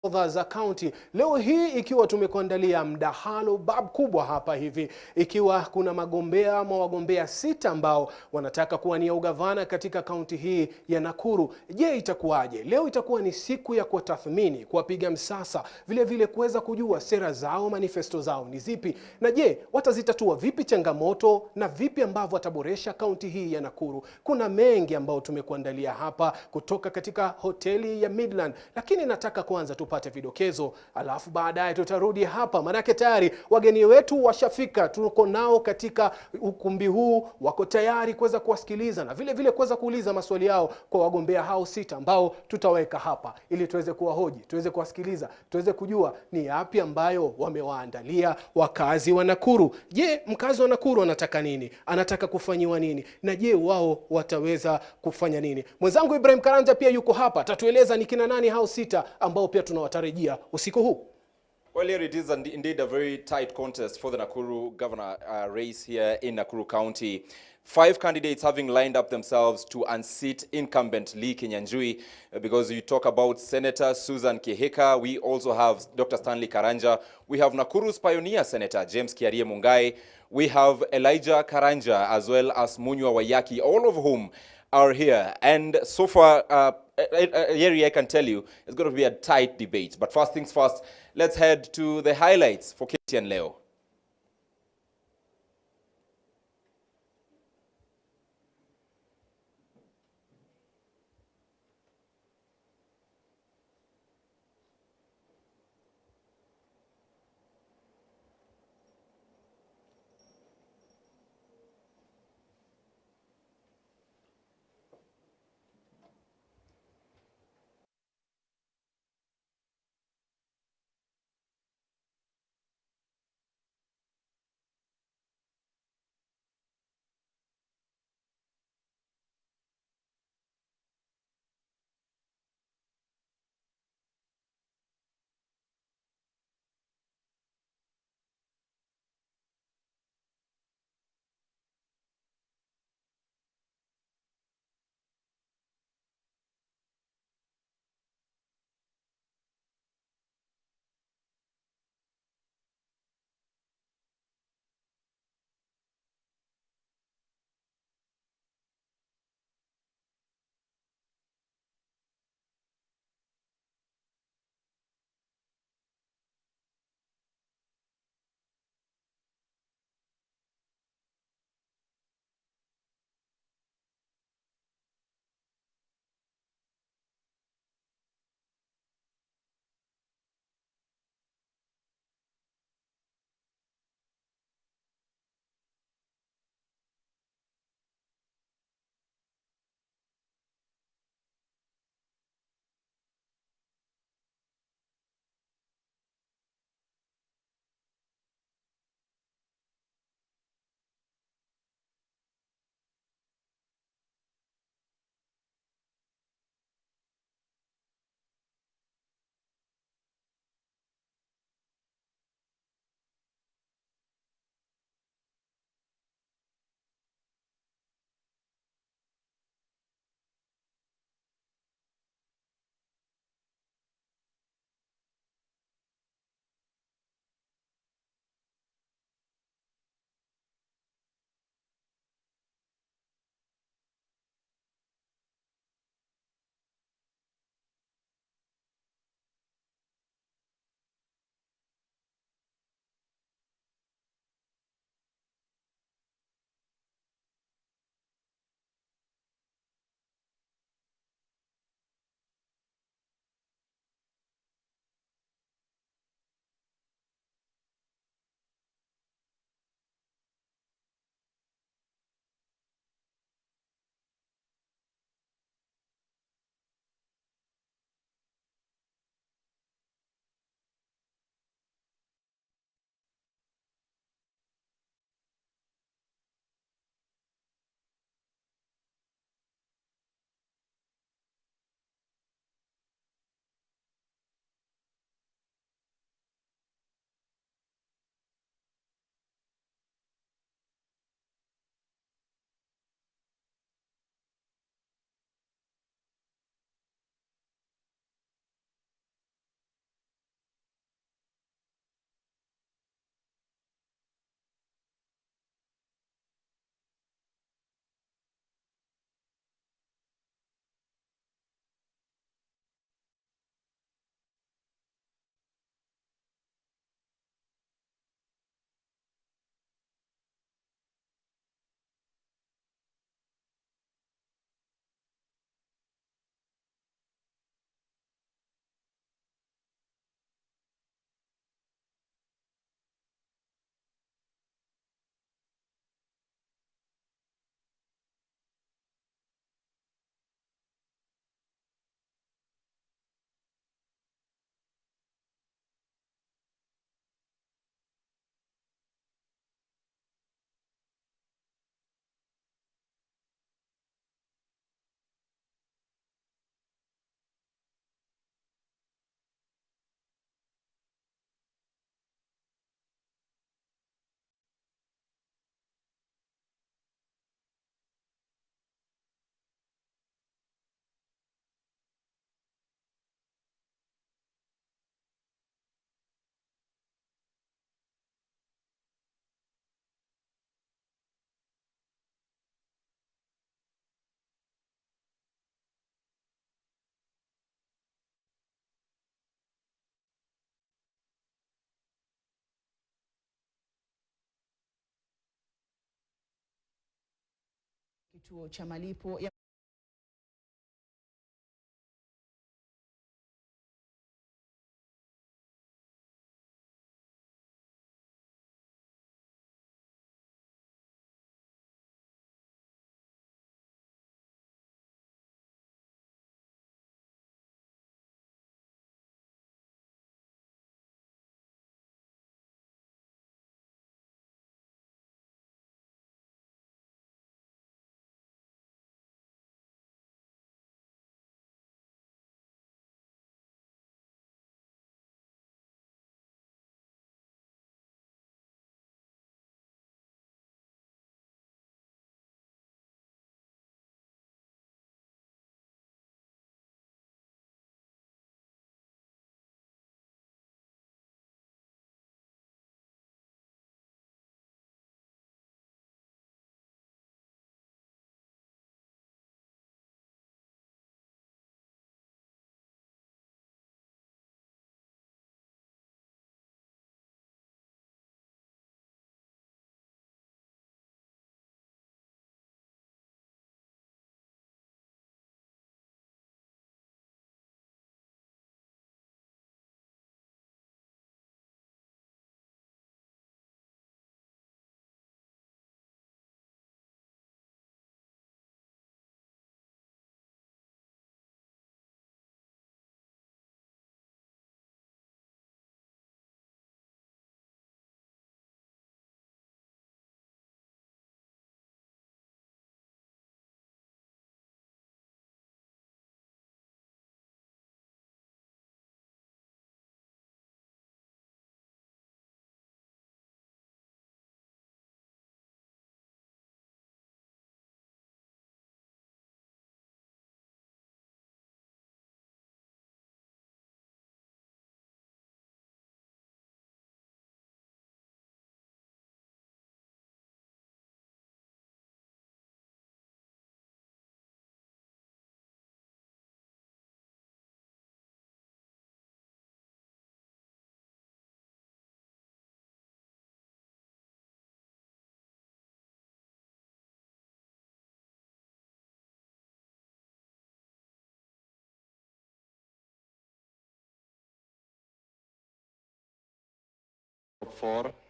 za kaunti. Leo hii ikiwa tumekuandalia mdahalo bab kubwa hapa hivi, ikiwa kuna magombea ama wagombea 6 ambao wanataka kuwania ugavana katika kaunti hii ya Nakuru. Je, itakuwaje? Leo itakuwa ni siku ya kuwatathmini, kuwapiga msasa, vile vile kuweza kujua sera zao, manifesto zao ni zipi, na je, watazitatua vipi changamoto na vipi ambavyo wataboresha kaunti hii ya Nakuru. Kuna mengi ambao tumekuandalia hapa kutoka katika hoteli ya Midland, lakini nataka kwanza tupate vidokezo, alafu baadaye tutarudi hapa, manake tayari wageni wetu washafika. Tuko nao katika ukumbi huu, wako tayari kuweza kuwasikiliza na vile vile kuweza kuuliza maswali yao kwa wagombea hao 6 ambao tutaweka hapa, ili tuweze kuwahoji, tuweze kuwasikiliza, tuweze kujua ni yapi ambayo wamewaandalia wakazi wa Nakuru. Je, mkazi wa Nakuru anataka nini? Anataka kufanyiwa nini? Na je, wao wataweza kufanya nini? Mwenzangu Ibrahim Karanja pia yuko hapa, tatueleza ni kina nani hao 6 ambao pia tunawatarajia usiku huu. Well, here it is indeed a very tight contest for the Nakuru governor race here in Nakuru County. 5 candidates having lined up themselves to unseat incumbent Lee Kinyanjui, because you talk about Senator Susan Kihika. We also have Dr. Stanley Karanja. We have Nakuru's pioneer Senator James Kiarie Mungai. We have Elijah Karanja as well as Munywa Wayaki, all of whom are here. And so far, Yeri, I can tell you, it's going to be a tight debate. But first things first, let's head to the highlights for KTN Leo. Kituo cha malipo ya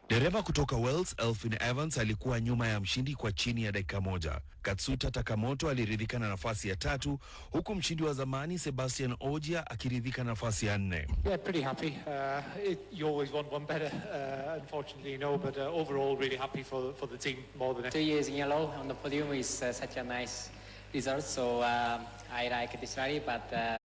Dereva kutoka Wales Elfin Evans alikuwa nyuma ya mshindi kwa chini ya dakika moja. Katsuta Takamoto aliridhika na nafasi ya 3 huku mshindi wa zamani Sebastian Ojia akiridhika na nafasi ya 4. Yeah, pretty happy. You always want one better, unfortunately, but overall really happy for the team more than 2 years in a row on the podium is such a nice result. So I like this rally, but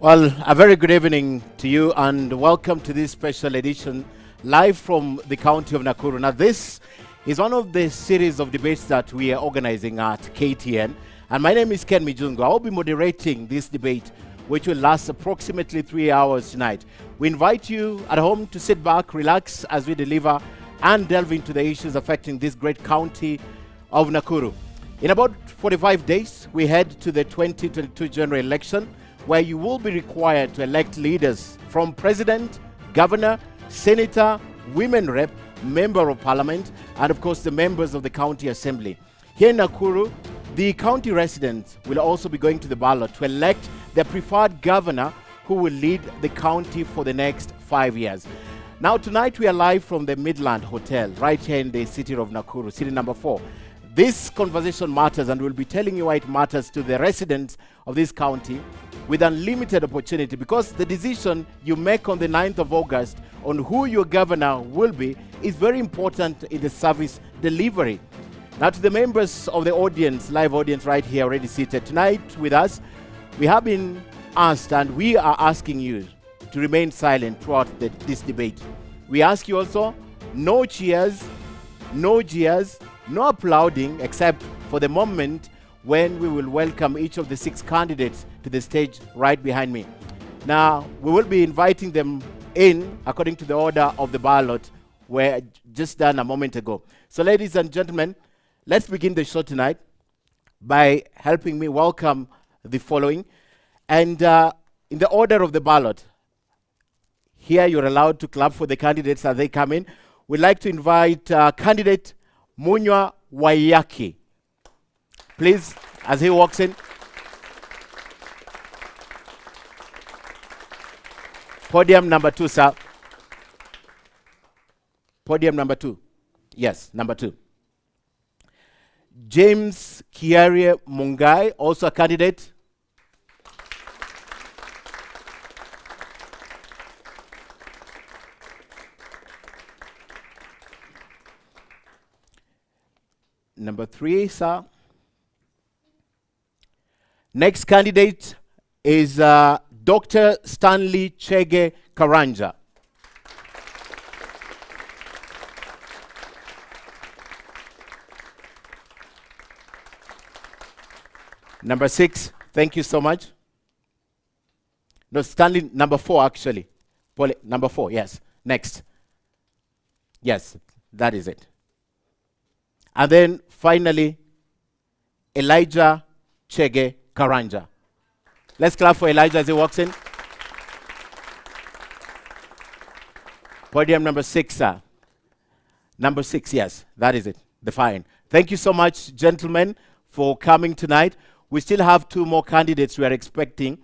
Well, a very good evening to you and welcome to this special edition live from the county of Nakuru. Now, this is one of the series of debates that we are organizing at KTN. And my name is Ken Mijungo. I will be moderating this debate, which will last approximately 3 hours tonight. We invite you at home to sit back, relax as we deliver and delve into the issues affecting this great county of Nakuru. In about 45 days, we head to the 2022 general election, where you will be required to elect leaders from president, governor, senator, women rep, member of parliament, and of course the members of the county assembly. Here in Nakuru, the county residents will also be going to the ballot to elect their preferred governor who will lead the county for the next 5 years. Now tonight we are live from the Midland Hotel right here in the city of Nakuru, city number 4. This conversation matters, and we'll be telling you why it matters to the residents of this county with unlimited opportunity, because the decision you make on the 9th of August on who your governor will be is very important in the service delivery. Now to the members of the audience, live audience right here already seated tonight with us, we have been asked and we are asking you to remain silent throughout this debate. We ask you also, no cheers, no jeers, no applauding, except for the moment when we will welcome each of the 6 candidates to the stage right behind me. Now, we will be inviting them in according to the order of the ballot were just done a moment ago. So, ladies and gentlemen, let's begin the show tonight by helping me welcome the following. And in the order of the ballot, here you're allowed to clap for the candidates as they come in. We'd like to invite candidate Munywa Waiyaki. Please, as he walks in. Podium number 2, sir. Podium number 2. Yes, number 2. James Kiarie Mungai, also a candidate. Number 3, sir. Next candidate is Dr. Stanley Chege Karanja. Number 6, thank you so much. No, Stanley, number 4 actually. Number 4, yes. Next. Yes, that is it. And then finally, Elijah Chege Karanja. Let's clap for Elijah as he walks in. Podium number 6, sir. Number 6, yes, that is it. The fine. Thank you so much, gentlemen, for coming tonight. We still have 2 more candidates we are expecting.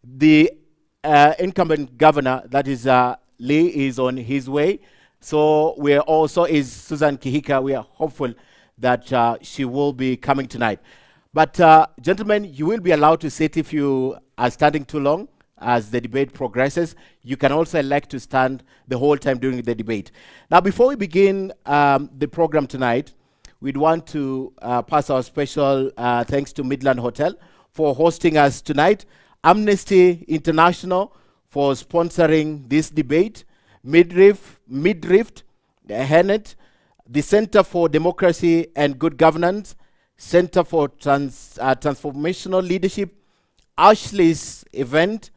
The incumbent governor, that is Lee, is on his way. So we are also is Susan Kihika. We are hopeful that she will be coming tonight. But gentlemen, you will be allowed to sit if you are standing too long as the debate progresses. You can also elect to stand the whole time during the debate. Now, before we begin the program tonight, we'd want to pass our special thanks to Midland Hotel for hosting us tonight, Amnesty International for sponsoring this debate, Midrift, Hennet, the Center for Democracy and Good Governance, Center for Transformational Leadership, Ashley's Event,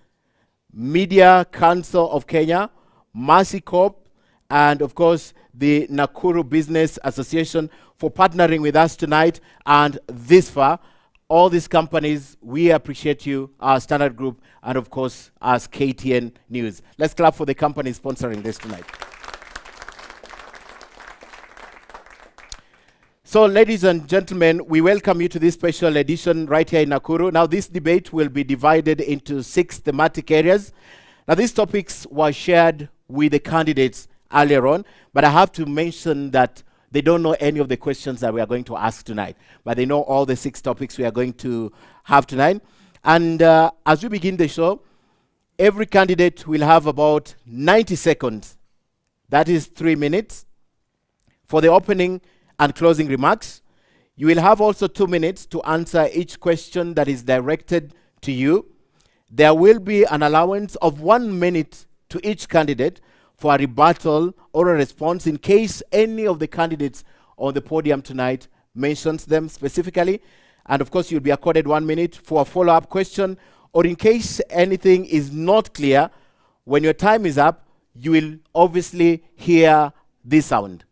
Media Council of Kenya, Mercy Corp, and of course the Nakuru Business Association for partnering with us tonight and this far. All these companies, we appreciate you, our Standard Group, and of course as KTN News. Let's clap for the companies sponsoring this tonight. So, ladies and gentlemen, we welcome you to this special edition right here in Nakuru. Now, this debate will be divided into 6 thematic areas. Now, these topics were shared with the candidates earlier on, but I have to mention that they don't know any of the questions that we are going to ask tonight, but they know all the 6 topics we are going to have tonight. And as we begin the show, every candidate will have about 90 seconds, that is 3 minutes, for the opening and closing remarks. You will have also 2 minutes to answer each question that is directed to you. there will be an allowance of 1 minute to each candidate for a rebuttal or a response in case any of the candidates on the podium tonight mentions them specifically. And of course, you'll be accorded 1 minute for a follow-up question, or in case anything is not clear, when your time is up, you will obviously hear this sound.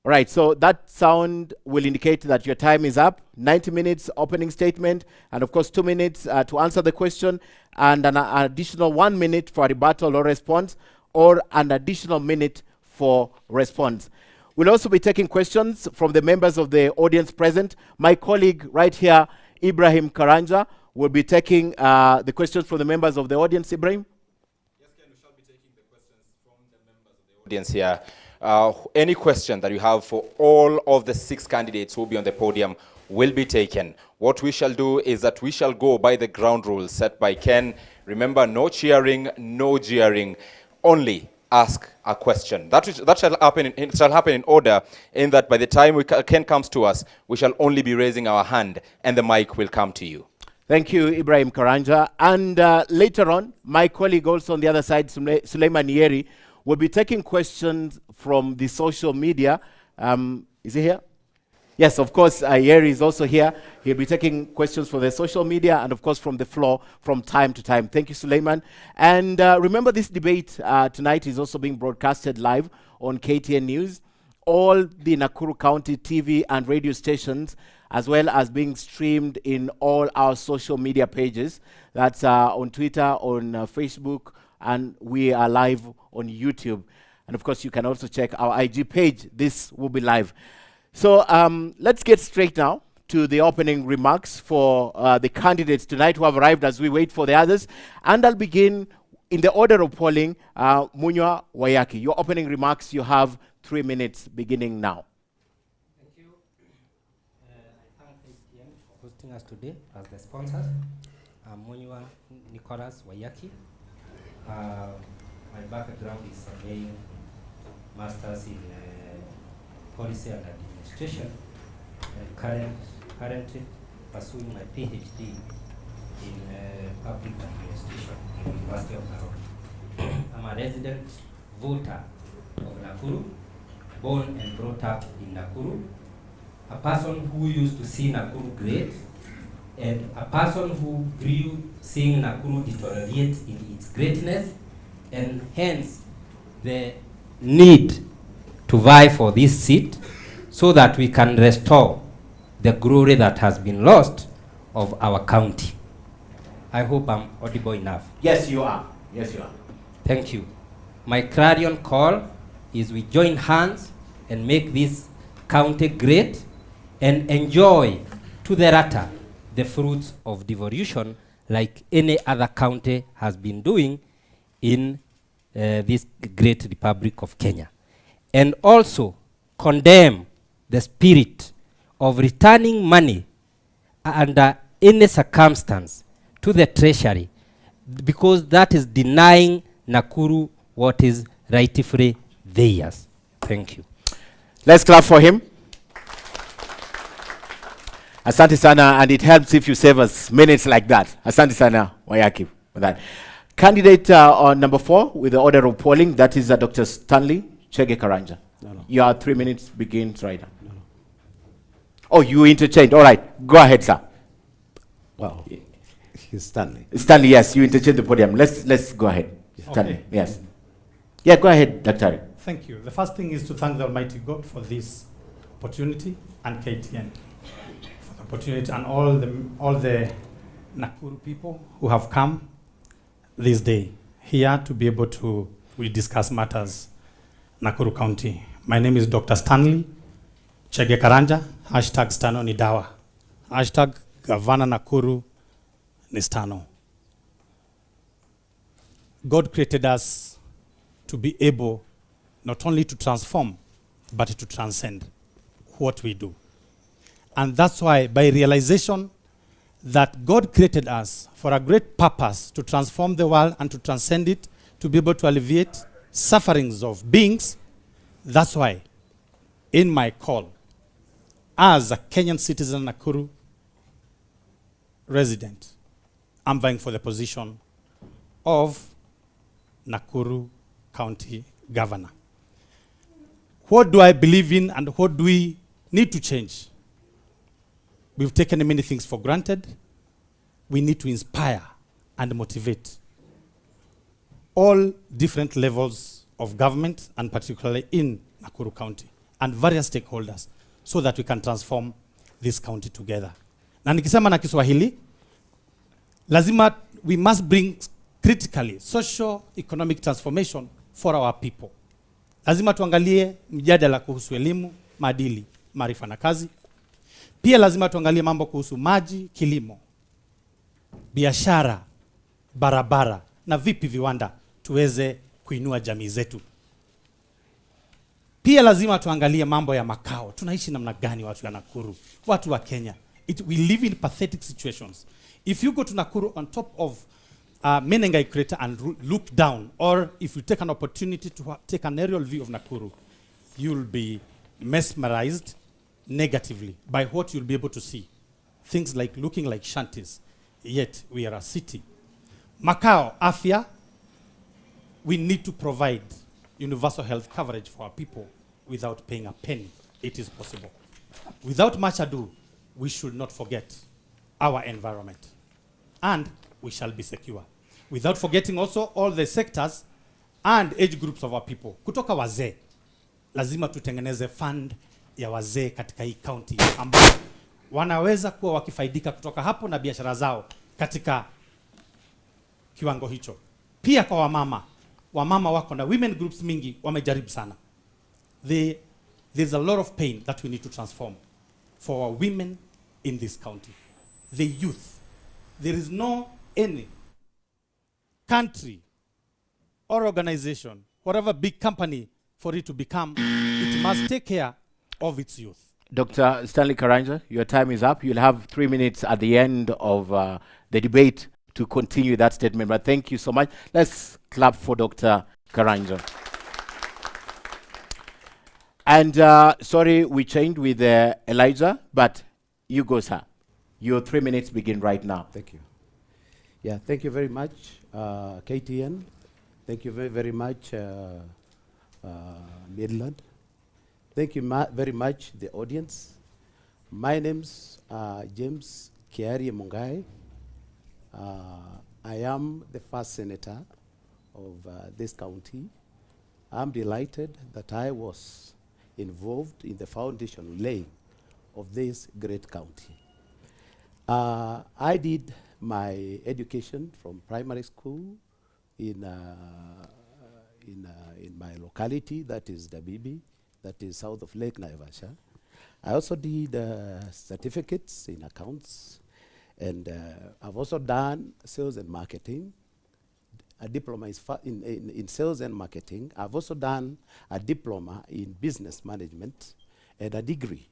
All right, so that sound will indicate that your time is up. 90 minutes opening statement, and of course 2 minutes to answer the question, and an additional 1 minute for rebuttal or response, or an additional minute for response. We'll also be taking questions from the members of the audience present. My colleague right here, Ibrahim Karanja, will be taking the questions from the members of the audience. Ibrahim? Yes, Ken, we shall be taking the questions from the members of the audience here. Any question that you have for all of the 6 candidates who will be on the podium will be taken. What we shall do is that we shall go by the ground rules set by Ken. Remember, no cheering, no jeering, only ask a question. That shall happen in order, in that by the time Ken comes to us, we shall only be raising our hand and the mic will come to you. Thank you, Ibrahim Karanja. And later on, my colleague also on the other side, Suleiman Yeri, will be taking questions from the social media. Is he here? Yes, of course, Yeri is also here. He'll be taking questions from the social media and, of course, from the floor from time to time. Thank you, Suleiman. And remember, this debate tonight is also being broadcasted live on KTN News, all the Nakuru County TV and radio stations, as well as being streamed in all our social media pages. That's on Twitter, on Facebook, and we are live on YouTube. And of course, you can also check our IG page. This will be live. So let's get straight now to the opening remarks for the candidates tonight who have arrived as we wait for the others. And I'll begin in the order of polling. Munywa Wayaki, your opening remarks, you have 3 minutes beginning now. Thank you. I thank KTN for hosting us today as the sponsors. I'm Munywa Nicholas Wayaki. My background is surveying, masters in policy and administration, and currently pursuing my PhD in public administration in the University of Nairobi. I'm a resident voter of Nakuru, born and brought up in Nakuru, a person who used to see Nakuru great, and a person who grew seeing Nakuru deteriorate in its greatness, and hence the need to vie for this seat so that we can restore the glory that has been lost of our county. I hope I'm audible enough. Yes, you are. Yes, you are. Thank you. My clarion call is we join hands and make this county great and enjoy to the latter the fruits of devolution like any other county has been doing in this great Republic of Kenya. And also condemn the spirit of returning money under any circumstance to the treasury, because that is denying Nakuru what is rightfully theirs. Thank you. Let's clap for him. Asante sana, and it helps if you save us minutes like that. Asante sana, Wayaki, for that. Candidate on number 4 with the order of polling, that is Dr. Stanley Chege Karanja. No. Your 3 minutes begins right now. No. Oh, you interchanged. All right, go ahead, sir. Well, he's Stanley. Stanley, yes, you interchanged the podium. Let's go ahead. Stanley, Okay. yes. Yeah, go ahead, Dr. Thank you. The first thing is to thank the Almighty God for this opportunity, and KTN for the opportunity, and all the Nakuru people who have come this day here to be able to discuss matters Nakuru County. My name is Dr. Stanley Chege Karanja, hashtag Stano Nidawa, hashtag Governor Nakuru Nistano. God created us to be able not only to transform, but to transcend what we do. And that's why, by realization that God created us for a great purpose to transform the world and to transcend it, to be able to alleviate sufferings of beings, that's why in my call, as a Kenyan citizen, Nakuru resident, I'm vying for the position of Nakuru County Governor. What do I believe in and what do we need to change? We've taken many things for granted. We need to inspire and motivate all different levels of government, and particularly in Nakuru County, and various stakeholders, so that we can transform this county together. Na nikisema na Kiswahili, lazima we must bring critically socio-economic transformation for our people. Lazima tuangalie mjadala kuhusu elimu, maadili, maarifa na kazi. Pia lazima tuangalie mambo kuhusu maji, kilimo, biashara, barabara na vipi viwanda tuweze kuinua jamii zetu. Pia lazima tuangalie mambo ya makao. Tunaishi namna gani watu wa Nakuru, watu wa Kenya? We live in pathetic situations. If you go to Nakuru on top of Menengai crater and look down, or if you take an opportunity to take an aerial view of Nakuru, you'll be mesmerized negatively by what you'll be able to see. Things like looking like shanties, yet we are a city. Makao, afya, we need to provide universal health coverage for our people without paying a penny. It is possible. Without much ado, we should not forget our environment, and we shall be secure. Without forgetting also all the sectors and age groups of our people. Kutoka wazee, lazima tutengeneze fund ya wazee katika hii county ambao wanaweza kuwa wakifaidika kutoka hapo na biashara zao katika kiwango hicho. Pia kwa wamama wako na women groups mingi wamejaribu sana. There's a lot of pain that we need to transform for our women in this county. The youth. There is no any country or organization, whatever big company, for it to become, it must take care of its youth. Dr. Stanley Karanja, your time is up. You'll have 3 minutes at the end of the debate to continue that statement. But thank you so much. Let's clap for Dr. Karanja. And sorry, we changed with Elijah, but you go, sir. Your 3 minutes begin right now. Thank you. Yeah, thank you very much, KTN. Thank you very, very much, Midland. Thank you very much, the audience. My name's James Kiari Mungai. I am the first senator of this county. I'm delighted that I was involved in the foundation laying of this great county. I did my education from primary school in my locality, that is Dabibi, that is south of Lake Naivasha. I also did certificates in accounts, and I've also done sales and marketing. A diploma is in sales and marketing. I've also done a diploma in business management and a degree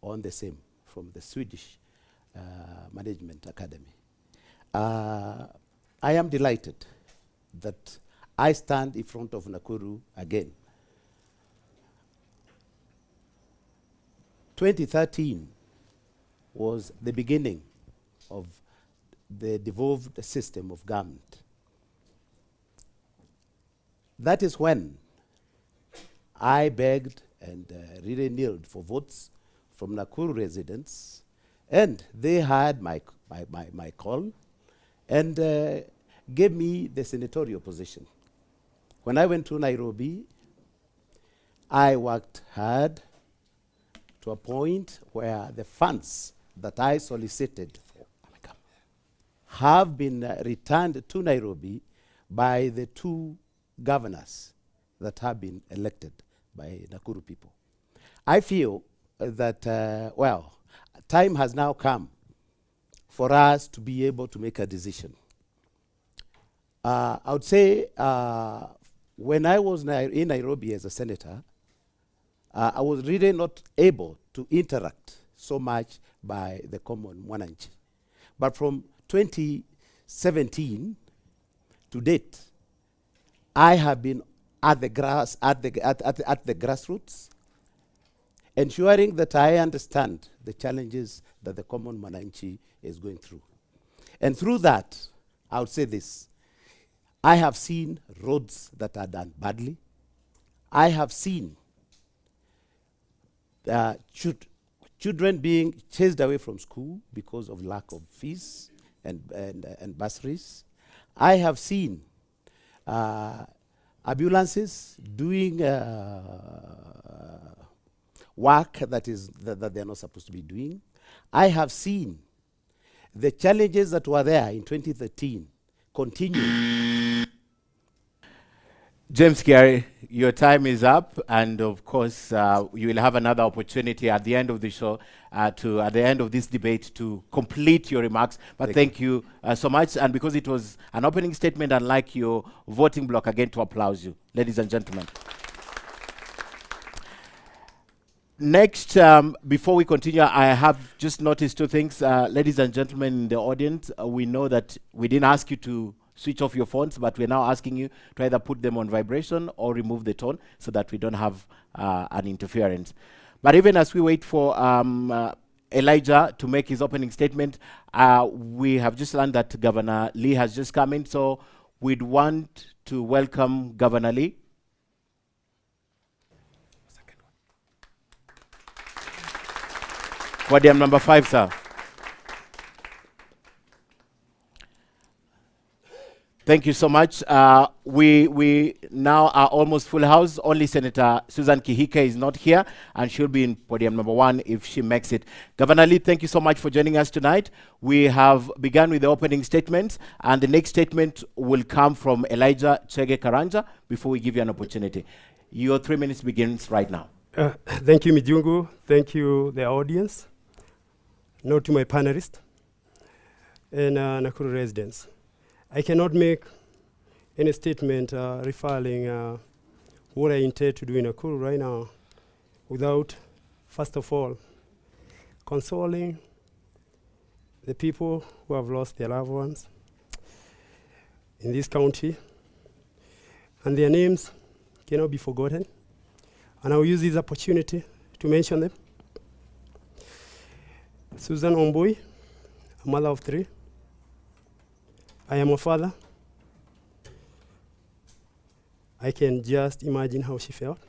on the same from the Swedish Management Academy. I am delighted that I stand in front of Nakuru again. 2013 was the beginning of the devolved system of government. That is when I begged and really kneeled for votes from Nakuru residents, and they had my call and gave me the senatorial position. When I went to Nairobi, I worked hard to a point where the funds that I solicited for have been returned to Nairobi by the two governors that have been elected by Nakuru people. I feel that, well, time has now come for us to be able to make a decision. I would say when I was in Nairobi as a senator, I was really not able to interact so much by the common mwananchi. But from 2017 to date, I have been at the grassroots, ensuring that I understand the challenges that the common Mwananchi is going through. And through that, I would say this. I have seen roads that are done badly. I have seen children being chased away from school because of lack of fees and bursaries. I have seen ambulances doing work that they're not supposed to be doing. I have seen the challenges that were there in 2013 continue. James Gary, your time is up, and of course, you will have another opportunity at the end of the show, at the end of this debate, to complete your remarks. But thank you so much, and because it was an opening statement, I'd like your voting block again to applaud you, ladies and gentlemen. Next, before we continue, I have just noticed two things. Ladies and gentlemen in the audience, we know that we didn't ask you to switch off your phones, but we're now asking you to either put them on vibration or remove the tone so that we don't have an interference. But even as we wait for Elijah to make his opening statement, we have just learned that Governor Lee has just come in, so we'd want to welcome Governor Lee. Podium number 5, sir. Thank you so much. We now are almost full house. Only Senator Susan Kihika is not here, and she'll be in podium number 1 if she makes it. Governor Lee, thank you so much for joining us tonight. We have begun with the opening statements, and the next statement will come from Elijah Chege Karanja before we give you an opportunity. Your 3 minutes begins right now. Thank you, Mijungu. Thank you, the audience. Note to my panelists and Nakuru residents. I cannot make any statement referring what I intend to do in Nakuru right now without, first of all, consoling the people who have lost their loved ones in this county, and their names cannot be forgotten. And I will use this opportunity to mention them. Susan Omboi, a mother of 3. I am a father. I can just imagine how she felt.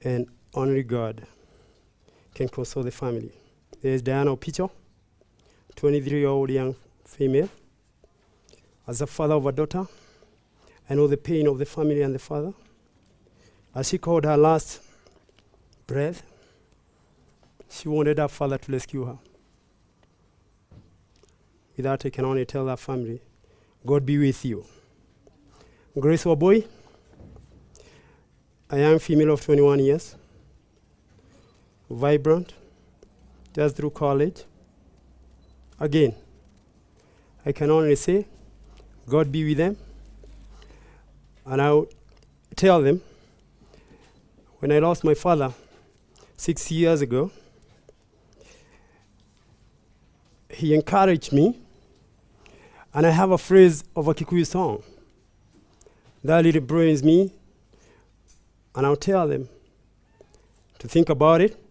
And only God can console the family. There is Diana Opicho, 23-year-old young female. As a father of a daughter, I know the pain of the family and the father. As she called her last breath, she wanted her father to rescue her. With that, I can only tell her family, God be with you. Grace Waboy, a young female of 21 years, vibrant, just through college. Again, I can only say, God be with them. And I'll tell them, when I lost my father 6 years ago, he encouraged me, and I have a phrase of a Kikuyu song that really brings me, and I'll tell them to think about it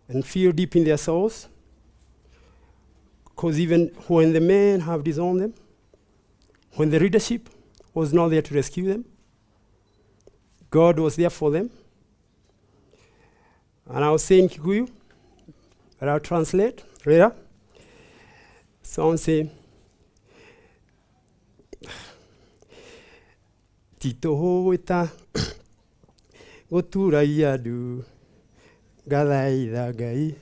and feel deep in their souls, because even when the men have disowned them, when the leadership was not there to rescue them, God was there for them. And I'll say in Kikuyu, but I'll translate later. Someone say, Tito hoita gotura du galai dagai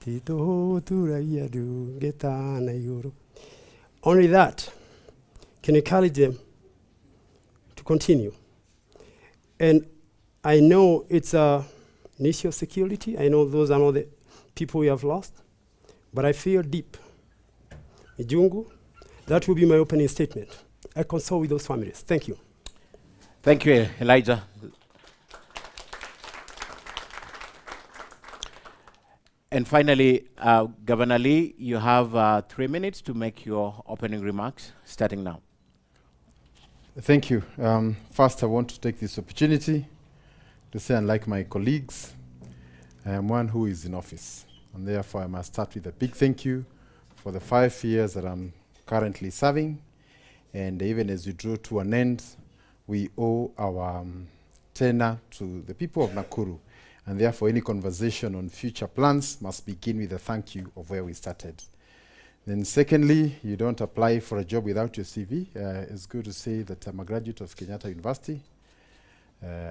Tito hotura du getana yuru. Only that can encourage them to continue. And I know it's an issue of security. I know those are not the people we have lost, but I feel deep. Mijungu, that will be my opening statement. I console with those families. Thank you. Thank you, Elijah. And finally, Governor Lee, you have 3 minutes to make your opening remarks, starting now. Thank you. First, I want to take this opportunity to say, unlike my colleagues, I am one who is in office. And therefore, I must start with a big thank you for the 5 years that I'm currently serving. And even as we draw to an end, we owe our tenure to the people of Nakuru. And therefore, any conversation on future plans must begin with a thank you of where we started. Then secondly, you don't apply for a job without your CV. It's good to say that I'm a graduate of Kenyatta University.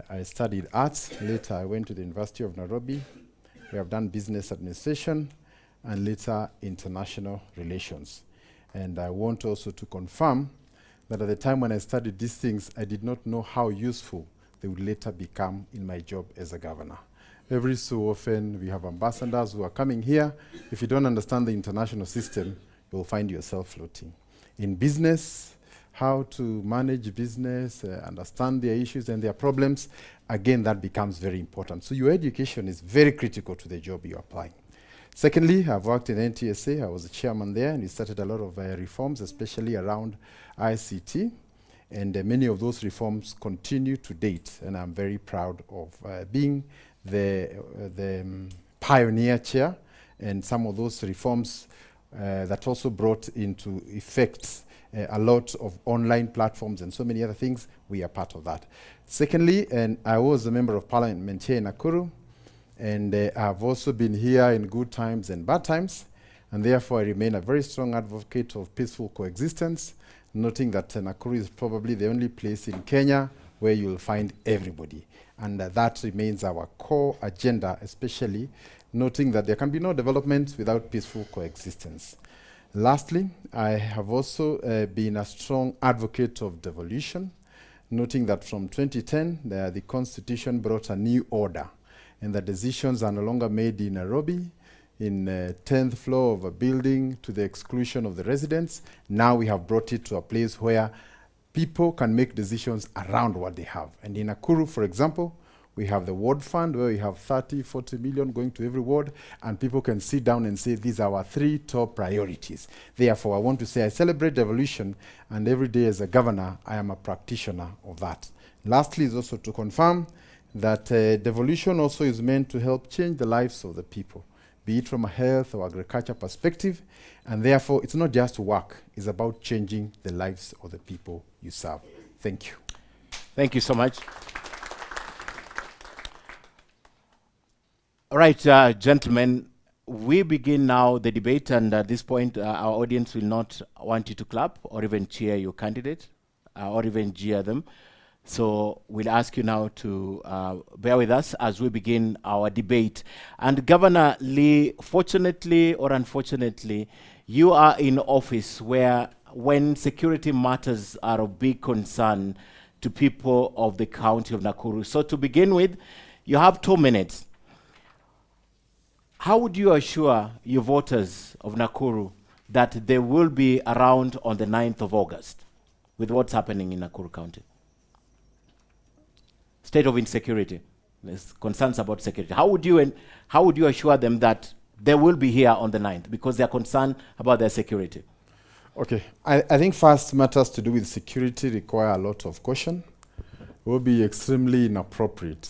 I studied arts. Later, I went to the University of Nairobi. We have done business administration and later international relations. And I want also to confirm that at the time when I studied these things, I did not know how useful they would later become in my job as a governor. Every so often, we have ambassadors who are coming here. If you don't understand the international system, you'll find yourself floating. In business, how to manage business, understand their issues and their problems, again, that becomes very important. So your education is very critical to the job you're applying. Secondly, I've worked in NTSA. I was the chairman there, and we started a lot of reforms, especially around ICT. And many of those reforms continue to date, and I'm very proud of being the pioneer chair, and some of those reforms that also brought into effect a lot of online platforms and so many other things. We are part of that. Secondly, and I was a member of parliament here in Nakuru, and I've also been here in good times and bad times, and therefore I remain a very strong advocate of peaceful coexistence, noting that Nakuru is probably the only place in Kenya where you'll find everybody. And that remains our core agenda, especially noting that there can be no development without peaceful coexistence. Lastly, I have also been a strong advocate of devolution, noting that from 2010, the Constitution brought a new order, and the decisions are no longer made in Nairobi, in 10th floor of a building to the exclusion of the residents. Now we have brought it to a place where people can make decisions around what they have. And in Nakuru, for example, we have the ward fund where we have 30, 40 million going to every ward, and people can sit down and say, these are our 3 top priorities. Therefore, I want to say I celebrate devolution, and every day as a governor, I am a practitioner of that. Lastly is also to confirm that devolution also is meant to help change the lives of the people, be it from a health or agriculture perspective, and therefore it's not just work, it's about changing the lives of the people you serve. Thank you. Thank you so much. All right, gentlemen, we begin now the debate, and at this point, our audience will not want you to clap or even cheer your candidate or even jeer them. So we'll ask you now to bear with us as we begin our debate. And Governor Lee, fortunately or unfortunately, you are in office where when security matters are of big concern to people of the county of Nakuru. So to begin with, you have 2 minutes. How would you assure your voters of Nakuru that they will be around on the 9th of August with what's happening in Nakuru County? State of insecurity. There's concerns about security. How would you assure them that they will be here on the 9th because they're concerned about their security? Okay, I think first matters to do with security require a lot of caution. It will be extremely inappropriate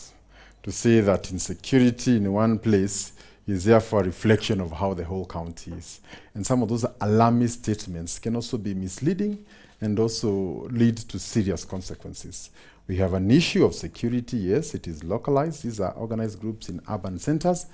to say that insecurity in one place is therefore a reflection of how the whole county is. And some of those alarmist statements can also be misleading and also lead to serious consequences. We have an issue of security, yes, it is localized. These are organized groups in urban centers.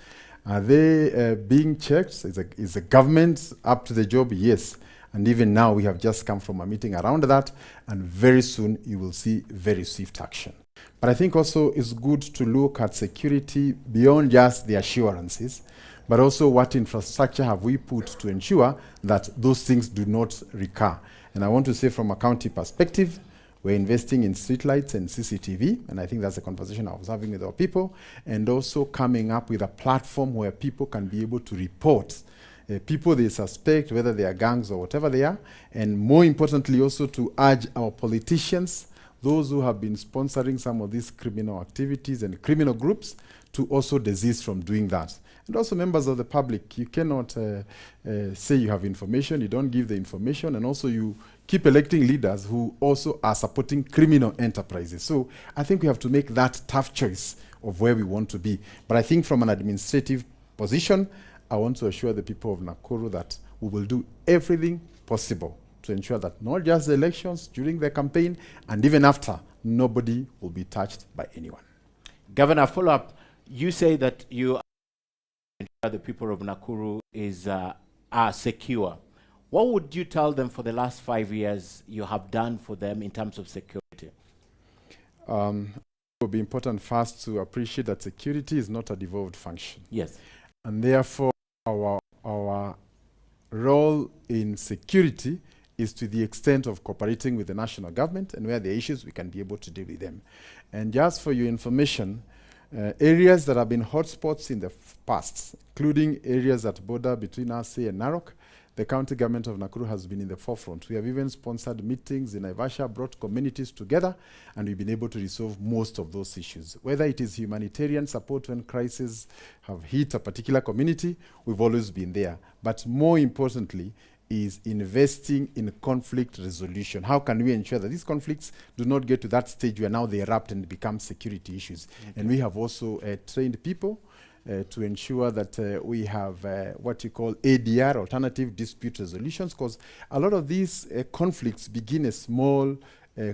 Are they being checked? Is the government up to the job? Yes. And even now, we have just come from a meeting around that, and very soon you will see very swift action. But I think also it's good to look at security beyond just the assurances, but also what infrastructure have we put to ensure that those things do not recur. And I want to say from a county perspective, we're investing in streetlights and CCTV, and I think that's a conversation I was having with our people, and also coming up with a platform where people can be able to report people they suspect, whether they are gangs or whatever they are, and more importantly also to urge our politicians, those who have been sponsoring some of these criminal activities and criminal groups, to also desist from doing that. And also members of the public, you cannot say you have information, you don't give the information, and also you keep electing leaders who also are supporting criminal enterprises. So I think we have to make that tough choice of where we want to be. But I think from an administrative position, I want to assure the people of Nakuru that we will do everything possible to ensure that not just the elections, during the campaign, and even after, nobody will be touched by anyone. Governor, follow up. You say that you ensure the people of Nakuru are secure. What would you tell them for the last 5 years you have done for them in terms of security? It will be important first to appreciate that security is not a devolved function. Yes. And therefore, our role in security is to the extent of cooperating with the national government, and where there are issues, we can be able to deal with them. And just for your information, areas that have been hotspots in the past, including areas that border between Ase and Narok, the county government of Nakuru has been in the forefront. We have even sponsored meetings in Naivasha, brought communities together, and we've been able to resolve most of those issues. Whether it is humanitarian support when crises have hit a particular community, we've always been there. But more importantly, is investing in conflict resolution. How can we ensure that these conflicts do not get to that stage where now they erupt and become security issues? Okay. And we have also trained people to ensure that we have what you call ADR, alternative dispute resolutions, because a lot of these conflicts begin as small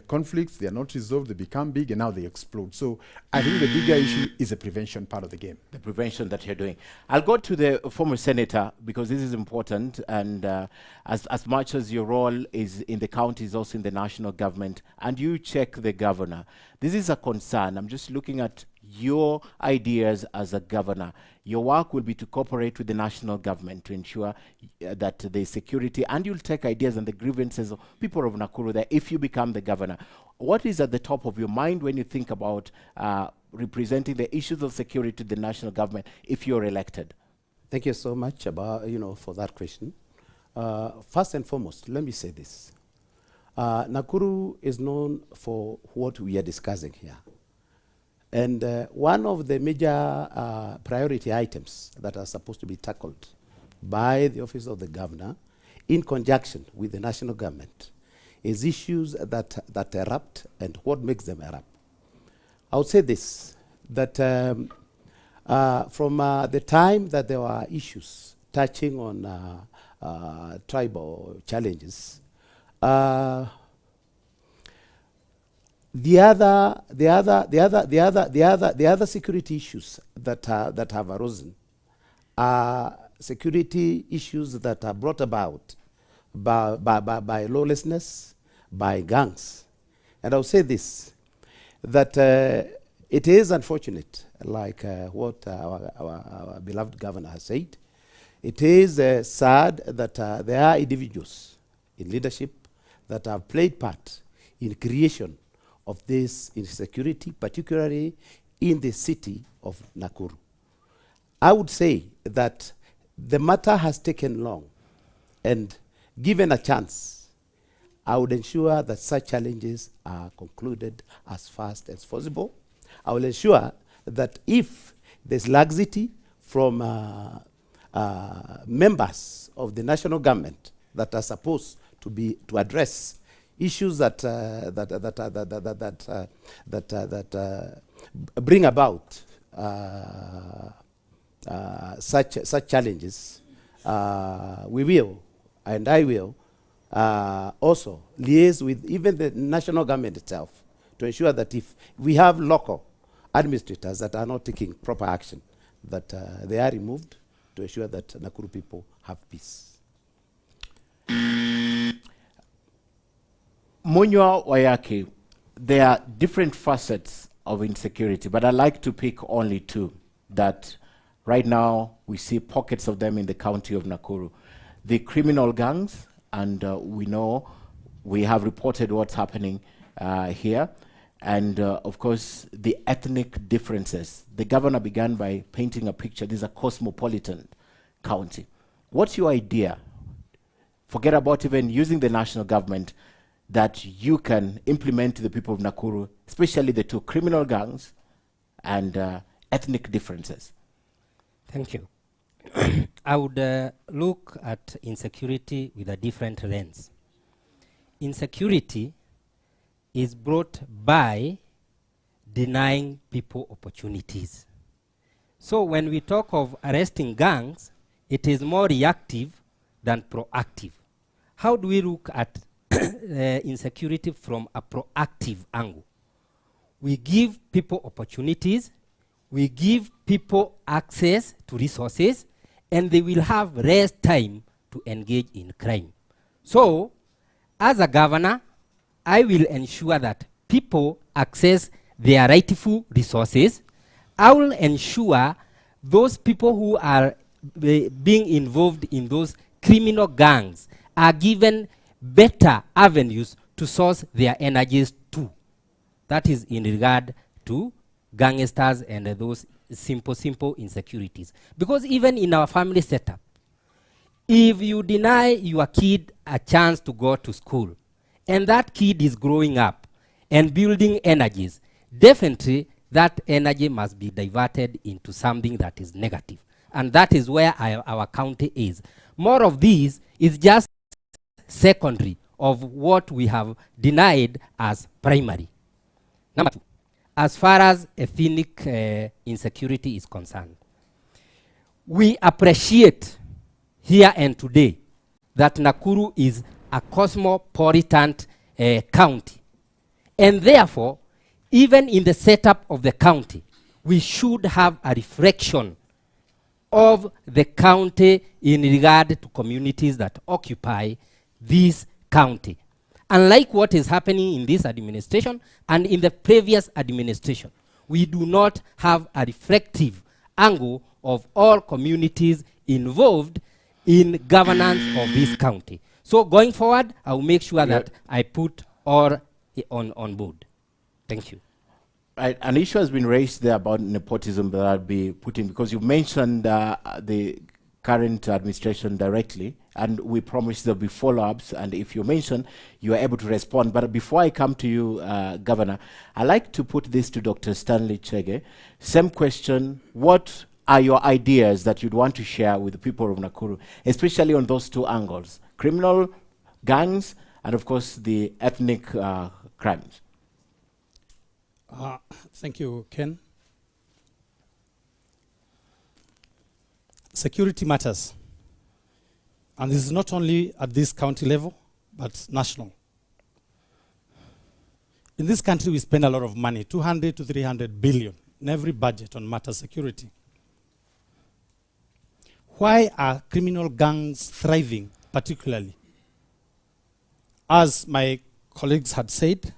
conflicts, they are not resolved, they become big, and now they explode. So I think the bigger issue is the prevention part of the game. The prevention that you're doing. I'll go to the former senator, because this is important, and as much as your role is in the county, is also in the national government, and you check the governor. This is a concern. I'm just looking at your ideas as a governor. Your work will be to cooperate with the national government to ensure that there's security, and you'll take ideas and the grievances of people of Nakuru there if you become the governor. What is at the top of your mind when you think about representing the issues of security to the national government if you're elected? Thank you so much for that question. First and foremost, let me say this. Nakuru is known for what we are discussing here. And one of the major priority items that are supposed to be tackled by the Office of the Governor in conjunction with the national government is issues that erupt and what makes them erupt. I would say this, that from the time that there were issues touching on tribal challenges, the other security issues that have arisen are security issues that are brought about by lawlessness, by gangs. And I'll say this, that it is unfortunate, like what our beloved governor has said. It is sad that there are individuals in leadership that have played part in creation of this insecurity, particularly in the city of Nakuru. I would say that the matter has taken long, and given a chance, I would ensure that such challenges are concluded as fast as possible. I will ensure that if there's laxity from members of the national government that are supposed to address issues that bring about such challenges, we will, and I will, also liaise with even the national government itself to ensure that if we have local administrators that are not taking proper action, that they are removed to ensure that Nakuru people have peace. Munywa Wayaki, there are different facets of insecurity, but I like to pick only two that right now we see pockets of them in the county of Nakuru. The criminal gangs, and we know we have reported what's happening here, and of course the ethnic differences. The governor began by painting a picture. This is a cosmopolitan county. What's your idea? Forget about even using the national government, that you can implement to the people of Nakuru, especially the two criminal gangs and ethnic differences. Thank you. I would look at insecurity with a different lens. Insecurity is brought by denying people opportunities. So when we talk of arresting gangs, it is more reactive than proactive. How do we look at insecurity from a proactive angle? We give people opportunities, we give people access to resources, and they will have less time to engage in crime. So, as a governor, I will ensure that people access their rightful resources. I will ensure those people who are being involved in those criminal gangs are given better avenues to source their energies too. That is in regard to gangsters and those simple insecurities. Because even in our family setup, if you deny your kid a chance to go to school, and that kid is growing up and building energies, definitely that energy must be diverted into something that is negative. And that is where our county is. More of these is just secondary of what we have denied as primary. Number two, as far as ethnic insecurity is concerned, we appreciate here and today that Nakuru is a cosmopolitan county. And therefore, even in the setup of the county, we should have a reflection of the county in regard to communities that occupy this county. Unlike what is happening in this administration and in the previous administration, we do not have a reflective angle of all communities involved in governance of this county. So going forward, I will make sure that I put all on board. Thank you. Right, an issue has been raised there about nepotism that I'll be putting, because you mentioned the current administration directly, and we promised there'll be follow-ups, and if you mention, you are able to respond. But before I come to you, Governor, I'd like to put this to Dr. Stanley Chege. Same question: what are your ideas that you'd want to share with the people of Nakuru, especially on those two angles, criminal gangs and of course the ethnic crimes? Thank you, Ken. Security matters. And this is not only at this county level, but national. In this country, we spend a lot of money, 200 to 300 billion in every budget on matter security. Why are criminal gangs thriving particularly? As my colleagues had said,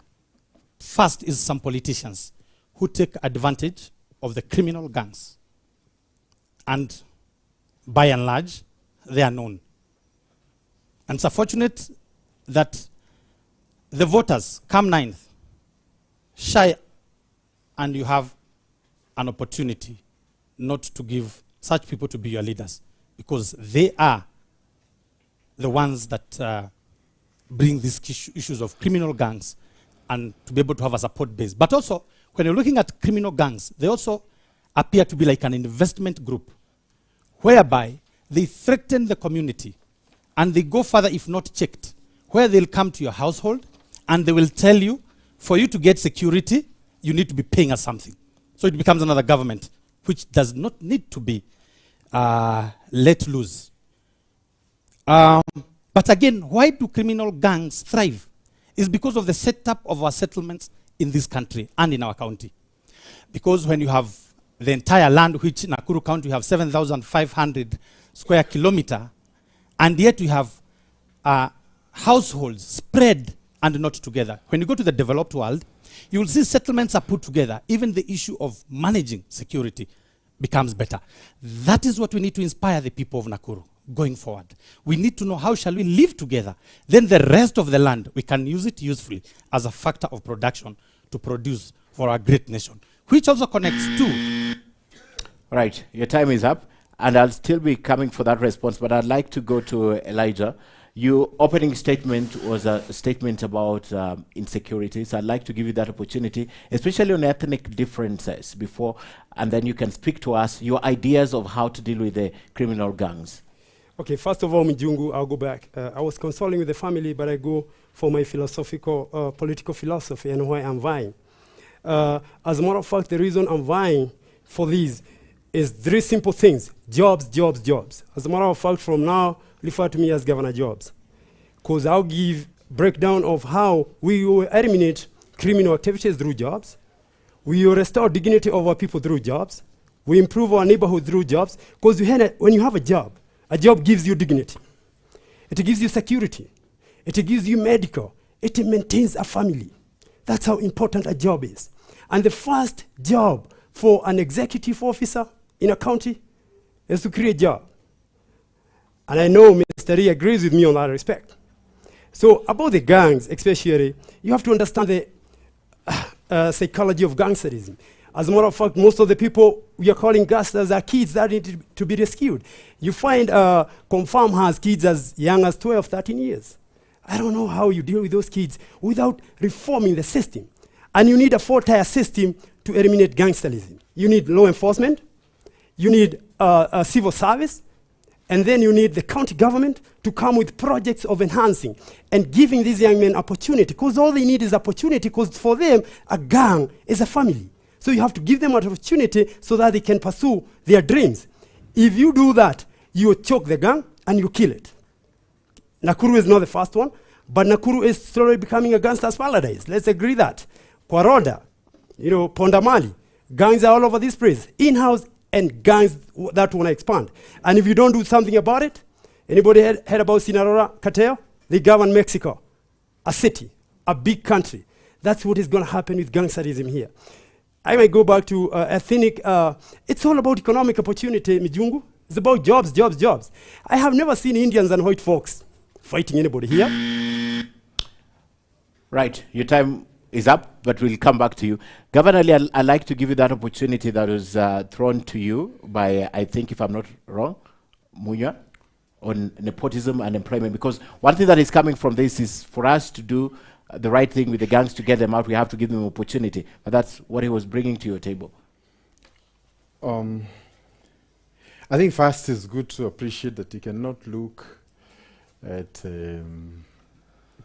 first is some politicians who take advantage of the criminal gangs. And by and large, they are known. And it's unfortunate that the voters come 9th, shy, and you have an opportunity not to give such people to be your leaders, because they are the ones that bring these issues of criminal gangs and to be able to have a support base. But also, when you're looking at criminal gangs, they also appear to be like an investment group, whereby they threaten the community and they go further if not checked, where they'll come to your household and they will tell you, for you to get security, you need to be paying us something. So it becomes another government, which does not need to be let loose. But again, why do criminal gangs thrive? It's because of the setup of our settlements in this country and in our county. Because when you have the entire land, which in Nakuru County you have 7,500 square kilometer, and yet you have households spread and not together. When you go to the developed world, you will see settlements are put together. Even the issue of managing security becomes better. That is what we need to inspire the people of Nakuru going forward. We need to know how shall we live together. Then the rest of the land, we can use it usefully as a factor of production to produce for our great nation, which also connects to... Right, your time is up, and I'll still be coming for that response, but I'd like to go to Elijah. Your opening statement was a statement about insecurity, so I'd like to give you that opportunity, especially on ethnic differences before, and then you can speak to us your ideas of how to deal with the criminal gangs. Okay, first of all, Mjungu, I'll go back. I was consulting with the family, but I go for my philosophical, political philosophy and why I'm vying. As a matter of fact, the reason I'm vying for these is 3 simple things: jobs, jobs, jobs. As a matter of fact, from now, refer to me as Governor Jobs, because I'll give breakdown of how we will eliminate criminal activities through jobs. We will restore dignity of our people through jobs. We improve our neighborhood through jobs. Because when you have a job gives you dignity. It gives you security. It gives you medical. It maintains a family. That's how important a job is. And the first job for an executive officer in a county is to create a job. And I know Mr. Lee agrees with me on that respect. So about the gangs especially, you have to understand the psychology of gangsterism. As a matter of fact, most of the people we are calling gangsters are kids that need to be rescued. You find Confirm has kids as young as 12, 13 years. I don't know how you deal with those kids without reforming the system. And you need a 4-tier system to eliminate gangsterism. You need law enforcement, you need a civil service, and then you need the county government to come with projects of enhancing and giving these young men opportunity, because all they need is opportunity, because for them, a gang is a family. So you have to give them an opportunity so that they can pursue their dreams. If you do that, you choke the gang and you kill it. Nakuru is not the first one, but Nakuru is slowly becoming a gangster's paradise. Let's agree that. Kwaroda, Pondamali, gangs are all over this place, in-house and gangs that want to expand. And if you don't do something about it, anybody heard about Sinaloa cartel? They govern Mexico, a city, a big country. That's what is going to happen with gangsterism here. I might go back to ethnic. It's all about economic opportunity, Mijungu. It's about jobs, jobs, jobs. I have never seen Indians and white folks fighting anybody here. Right, your time is up, but we'll come back to you. Governor Lee, I'd like to give you that opportunity that was thrown to you by, I think, if I'm not wrong, Munya, on nepotism and employment. Because one thing that is coming from this is for us to do the right thing with the gangs to get them out, we have to give them opportunity. But that's what he was bringing to your table. I think first it's good to appreciate that you cannot look at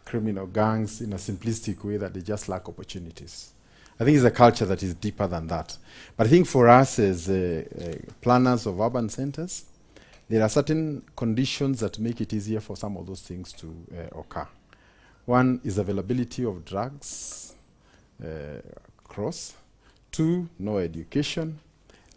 criminal gangs in a simplistic way that they just lack opportunities. I think it's a culture that is deeper than that. But I think for us as planners of urban centers, there are certain conditions that make it easier for some of those things to occur. One is availability of drugs across. 2, no education.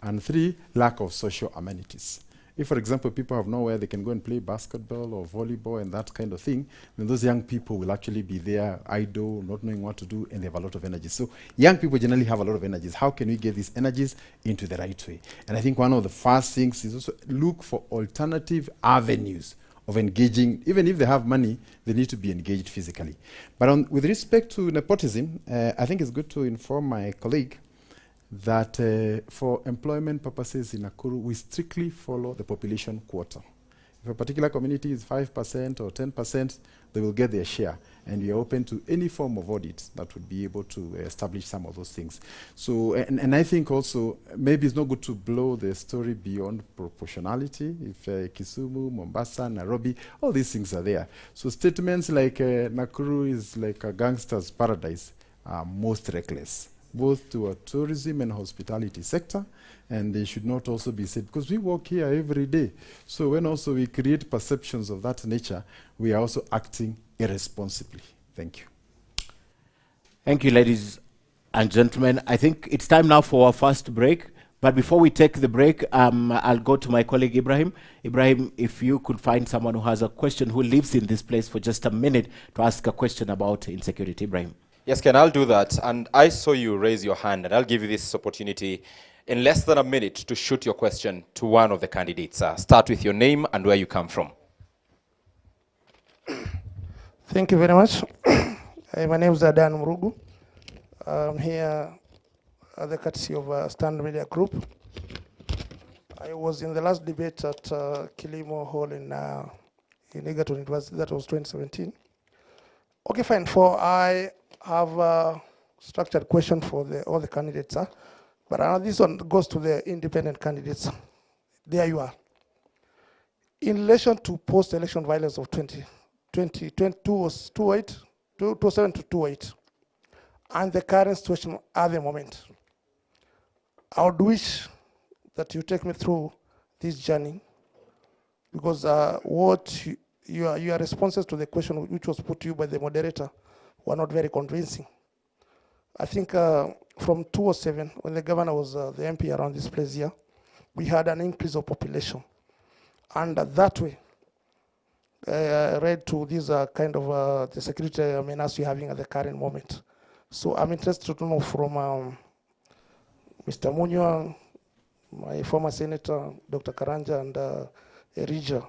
And 3, lack of social amenities. If, for example, people have nowhere they can go and play basketball or volleyball and that kind of thing, then those young people will actually be there idle, not knowing what to do, and they have a lot of energy. So young people generally have a lot of energies. How can we get these energies into the right way? And I think one of the first things is also look for alternative avenues of engaging. Even if they have money, they need to be engaged physically. But with respect to nepotism, I think it's good to inform my colleague that for employment purposes in Nakuru, we strictly follow the population quota. If a particular community is 5% or 10%, they will get their share. And we are open to any form of audit that would be able to establish some of those things. So, and I think also, maybe it's not good to blow the story beyond proportionality. If Kisumu, Mombasa, Nairobi, all these things are there. So statements like Nakuru is like a gangster's paradise are most reckless, both to a tourism and hospitality sector, and they should not also be said, because we work here every day. So when also we create perceptions of that nature, we are also acting irresponsibly. Thank you. Thank you, ladies and gentlemen. I think it's time now for our first break. But before we take the break, I'll go to my colleague Ibrahim. Ibrahim, if you could find someone who has a question, who lives in this place for just a minute to ask a question about insecurity. Ibrahim. Yes, Ken, I'll do that. And I saw you raise your hand, and I'll give you this opportunity in less than a minute to shoot your question to one of the candidates. Start with your name and where you come from. Thank you very much. My name is Adan Murugu. I'm here at the courtesy of Stand Media Group. I was in the last debate at Kilimo Hall in Egerton. That was 2017. Okay, fine. I have a structured question for all the candidates, but this one goes to the independent candidates. There you are. In relation to post-election violence of 2007 to 2008, and the current situation at the moment. I would wish that you take me through this journey, because what your responses to the question which was put to you by the moderator were not very convincing. I think from 2007, when the governor was the MP around this place here, we had an increase of population. And that way, led to this kind of the security menace we're having at the current moment. So I'm interested to know from Mr. Munywa, my former senator, Dr. Karanja, and Erija.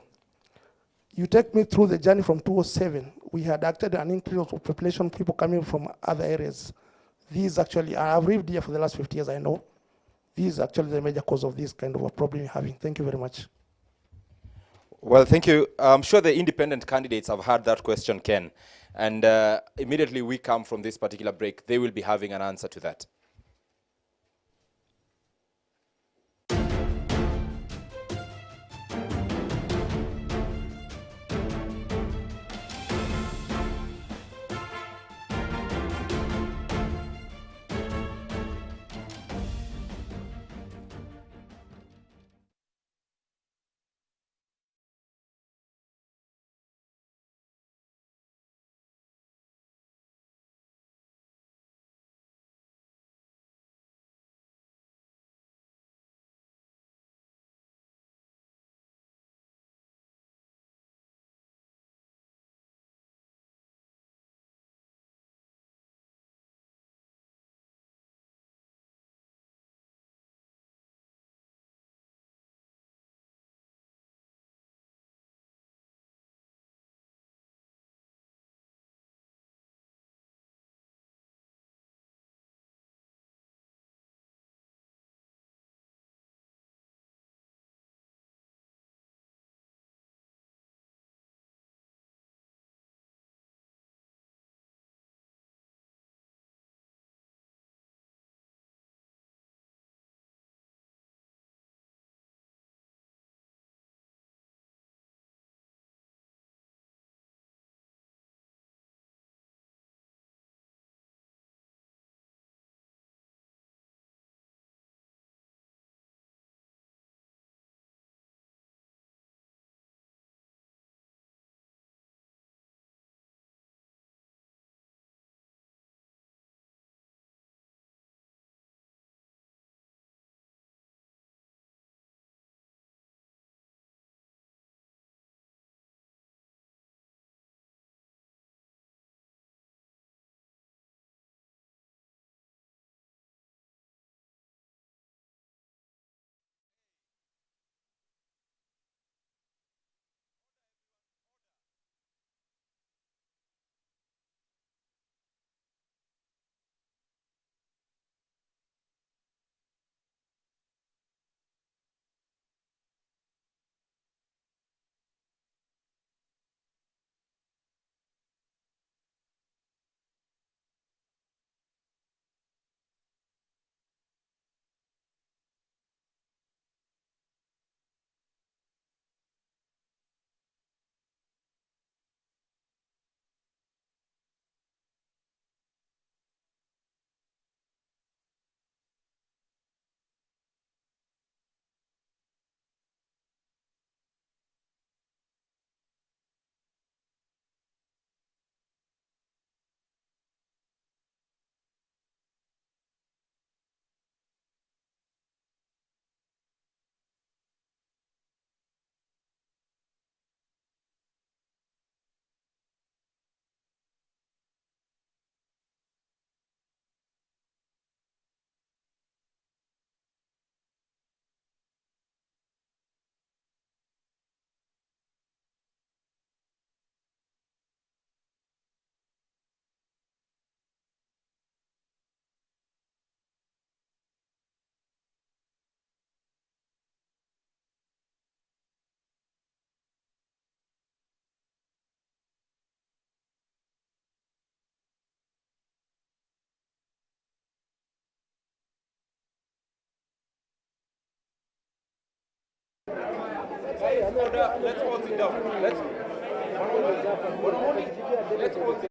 You take me through the journey from 2007. We had acted an increase of population, people coming from other areas. These actually, I've lived here for the last 50 years, I know. This is actually the major cause of this kind of a problem you're having. Thank you very much. Well, thank you. I'm sure the independent candidates have heard that question, Ken. And immediately we come from this particular break, they will be having an answer to that. Let's hold it down. Let's hold it.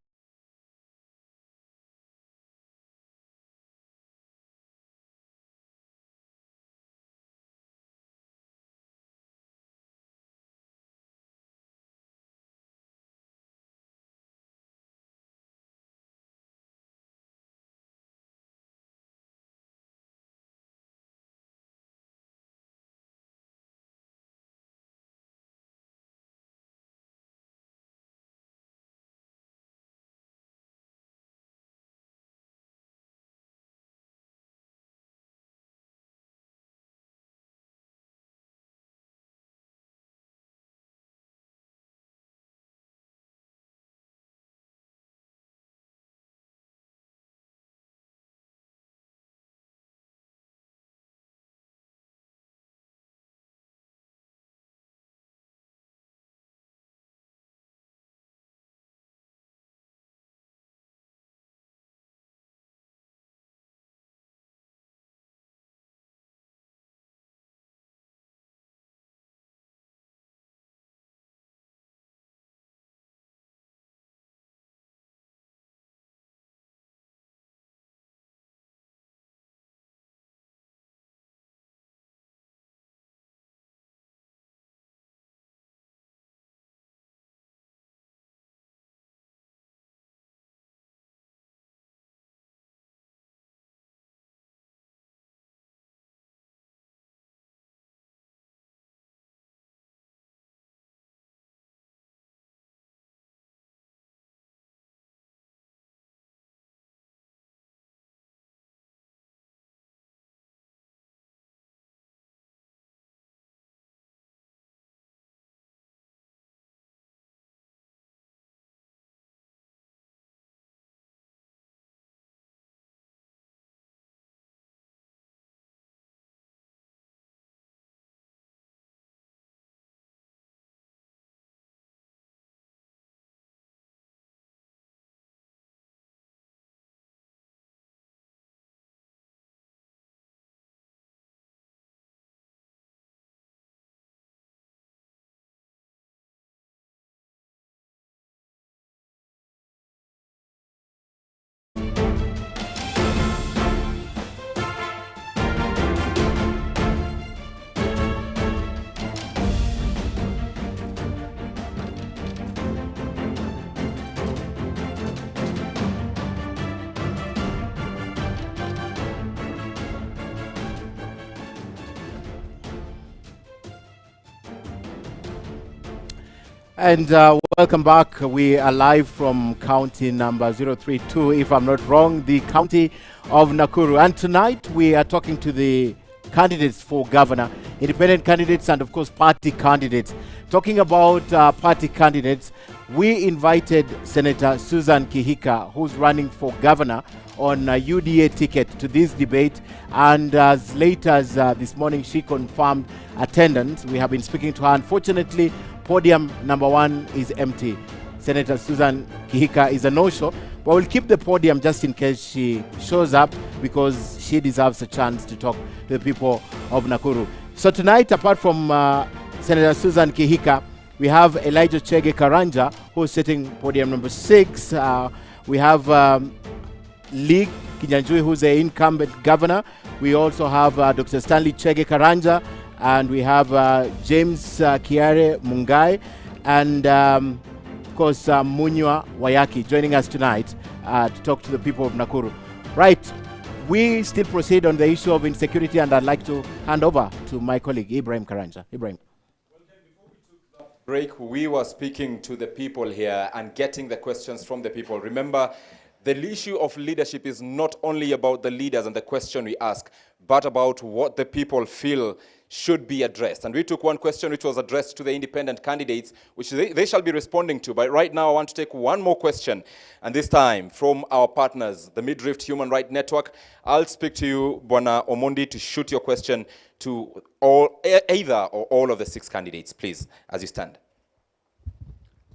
And welcome back. We are live from county number 032, if I'm not wrong, the county of Nakuru. And tonight we are talking to the candidates for governor, independent candidates, and of course party candidates. Talking about party candidates, we invited Senator Susan Kihika, who's running for governor on a UDA ticket, to this debate. And as late as this morning, she confirmed attendance. We have been speaking to her. Unfortunately, podium number 1 is empty. Senator Susan Kihika is a no-show, but we'll keep the podium just in case she shows up, because she deserves a chance to talk to the people of Nakuru. So tonight, apart from Senator Susan Kihika, we have Elijah Chege Karanja, who's sitting podium number 6. We have Lee Kinyanjui, who's the incumbent governor. We also have Dr. Stanley Chege Karanja, and we have James Kiare Mungai, and of course Munywa Wayaki joining us tonight to talk to the people of Nakuru. Right, we still proceed on the issue of insecurity, and I'd like to hand over to my colleague Ibrahim Karanja. Ibrahim. Break, we were speaking to the people here and getting the questions from the people. Remember, the issue of leadership is not only about the leaders and the question we ask, but about what the people feel should be addressed. And we took one question which was addressed to the independent candidates, which they shall be responding to. But right now, I want to take one more question, and this time from our partners, the Midrift Human Rights Network. I'll speak to you, Bwana Omondi, to shoot your question to either or all of the 6 candidates, please, as you stand.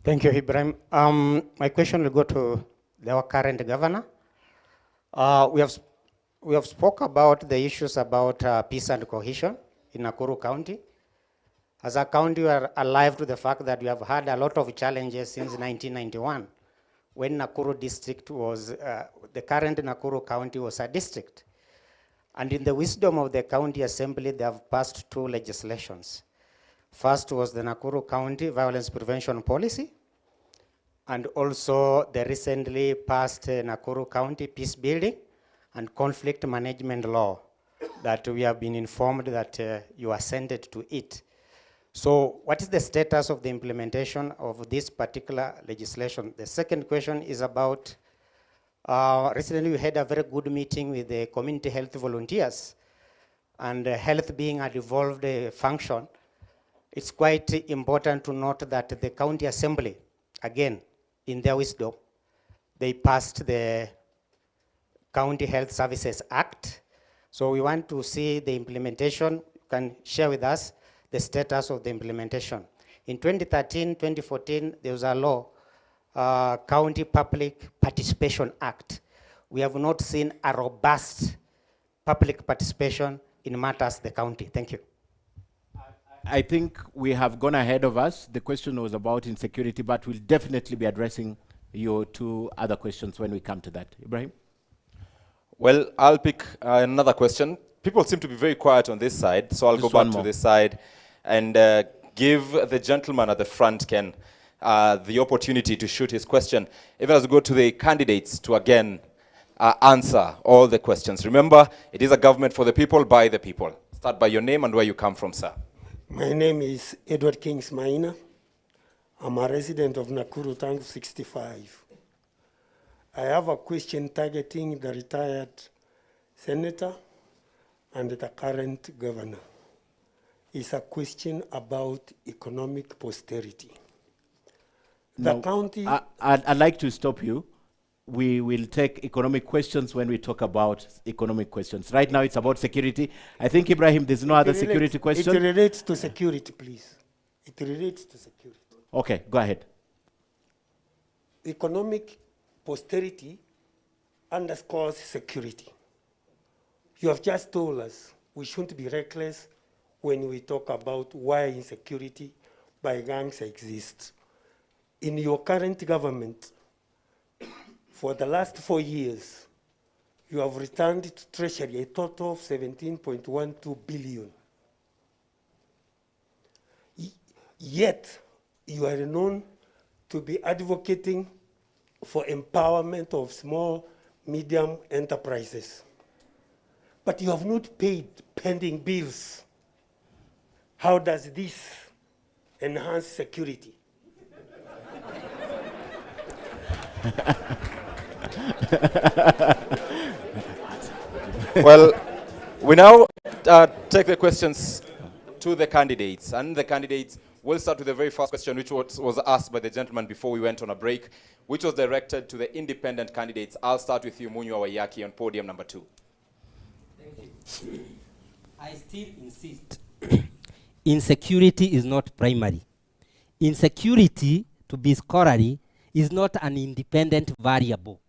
Thank you, Ibrahim. My question will go to our current governor. We have spoke about the issues about peace and cohesion in Nakuru County. As a county, we are alive to the fact that we have had a lot of challenges since 1991, when Nakuru district was, the current Nakuru County was a district. And in the wisdom of the county assembly, they have passed 2 legislations. First was the Nakuru County Violence Prevention Policy, and also the recently passed Nakuru County Peace Building and Conflict Management Law that we have been informed that you assented to it. So what is the status of the implementation of this particular legislation? The second question is about, recently we had a very good meeting with the community health volunteers, and health being a devolved function, it's quite important to note that the county assembly, again, in their wisdom, they passed the County Health Services Act. So we want to see the implementation. You can share with us the status of the implementation. In 2013, 2014, there was a law, County Public Participation Act. We have not seen a robust public participation in matters the county. Thank you. I think we have gone ahead of us. The question was about insecurity, but we'll definitely be addressing your 2 other questions when we come to that. Ibrahim? Well, I'll pick another question. People seem to be very quiet on this side, so I'll go back to this side and give the gentleman at the front, Ken, the opportunity to shoot his question. Even as we go to the candidates to again answer all the questions. Remember, it is a government for the people, by the people. Start by your name and where you come from, sir. My name is Edward Kings Maina. I'm a resident of Nakuru Tangu 65. I have a question targeting the retired senator and the current governor. It's a question about economic posterity. The county... I'd like to stop you. We will take economic questions when we talk about economic questions. Right now it's about security. I think, Ibrahim, there's no other security question. It relates to security, please. It relates to security. Okay, go ahead. Economic posterity underscores security. You have just told us we shouldn't be reckless when we talk about why insecurity by gangs exists. In your current government, for the last 4 years, you have returned to Treasury a total of 17.12 billion. Yet, you are known to be advocating for empowerment of small, medium enterprises. But you have not paid pending bills. How does this enhance security? Well, we now take the questions to the candidates. And the candidates will start with the very first question, which was asked by the gentleman before we went on a break, which was directed to the independent candidates. I'll start with you, Munywa Waiyaki, on podium number 2. Thank you. I still insist. Insecurity is not primary. Insecurity, to be scholarly, is not an independent variable.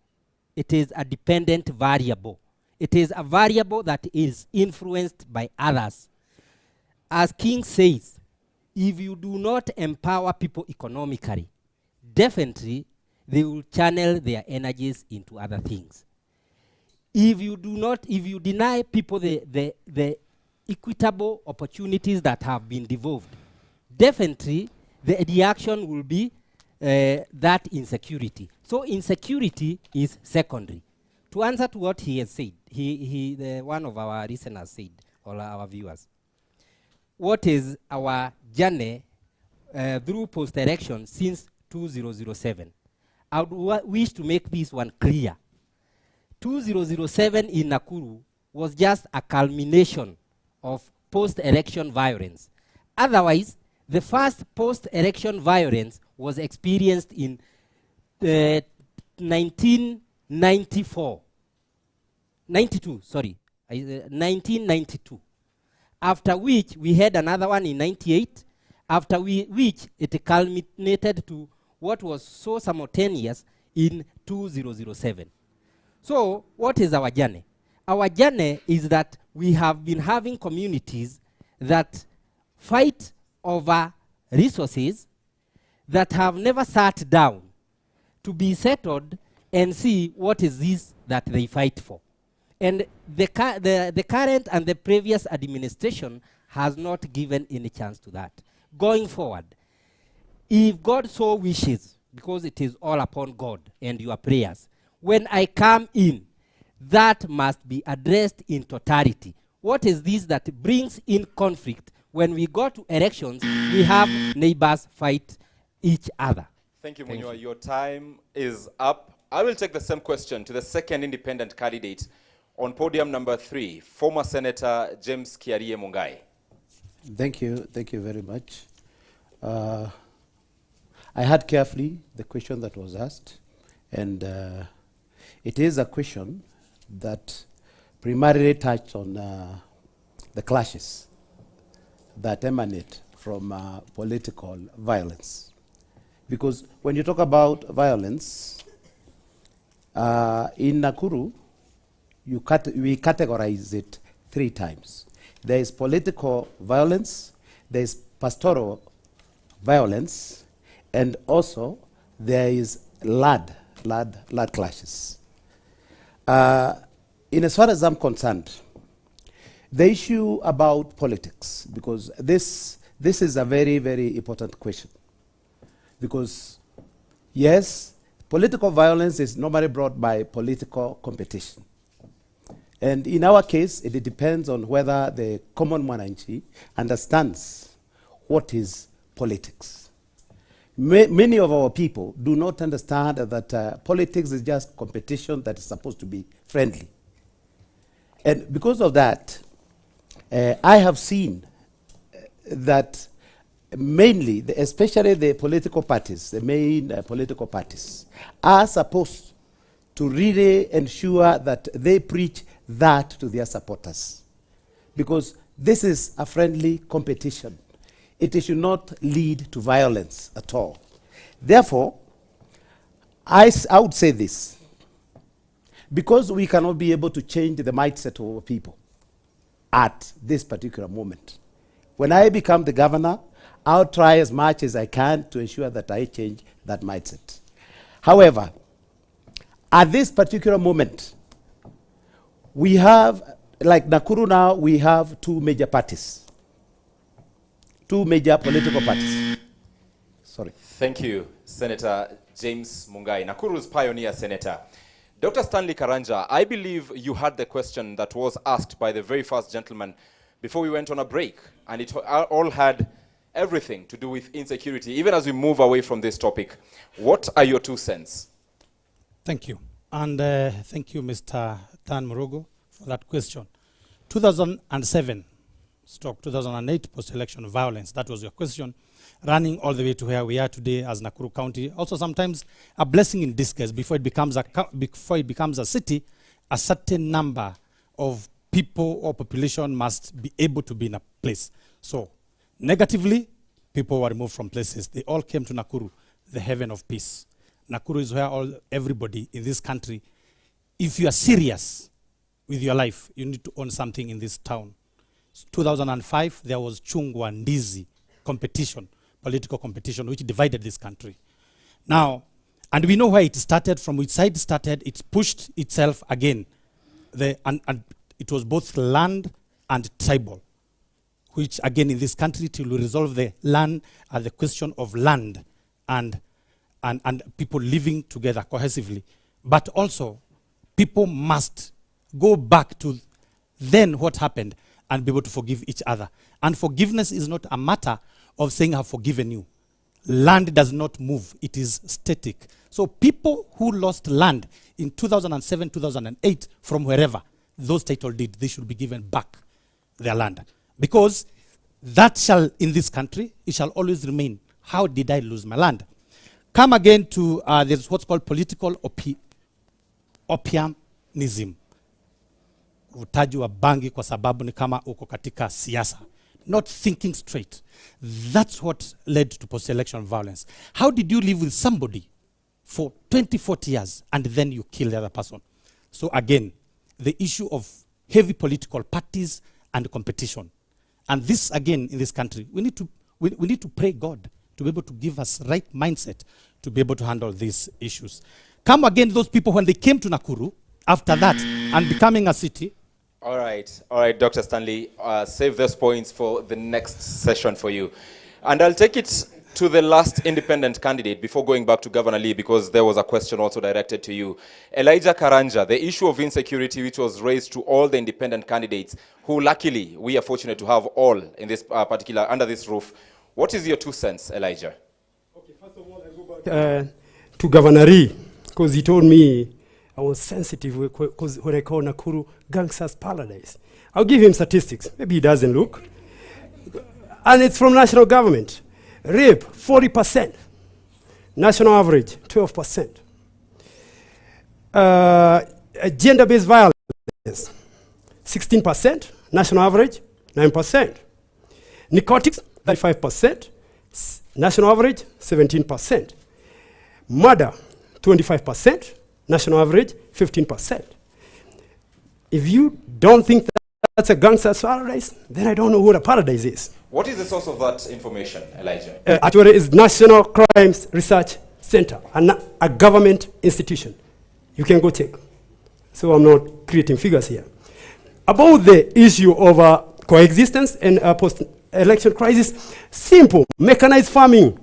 It is a dependent variable. It is a variable that is influenced by others. As King says, if you do not empower people economically, definitely they will channel their energies into other things. If you deny people the equitable opportunities that have been devolved, definitely the reaction will be that insecurity. So insecurity is secondary. To answer to what he has said, one of our listeners said, or our viewers, what is our journey through post-election since 2007? I would wish to make this one clear. 2007 in Nakuru was just a culmination of post-election violence. Otherwise, the first post-election violence was experienced in 1992. After which, we had another one in 98, after which it culminated to what was so simultaneous in 2007. So, what is our journey? Our journey is that we have been having communities that fight over resources that have never sat down to be settled and see what is this that they fight for. And the current and the previous administration has not given any chance to that. Going forward, if God so wishes, because it is all upon God and your prayers, when I come in, that must be addressed in totality. What is this that brings in conflict? When we go to elections, we have neighbors fight each other. Thank you, Munywa. Your time is up. I will take the same question to the second independent candidate on podium number 3, former Senator James Kiarie Mungai. Thank you very much. I heard carefully the question that was asked, and it is a question that primarily touched on the clashes that emanate from political violence. Because when you talk about violence, in Nakuru, we categorize it 3 times. There is political violence, there is pastoral violence, and also there is land clashes. In as far as I'm concerned, the issue about politics, because this is a very, very important question. Because, yes, political violence is normally brought by political competition. And in our case, it depends on whether the common mwananchi understands what is politics. Many of our people do not understand that politics is just competition that is supposed to be friendly. And because of that, I have seen that mainly, especially the political parties, the main political parties, are supposed to really ensure that they preach that to their supporters. Because this is a friendly competition. It should not lead to violence at all. Therefore, I would say this. Because we cannot be able to change the mindset of our people at this particular moment. When I become the governor, I'll try as much as I can to ensure that I change that mindset. However, at this particular moment, we have, like Nakuru now, we have 2 major parties. 2 major political parties. Sorry. Thank you, Senator James Mungai, Nakuru's pioneer senator. Dr. Stanley Karanja, I believe you had the question that was asked by the very first gentleman before we went on a break, and it all had everything to do with insecurity. Even as we move away from this topic, what are your 2 cents? Thank you. And thank you, Mr. Dan Murugu, for that question. 2007/2008 post-election violence, that was your question, running all the way to where we are today as Nakuru County. Also sometimes a blessing in disguise. Before it becomes a city, a certain number of people or population must be able to be in a place. So negatively, people were removed from places. They all came to Nakuru, the heaven of peace. Nakuru is where everybody in this country, if you are serious with your life, you need to own something in this town. 2005, there was Chungwa Ndizi competition, political competition, which divided this country. Now, and we know where it started, from which side it started, it pushed itself again. And it was both land and tribal, which again in this country till we resolve the land and the question of land and people living together cohesively. But also, people must go back to then what happened and be able to forgive each other. And forgiveness is not a matter of saying, I've forgiven you. Land does not move, it is static. So people who lost land in 2007, 2008, from wherever those title deed, they should be given back their land. Because that shall, in this country, it shall always remain. How did I lose my land? Come again to, there's what's called political opiumnism. Utaji wa bangi kwa sababu ni kama uko katika siasa. Not thinking straight. That's what led to post-election violence. How did you live with somebody for 20, 40 years and then you kill the other person? So again, the issue of heavy political parties and competition. And this again in this country, we need to pray God to be able to give us right mindset to be able to handle these issues. Come again, those people when they came to Nakuru after that and becoming a city. All right, Dr. Stanley, save those points for the next session for you. And I'll take it to the last independent candidate before going back to Governor Lee, because there was a question also directed to you. Elijah Karanja, the issue of insecurity which was raised to all the independent candidates, who luckily we are fortunate to have all in this particular, under this roof. What is your 2 cents, Elijah? Okay, first of all, I go back to Governor Lee, because he told me I was sensitive because when I call Nakuru gangsters paradise. I'll give him statistics. Maybe he doesn't look. And it's from national government. Rape, 40%. National average, 12%. Gender-based violence, 16%. National average, 9%. Narcotics, 35%. National average, 17%. Murder, 25%. National average, 15%. If you don't think that's a gangster's paradise, then I don't know what a paradise is. What is the source of that information, Elijah? Actually, it's National Crimes Research Center, a government institution. You can go check. So I'm not creating figures here. About the issue of coexistence and post-election crisis, simple, mechanized farming.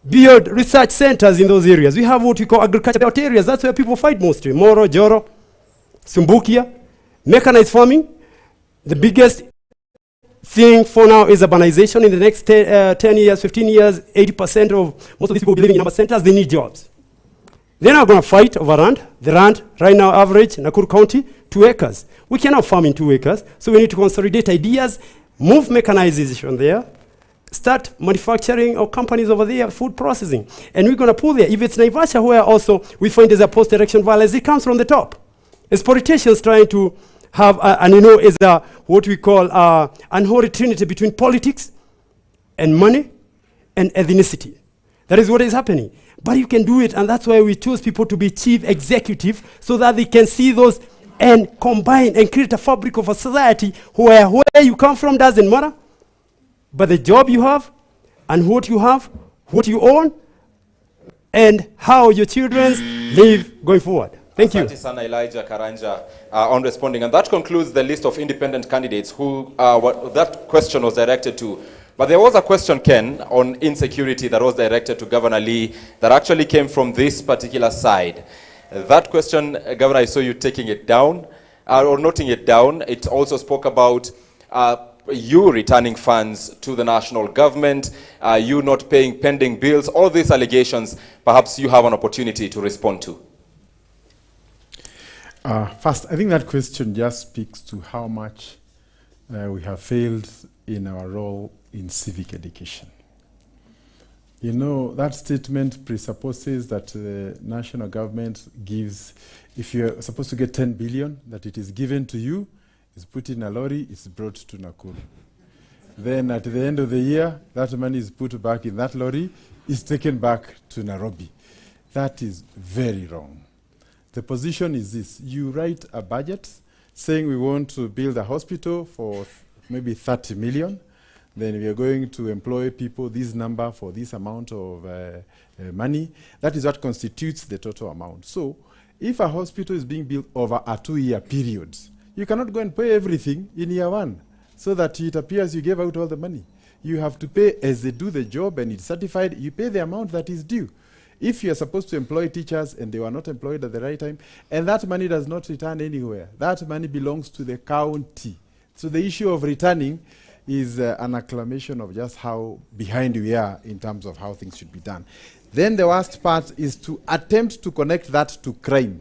Build research centers in those areas. We have what we call agricultural areas. That's where people fight mostly. Moro, Joro, Sumbukia. Mechanized farming. The biggest thing for now is urbanization. In the next 10 years, 15 years, 80% of most of these people living in number centers, they need jobs. They're not going to fight over land. The land right now average, Nakuru County, 2 acres. We cannot farm in 2 acres. So we need to consolidate ideas, move mechanization there, start manufacturing or companies over there, food processing. And we're going to pull there. If it's Naivasha, where also we find there's a post-election violence, it comes from the top. It's politicians trying to have, is what we call unholy trinity between politics and money and ethnicity. That is what is happening. But you can do it, and that's why we choose people to be chief executive, so that they can see those and combine and create a fabric of a society where you come from doesn't matter, but the job you have and what you have, what you own, and how your children live going forward. Thank you. Asante sana Elijah Karanja on responding. And that concludes the list of independent candidates who that question was directed to. But there was a question, Ken, on insecurity that was directed to Governor Lee that actually came from this particular side. That question, Governor, I saw you taking it down, or noting it down. It also spoke about you returning funds to the national government, you not paying pending bills, all these allegations, perhaps you have an opportunity to respond to. First, I think that question just speaks to how much we have failed in our role in civic education. You know, that statement presupposes that the national government gives, if you're supposed to get 10 billion, that it is given to you, it's put in a lorry, it's brought to Nakuru. Then at the end of the year, that money is put back in that lorry, is taken back to Nairobi. That is very wrong. The position is this: you write a budget saying we want to build a hospital for maybe 30 million, then we are going to employ people, this number for this amount of money. That is what constitutes the total amount. So if a hospital is being built over a 2-year period, you cannot go and pay everything in year 1 so that it appears you gave out all the money. You have to pay as they do the job and it's certified, you pay the amount that is due. If you are supposed to employ teachers and they were not employed at the right time, and that money does not return anywhere, that money belongs to the county. So the issue of returning is an acclamation of just how behind we are in terms of how things should be done. Then the worst part is to attempt to connect that to crime.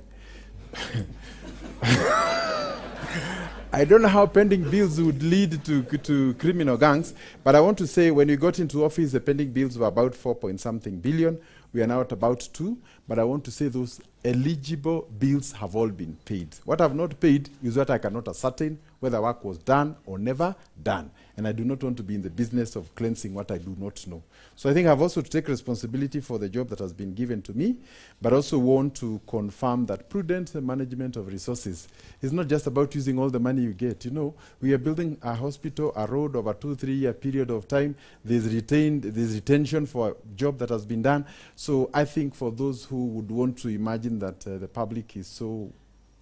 I don't know how pending bills would lead to criminal gangs, but I want to say when we got into office, the pending bills were about 4-point-something billion. We are now at about 2, but I want to say those eligible bills have all been paid. What I've not paid is what I cannot ascertain whether work was done or never done. And I do not want to be in the business of cleansing what I do not know. So I think I've also to take responsibility for the job that has been given to me, but also want to confirm that prudent management of resources is not just about using all the money you get. You know, we are building a hospital, a road over 2-3 year period of time. There's retention for a job that has been done. So I think for those who would want to imagine that the public is so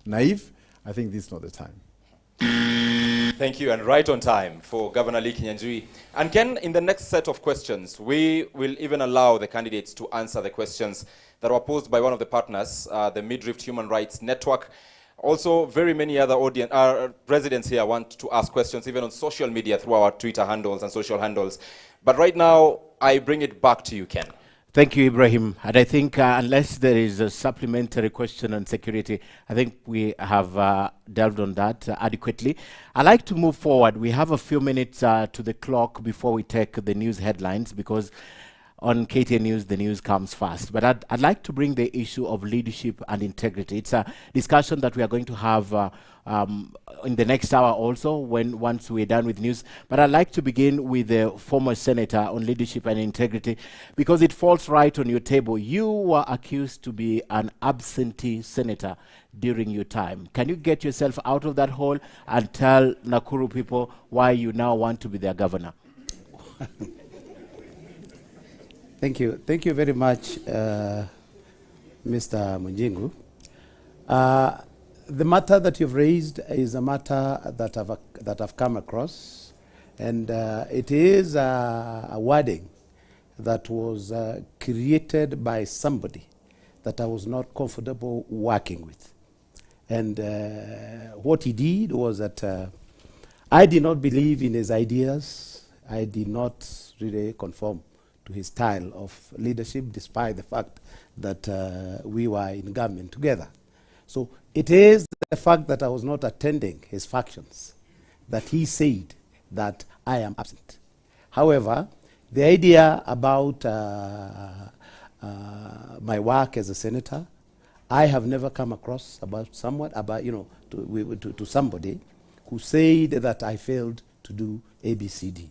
naive, I think this is not the time. Thank you, and right on time for Governor Lee Kinyanjui. And Ken, in the next set of questions, we will even allow the candidates to answer the questions that were posed by one of the partners, the Midrift Human Rights Network. Also, very many other residents here want to ask questions, even on social media through our Twitter handles and social handles. But right now, I bring it back to you, Ken. Thank you, Ibrahim. And I think unless there is a supplementary question on security, I think we have delved on that adequately. I'd like to move forward. We have a few minutes to the clock before we take the news headlines, because on KTN News, the news comes fast. But I'd like to bring the issue of leadership and integrity. It's a discussion that we are going to have in the next hour also, once we're done with news. But I'd like to begin with the former senator on leadership and integrity, because it falls right on your table. You were accused to be an absentee senator during your time. Can you get yourself out of that hole and tell Nakuru people why you now want to be their governor? Thank you. Thank you very much, Mr. Munjingu. The matter that you've raised is a matter that I've come across, and it is a wording that was created by somebody that I was not comfortable working with. And what he did was that I did not believe in his ideas. I did not really conform to his style of leadership, despite the fact that we were in government together. So it is the fact that I was not attending his functions that he said that I am absent. However, the idea about my work as a senator, I have never come across about to somebody who said that I failed to do ABCD.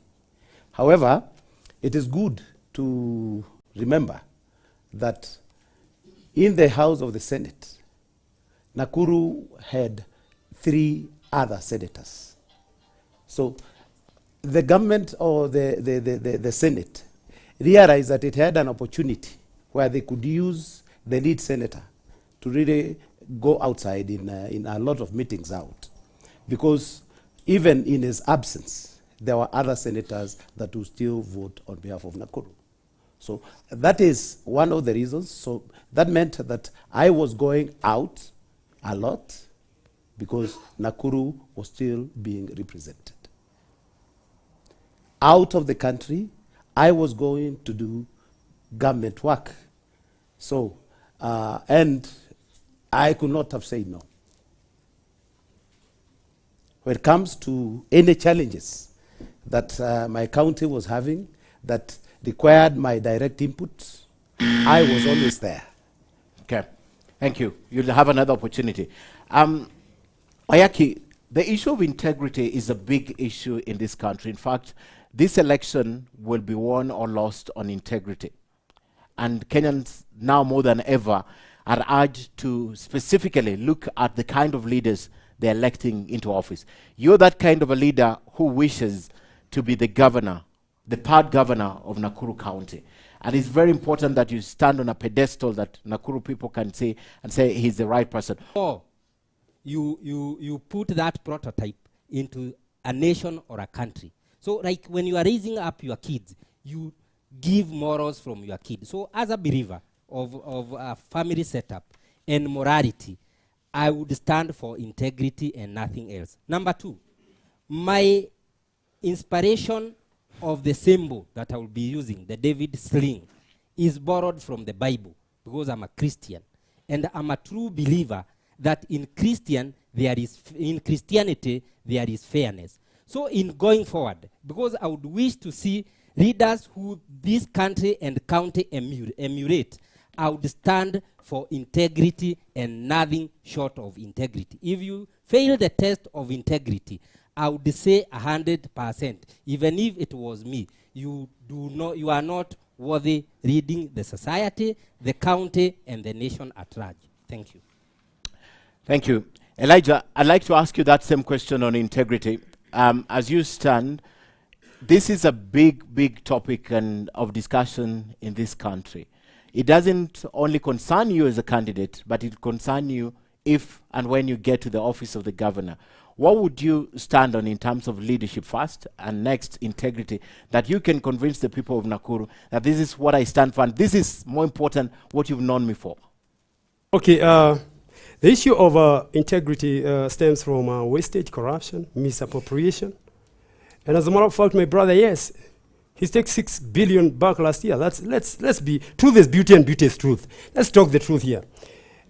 However, it is good to remember that in the House of the Senate, Nakuru had 3 other senators. So the government or the Senate realized that it had an opportunity where they could use the lead senator to really go outside in a lot of meetings out. Because even in his absence, there were other senators that would still vote on behalf of Nakuru. So that is one of the reasons. So that meant that I was going out a lot because Nakuru was still being represented. Out of the country, I was going to do government work. So, and I could not have said no. when it comes to any challenges that my county was having that required my direct input, I was always there. Okay, thank you. You'll have another opportunity. Oyaki, the issue of integrity is a big issue in this country. In fact, this election will be won or lost on integrity. And Kenyans now more than ever are urged to specifically look at the kind of leaders they're electing into office. You're that kind of a leader who wishes to be the governor, the part governor of Nakuru County. And it's very important that you stand on a pedestal that Nakuru people can see and say he's the right person. Or you put that prototype into a nation or a country. So like when you are raising up your kids, you give morals from your kids. So as a believer of a family setup and morality, I would stand for integrity and nothing else. Number two, my inspiration of the symbol that I will be using, the David sling, is borrowed from the Bible because I'm a Christian. And I'm a true believer that in Christianity there is fairness. So in going forward, because I would wish to see leaders who this country and county emulate, I would stand for integrity and nothing short of integrity. If you fail the test of integrity, I would say 100%. Even if it was me, you are not worthy leading the society, the county, and the nation at large. Thank you. Thank you. Elijah, I'd like to ask you that same question on integrity. As you stand, this is a big, big topic and of discussion in this country. It doesn't only concern you as a candidate, but it concerns you if and when you get to the office of the governor. What would you stand on in terms of leadership first, and next integrity, that you can convince the people of Nakuru that this is what I stand for, and this is more important, what you've known me for? Okay, the issue of integrity stems from wastage, corruption, misappropriation. And as a matter of fact, my brother, yes, he takes 6 billion back last year. Let's be, truth is beauty and beauty is truth. Let's talk the truth here.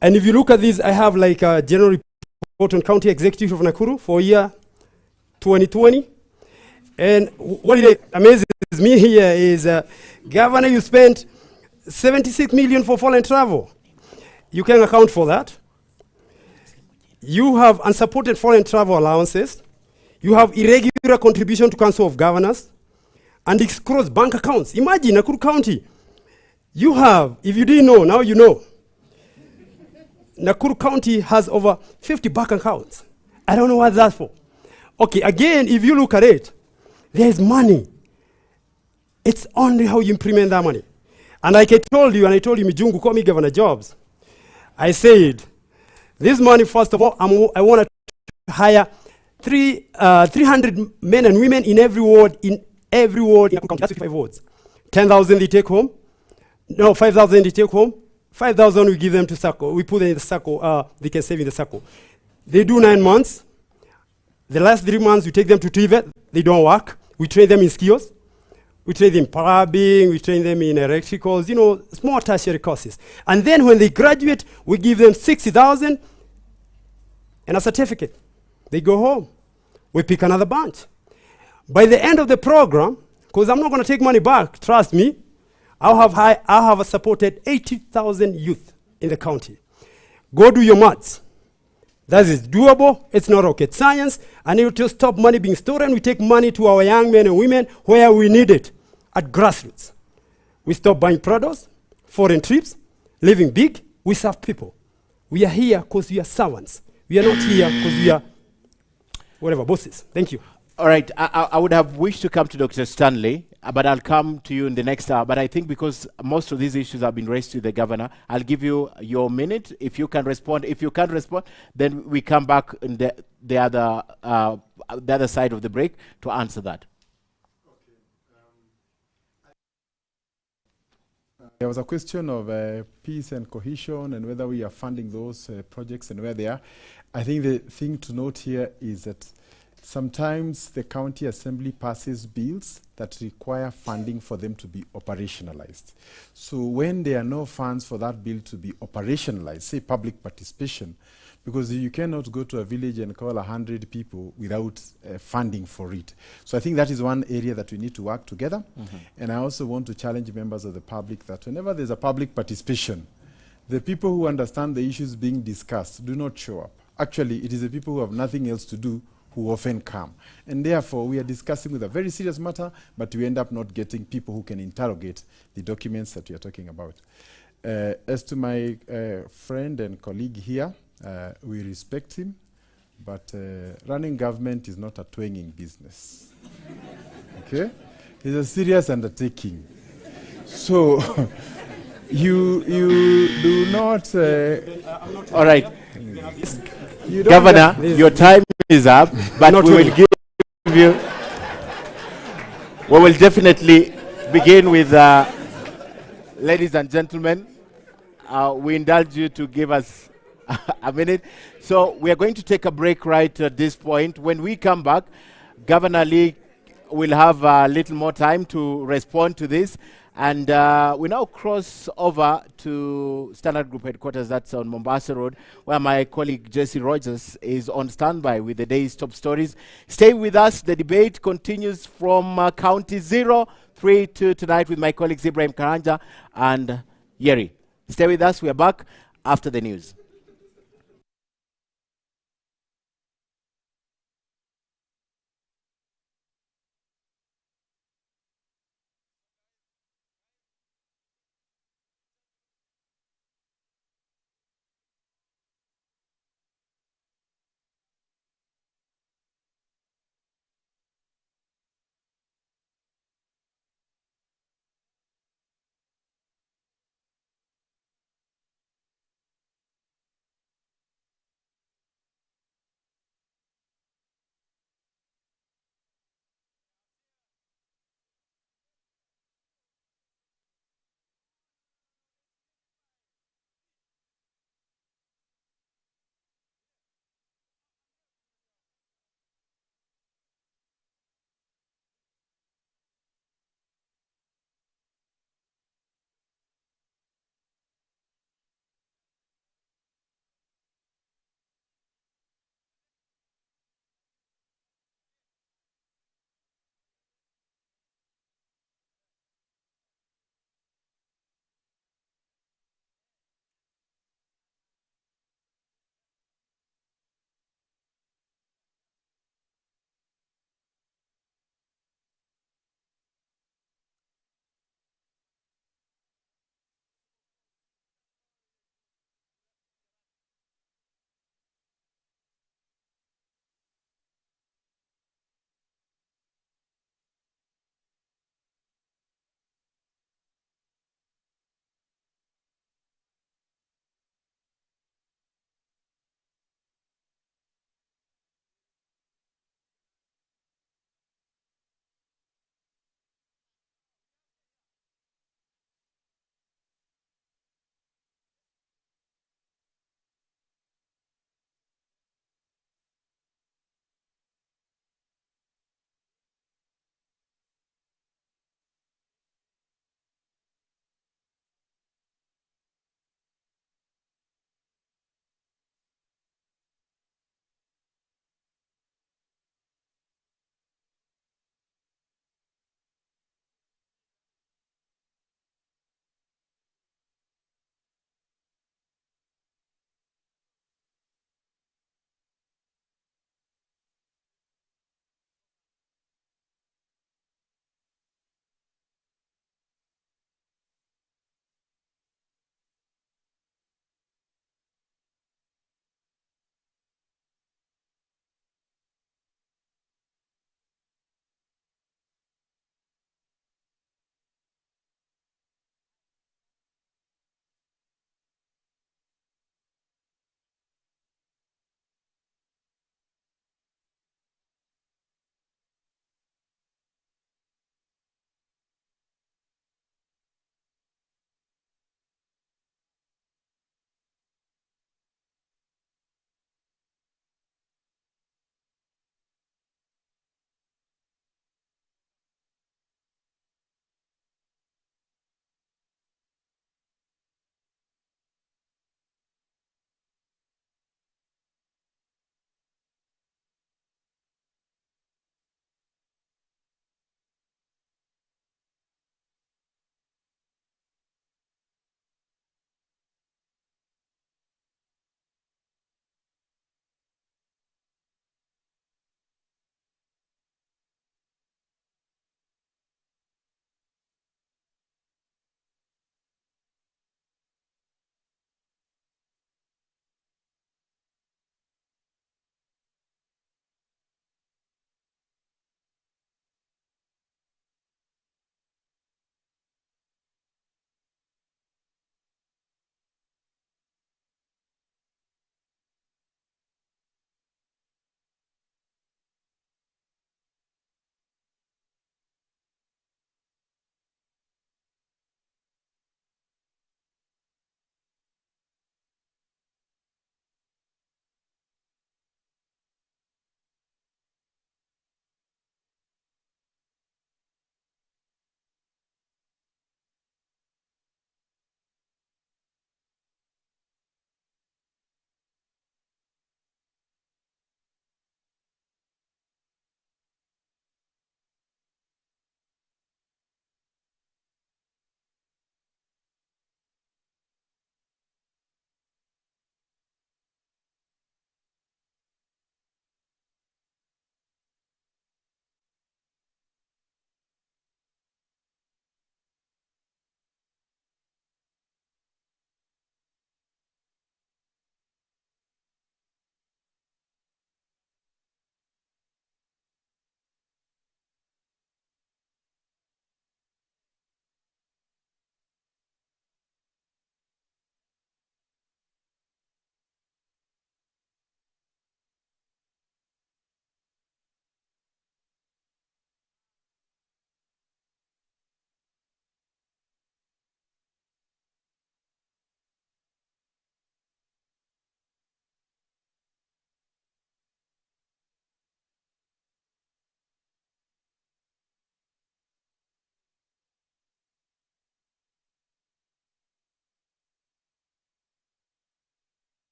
And if you look at this, I have like a general report on County Executive of Nakuru for year 2020. And what amazes me here is, Governor, you spent 76 million for foreign travel. You can account for that. You have unsupported foreign travel allowances. You have irregular contribution to Council of Governors and escrows bank accounts. Imagine Nakuru County. You have, if you didn't know, now you know. Nakuru County has over 50 bank accounts. I don't know what that's for. Okay, again, if you look at it, there is money. It's only how you implement that money. And like I told you, and I told you, Mijungu, call me Governor Jobs. I said, this money, first of all, I want to hire 300 men and women in every ward, in Nakuru County. That's 55 wards. 10,000 they take home. No, 5,000 they take home. 5,000 we give them to SACCO. We put them in the SACCO. They can save in the SACCO. They do 9 months. The last 3 months we take them to TVET. They don't work. We train them in skills. We train them in plumbing. We train them in electricals. You know, small tertiary courses. And then when they graduate, we give them 60,000 and a certificate. They go home. We pick another bunch. By the end of the program, because I'm not going to take money back, trust me, I'll have supported 80,000 youth in the county. Go do your maths. That is doable. It's not rocket science. And it will stop money being stolen. We take money to our young men and women where we need it, at grassroots. We stop buying products, foreign trips, living big. We serve people. We are here because we are servants. We are not here because we are whatever, bosses. Thank you. All right, I would have wished to come to Dr. Stanley, but I'll come to you in the next hour. But I think because most of these issues have been raised to the governor, I'll give you your minute if you can respond. If you can't respond, then we come back in the other side of the break to answer that. There was a question of peace and cohesion and whether we are funding those projects and where they are. I think the thing to note here is that sometimes the county assembly passes bills that require funding for them to be operationalized. So when there are no funds for that bill to be operationalized, say public participation, because you cannot go to a village and call 100 people without funding for it. So I think that is one area that we need to work together. And I also want to challenge members of the public that whenever there's a public participation, the people who understand the issues being discussed do not show up. Actually, it is the people who have nothing else to do who often come. And therefore, we are discussing with a very serious matter, but we end up not getting people who can interrogate the documents that we are talking about. As to my friend and colleague here, we respect him, but running government is not a twanging business. Okay? It's a serious undertaking. So, you do not... all right. Governor, your time is up, but we will give you... We will definitely begin with... ladies and gentlemen, we indulge you to give us a minute. So we are going to take a break right at this point. When we come back, Governor Lee will have a little more time to respond to this. And we now cross over to Standard Group headquarters, that's on Mombasa Road, where my colleague Jesse Rogers is on standby with the day's top stories. Stay with us. The debate continues from County 032 tonight with my colleagues Ibrahim Karanja and Yeri. Stay with us. We are back after the news.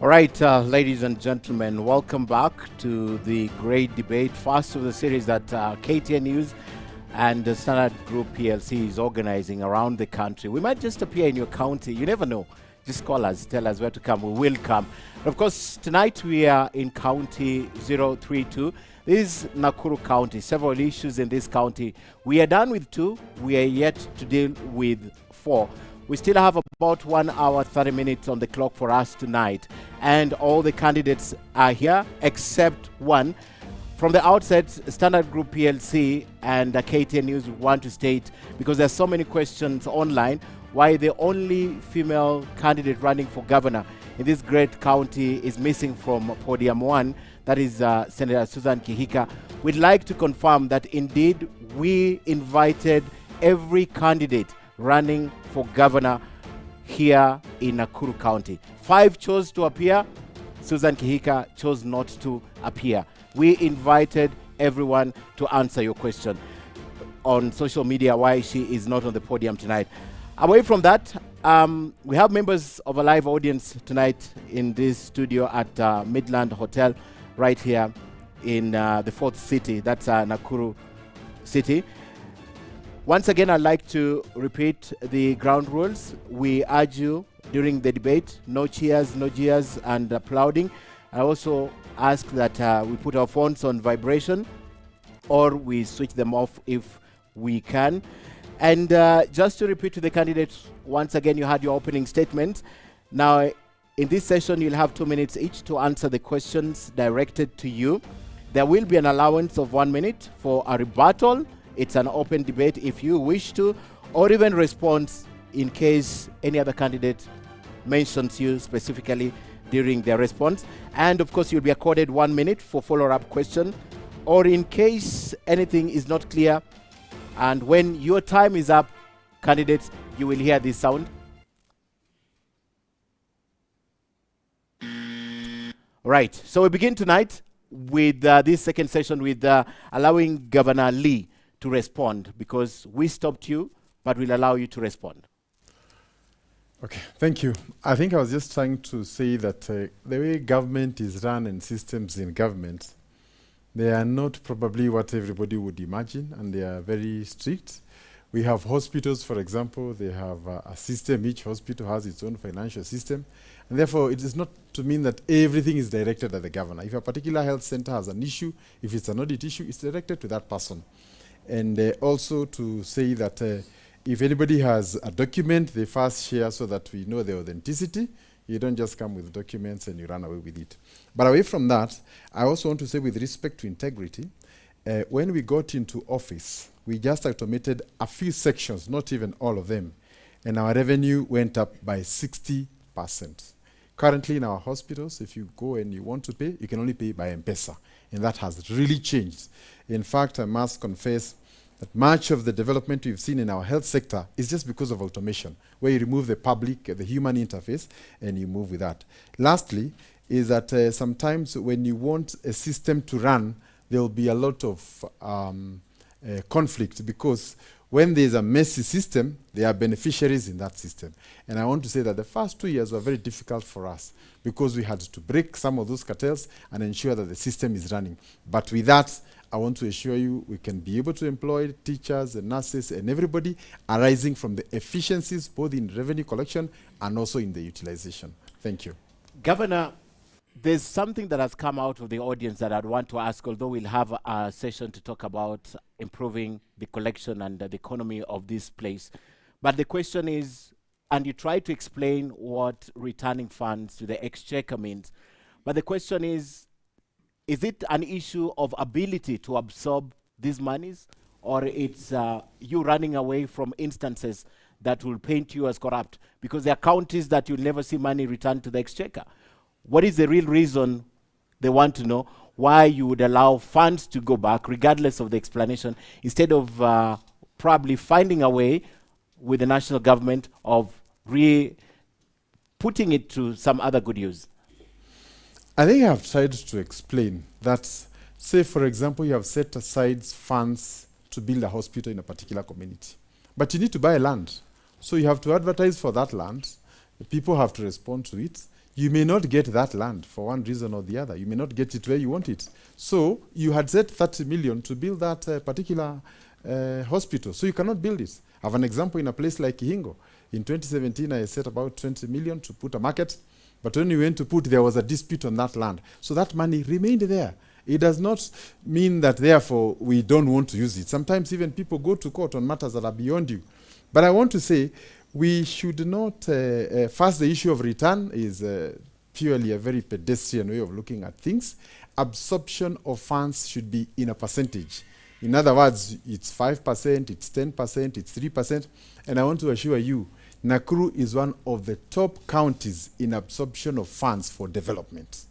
All right, ladies and gentlemen, welcome back to the great debate, first of the series that KTN News and the Standard Group PLC is organizing around the country. We might just appear in your county. You never know. Just call us, tell us where to come. We will come. And of course, tonight we are in County 032. This is Nakuru County. Several issues in this county. We are done with 2. We are yet to deal with 4. We still have about 1 hour, 30 minutes on the clock for us tonight. And all the candidates are here except one. From the outset, Standard Group PLC and KTN News want to state, because there's so many questions online, why the only female candidate running for governor in this great county is missing from podium 1, that is Senator Susan Kihika. We'd like to confirm that indeed we invited every candidate running for governor here in Nakuru County. 5 chose to appear. Susan Kihika chose not to appear. We invited everyone to answer your question on social media why she is not on the podium tonight. Away from that, we have members of a live audience tonight in this studio at Midland Hotel right here in the 4th city. That's Nakuru City. Once again, I'd like to repeat the ground rules. We urge you during the debate, no cheers, no jeers, and applauding. I also ask that we put our phones on vibration or we switch them off if we can. And just to repeat to the candidates, once again, you had your opening statement. Now, in this session, you'll have 2 minutes each to answer the questions directed to you. There will be an allowance of 1 minute for a rebuttal. It's an open debate if you wish to, or even response in case any other candidate mentions you specifically during their response. And of course, you'll be accorded 1 minute for follow-up question, or in case anything is not clear. And when your time is up, candidates, you will hear this sound. Right, so we begin tonight with this second session with allowing Governor Lee to respond, because we stopped you, but we'll allow you to respond. Okay, thank you. I think I was just trying to say that the way government is run and systems in government, they are not probably what everybody would imagine, and they are very strict. We have hospitals, for example, they have a system. Each hospital has its own financial system. And therefore, it is not to mean that everything is directed at the governor. If a particular health center has an issue, if it's an audit issue, it's directed to that person. And also to say that if anybody has a document, they first share so that we know the authenticity. You don't just come with documents and you run away with it. But away from that, I also want to say with respect to integrity, when we got into office, we just automated a few sections, not even all of them. And our revenue went up by 60%. Currently in our hospitals, if you go and you want to pay, you can only pay by M-Pesa. And that has really changed. In fact, I must confess that much of the development we've seen in our health sector is just because of automation, where you remove the public, the human interface, and you move with that. Lastly, is that sometimes when you want a system to run, there will be a lot of conflict, because when there's a messy system, there are beneficiaries in that system. And I want to say that the first 2 years were very difficult for us, because we had to break some of those cartels and ensure that the system is running. But with that, I want to assure you we can be able to employ teachers and nurses and everybody arising from the efficiencies both in revenue collection and also in the utilization. Thank you. Governor, there's something that has come out of the audience that I'd want to ask, although we'll have a session to talk about improving the collection and the economy of this place. But the question is, and you try to explain what returning funds to the exchequer means, but the question is it an issue of ability to absorb these monies, or it's you running away from instances that will paint you as corrupt? Because there are counties that you'll never see money returned to the exchequer. What is the real reason? They want to know why you would allow funds to go back, regardless of the explanation, instead of probably finding a way with the national government of putting it to some other good use. I think I've tried to explain that, say, for example, you have set aside funds to build a hospital in a particular community, but you need to buy land. So you have to advertise for that land. The people have to respond to it. you may not get that land for one reason or the other. You may not get it where you want it. So you had set 30 million to build that particular hospital. So you cannot build it. I have an example in a place like Kihingo. In 2017, I set about 20 million to put a market. But when we went to put, there was a dispute on that land. So that money remained there. It does not mean that, therefore, we don't want to use it. Sometimes even people go to court on matters that are beyond you. But I want to say, we should not, first, the issue of return is purely a very pedestrian way of looking at things. Absorption of funds should be in a percentage. In other words, it's 5%, it's 10%, it's 3%. And I want to assure you, Nakuru is one of the top counties in absorption of funds for development.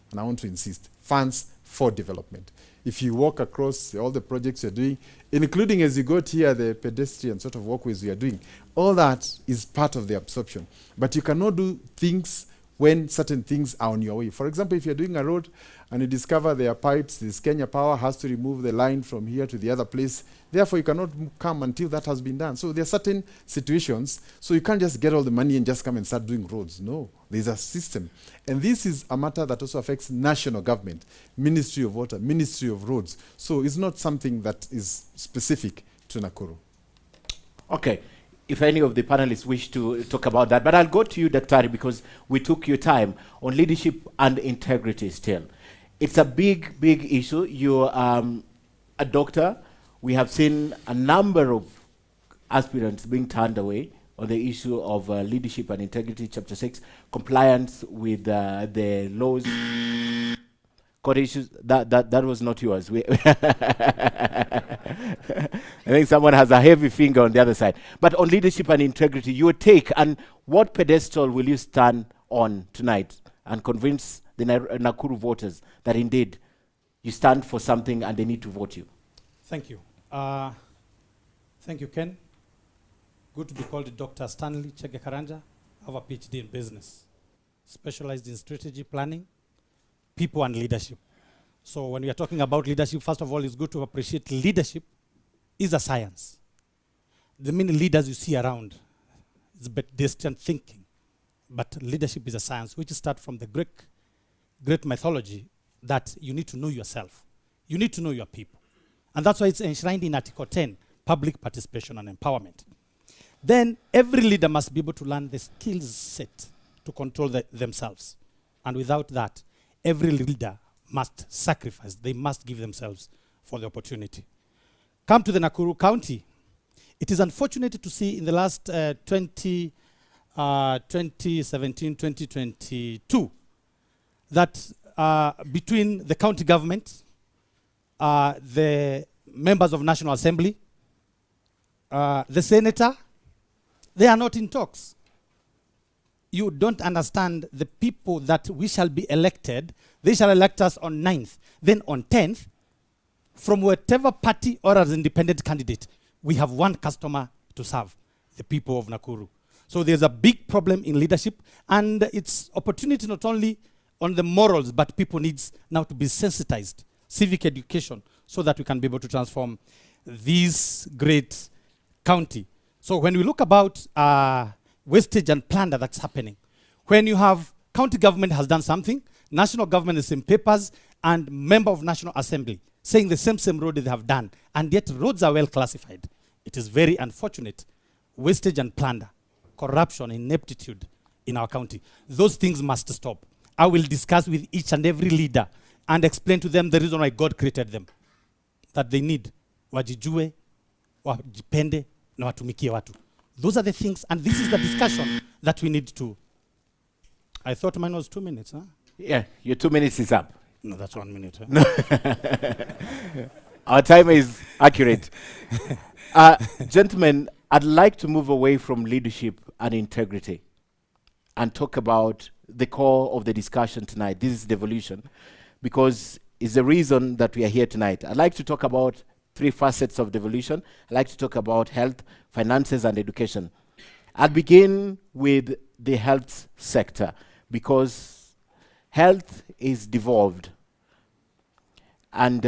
And I want to insist, funds for development. If you walk across all the projects you're doing, including as you got here, the pedestrian sort of walkways we are doing, all that is part of the absorption. But you cannot do things when certain things are on your way. For example, if you're doing a road and you discover there are pipes, this Kenya Power has to remove the line from here to the other place. Therefore, you cannot come until that has been done. So there are certain situations. So you can't just get all the money and just come and start doing roads. No, there's a system. And this is a matter that also affects national government, Ministry of Water, Ministry of Roads. So it's not something that is specific to Nakuru. Okay. If any of the panelists wish to talk about that, but I'll go to you, Daktari, because we took your time on leadership and integrity still. It's a big, big issue. You're a doctor. We have seen a number of aspirants being turned away on the issue of leadership and integrity, Chapter 6, compliance with the laws. Court issues, that was not yours. I think someone has a heavy finger on the other side. But on leadership and integrity, your take, and what pedestal will you stand on tonight and convince the Nakuru voters that indeed you stand for something and they need to vote you? Thank you. Thank you, Ken. Good to be called Dr. Stanley Chege Karanja. I have a PhD in business, specialized in strategy planning, people and leadership. So when we are talking about leadership, first of all, it's good to appreciate leadership is a science. The many leaders you see around is distant thinking, but leadership is a science which starts from the great mythology that you need to know yourself. You need to know your people. And that's why it's enshrined in Article 10, public participation and empowerment. Then every leader must be able to learn the skills set to control themselves. And without that, every leader must sacrifice. They must give themselves for the opportunity. Come to the Nakuru County. It is unfortunate to see in the last 2017, 2022, that between the county government, the members of National Assembly, the senator, they are not in talks. You don't understand the people that we shall be elected. They shall elect us on 9th. Then on 10th, from whatever party or as independent candidate, we have one customer to serve, the people of Nakuru. So there's a big problem in leadership, and it's opportunity not only on the morals, but people needs now to be sensitized, civic education, so that we can be able to transform this great county. So when we look about wastage and plunder that's happening, when you have county government has done something, national government is in papers, and member of National Assembly saying the same road they have done, and yet roads are well classified. It is very unfortunate. Wastage and plunder, corruption, ineptitude in our county. Those things must stop. I will discuss with each and every leader and explain to them the reason why God created them. That they need wajijue, wajipende, na watumikie watu. Those are the things, and this is the discussion that we need to. I thought mine was 2 minutes, huh? Yeah, your 2 minutes is up. No, that's 1 minute. Huh? Our timer is accurate. Gentlemen, I'd like to move away from leadership and integrity and talk about the core of the discussion tonight. This is devolution, because it's the reason that we are here tonight. I'd like to talk about 3 facets of devolution. I'd like to talk about health, finances, and education. I'll begin with the health sector, because health is devolved. And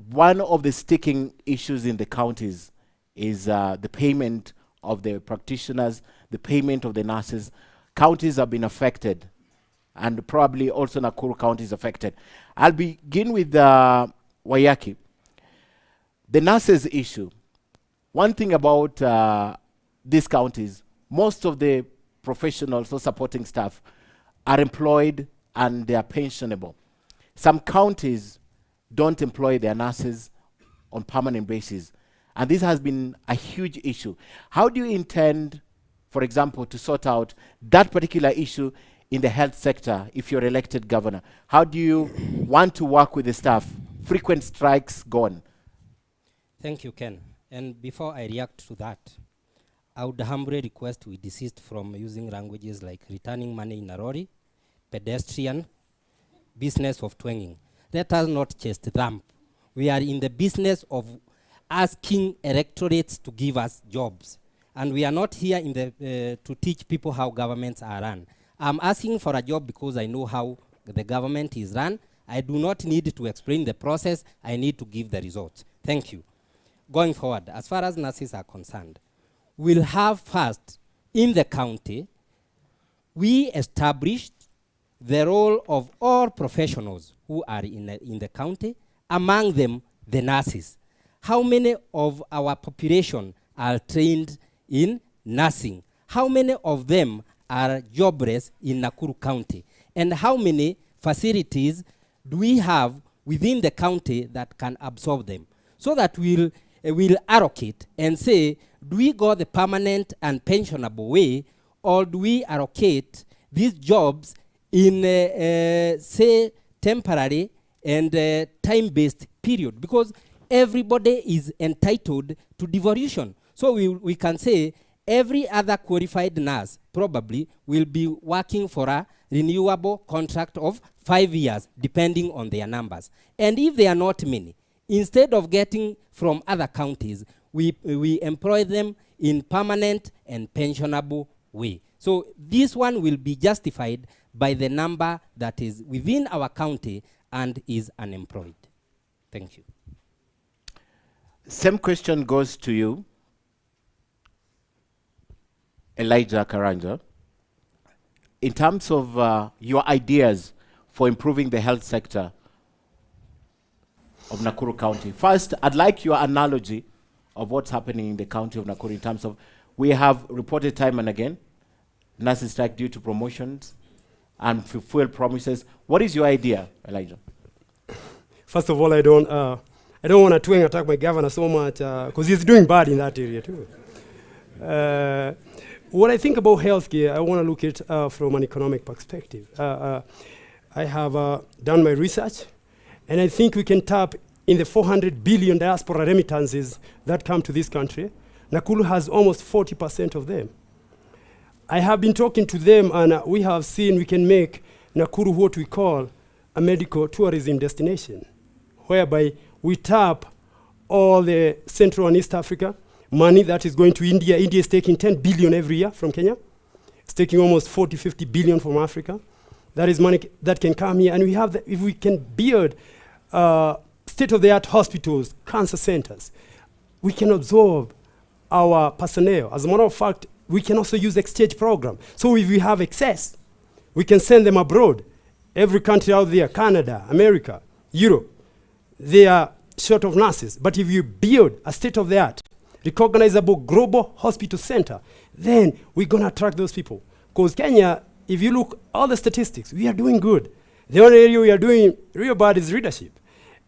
one of the sticking issues in the counties is the payment of the practitioners, the payment of the nurses. counties have been affected, and probably also Nakuru County is affected. I'll begin with Wayaki. The nurses issue. One thing about these counties, most of the professionals or supporting staff are employed and they are pensionable. Some counties don't employ their nurses on permanent basis, and this has been a huge issue. How do you intend, for example, to sort out that particular issue in the health sector if you're elected governor? How do you want to work with the staff? Frequent strikes gone. Thank you, Ken. And before I react to that, I would humbly request we desist from using languages like returning money in a lorry, pedestrian, business of twanging. Let us not chest thump. We are in the business of asking electorates to give us jobs. And we are not here in the, to teach people how governments are run. I'm asking for a job because I know how the government is run. I do not need to explain the process. I need to give the results. Thank you. Going forward, as far as nurses are concerned, we'll have first, in the county, we established the role of all professionals who are in the county, among them the nurses. How many of our population are trained in nursing? How many of them are jobless in Nakuru County? And how many facilities do we have within the county that can absorb them? So that we'll allocate and say, do we go the permanent and pensionable way, or do we allocate these jobs in, say, temporary and time-based period? Because everybody is entitled to devolution. So we can say every other qualified nurse probably will be working for a renewable contract of 5 years, depending on their numbers. And if they are not many, instead of getting from other counties, we employ them in permanent and pensionable way. So this one will be justified by the number that is within our county and is unemployed. Thank you. Same question goes to you, Elijah Karanja. In terms of your ideas for improving the health sector of Nakuru County. First, I'd like your analogy of what's happening in the county of Nakuru in terms of, we have reported time and again, nurses strike due to promotions and fulfill promises. What is your idea, Elijah? First of all, I don't want to twang attack my governor so much because he's doing bad in that area too. What I think about healthcare, I want to look at from an economic perspective. I have done my research, and I think we can tap in the 400 billion diaspora remittances that come to this country. Nakuru has almost 40% of them. I have been talking to them, and we have seen we can make Nakuru what we call a medical tourism destination, whereby we tap all the Central and East Africa money that is going to India. India is taking 10 billion every year from Kenya. It's taking almost 40, 50 billion from Africa. That is money that can come here. And we have if we can build state-of-the-art hospitals, cancer centers, we can absorb our personnel. As a matter of fact, we can also use exchange program. So if we have excess, we can send them abroad. Every country out there, Canada, America, Europe, they are short of nurses. But if you build a state-of-the-art, recognizable global hospital center, then we're going to attract those people. Because Kenya, if you look all the statistics, we are doing good. The only area we are doing real bad is leadership.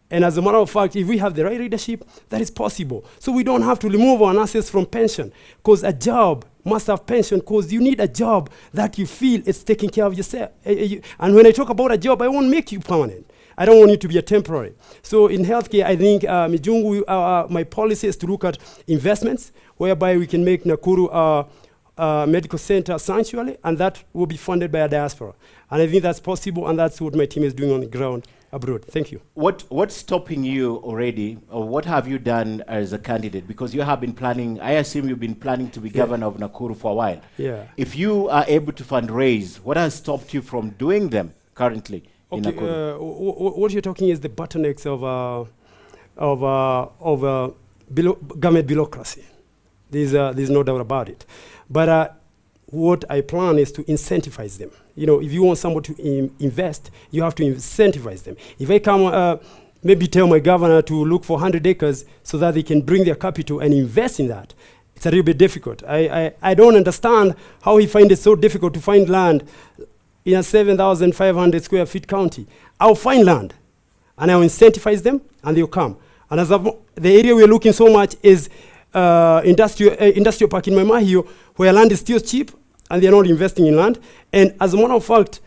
And as a matter of fact, if we have the right leadership, that is possible. So we don't have to remove our nurses from pension, because a job must have pension, because you need a job that you feel is taking care of yourself. And when I talk about a job, I won't make you permanent. I don't want you to be a temporary. So in healthcare, I think Mijungu, my policy is to look at investments, whereby we can make Nakuru medical center sanctuary, and that will be funded by a diaspora. And I think that's possible, and that's what my team is doing on the ground abroad. Thank you. What's stopping you already, or what have you done as a candidate? Because you have been planning, I assume you've been planning to be governor of Nakuru for a while. Yeah. If you are able to fundraise, what has stopped you from doing them currently in Nakuru? What you're talking is the bottlenecks of government bureaucracy. There's no doubt about it. But what I plan is to incentivize them. You know, if you want someone to invest, you have to incentivize them. If I come, maybe tell my governor to look for 100 acres so that they can bring their capital and invest in that, it's a little bit difficult. I don't understand how he finds it so difficult to find land in a 7,500 square feet county. I'll find land, and I'll incentivize them, and they'll come. And as the area we're looking so much is industrial park in Maimahio, where land is still cheap, and they're not investing in land. And as a matter of fact,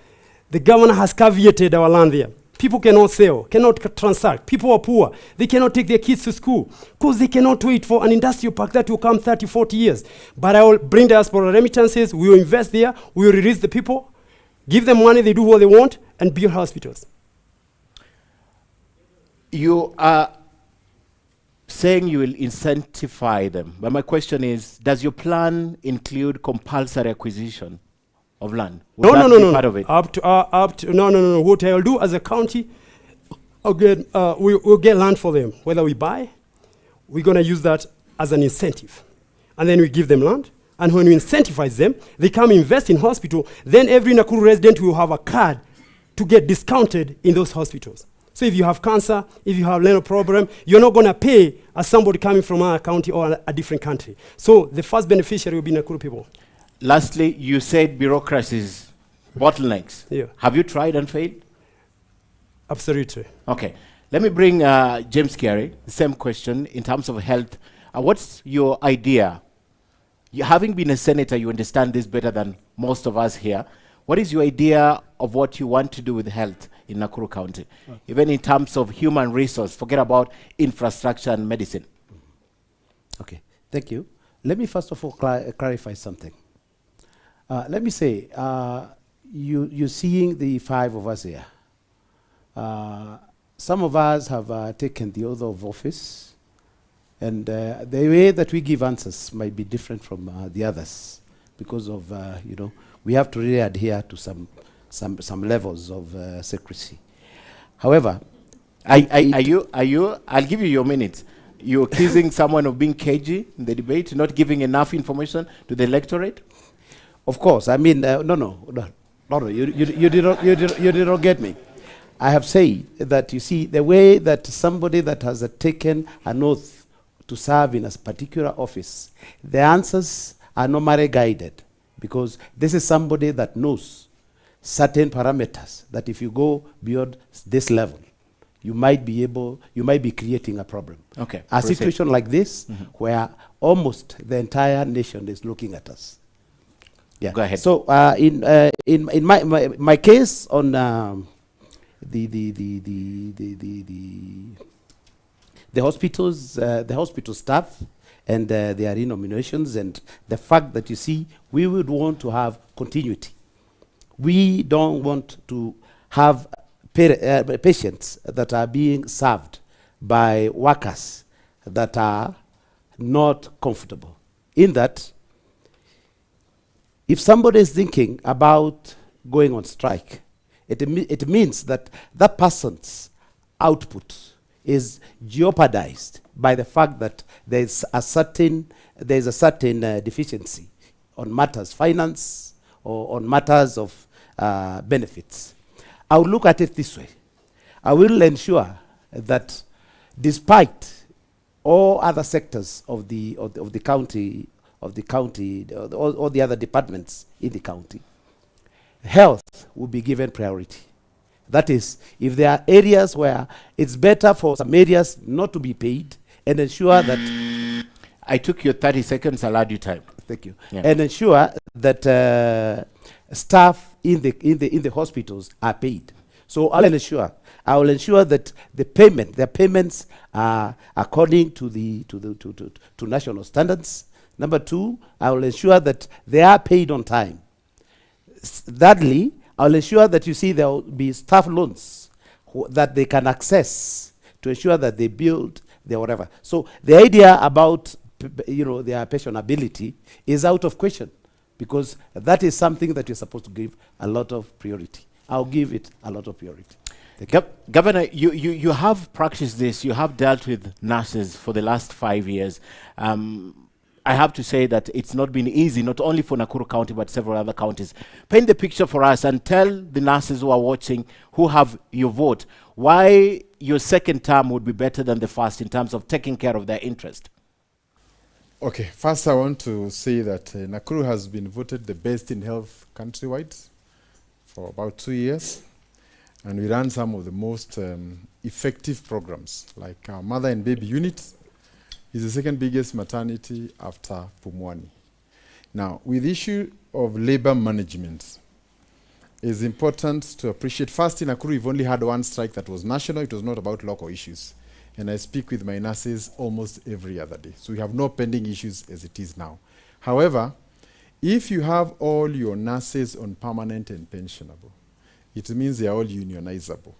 the governor has caveated our land there. People cannot sell, cannot transact. People are poor. They cannot take their kids to school because they cannot wait for an industrial park that will come 30, 40 years. But I will bring diaspora remittances. We will invest there. We will release the people, give them money, they do what they want, and build hospitals. You are saying you will incentivize them. But my question is, does your plan include compulsory acquisition of land? Would that be part of it? No. What I'll do as a county, we'll get land for them. Whether we buy, we're going to use that as an incentive. And then we give them land. And when we incentivize them, they come invest in hospital. Then every Nakuru resident will have a card to get discounted in those hospitals. So if you have cancer, if you have renal problem, you're not going to pay as somebody coming from our county or a different country. So the first beneficiary will be Nakuru people. Lastly, you said bureaucracies, bottlenecks. Yeah. Have you tried and failed? Absolutely. Okay. Let me bring James Carey, the same question in terms of health. What's your idea? You, having been a senator, you understand this better than most of us here. What is your idea of what you want to do with health in Nakuru County? Even in terms of human resource, forget about infrastructure and medicine. Okay, thank you. Let me first of all clarify something. Let me say, you're seeing the five of us here. Some of us have taken the oath of office, and the way that we give answers might be different from the others because of, we have to really adhere to some levels of secrecy. However, I'll give you your minute. You're accusing someone of being cagey in the debate, not giving enough information to the electorate? Of course. I mean, no. You did not get me. I have said that, you see, the way that somebody that has taken an oath to serve in a particular office, the answers are normally guided because this is somebody that knows certain parameters that if you go beyond this level, you might be creating a problem. Okay. A situation like this, where almost the entire nation is looking at us. Yeah. Go ahead. So in my case on the hospitals, the hospital staff and their renominations, and the fact that, you see, we would want to have continuity. We don't want to have patients that are being served by workers that are not comfortable. In that, if somebody is thinking about going on strike, it means that that person's output is jeopardized by the fact that there's a certain deficiency on matters finance or on matters of benefits. I will look at it this way. I will ensure that despite all other sectors of the county, all the other departments in the county, health will be given priority. That is, if there are areas where it's better for some areas not to be paid, and ensure that... I took your 30 seconds, allowed you time. Thank you. Yeah. And ensure that staff in the hospitals are paid. So I will ensure that their payments are according to national standards. Number two, I will ensure that they are paid on time. Thirdly, I'll ensure that, you see, there will be staff loans that they can access to ensure that they build their whatever. So the idea about their pensionability is out of question, because that is something that you're supposed to give a lot of priority. I'll give it a lot of priority. Governor, you have practiced this. You have dealt with nurses for the last 5 years. I have to say that it's not been easy, not only for Nakuru County, but several other counties. Paint the picture for us and tell the nurses who are watching, who have your vote, why your second term would be better than the first in terms of taking care of their interest. Okay, first I want to say that Nakuru has been voted the best in health countrywide for about 2 years. And we run some of the most effective programs, like our mother and baby unit is the second biggest maternity after Pumwani. Now, with the issue of labor management, it's important to appreciate, first in Nakuru, we've only had one strike that was national. It was not about local issues. And I speak with my nurses almost every other day. So we have no pending issues as it is now. However, if you have all your nurses on permanent and pensionable, it means they are all unionizable.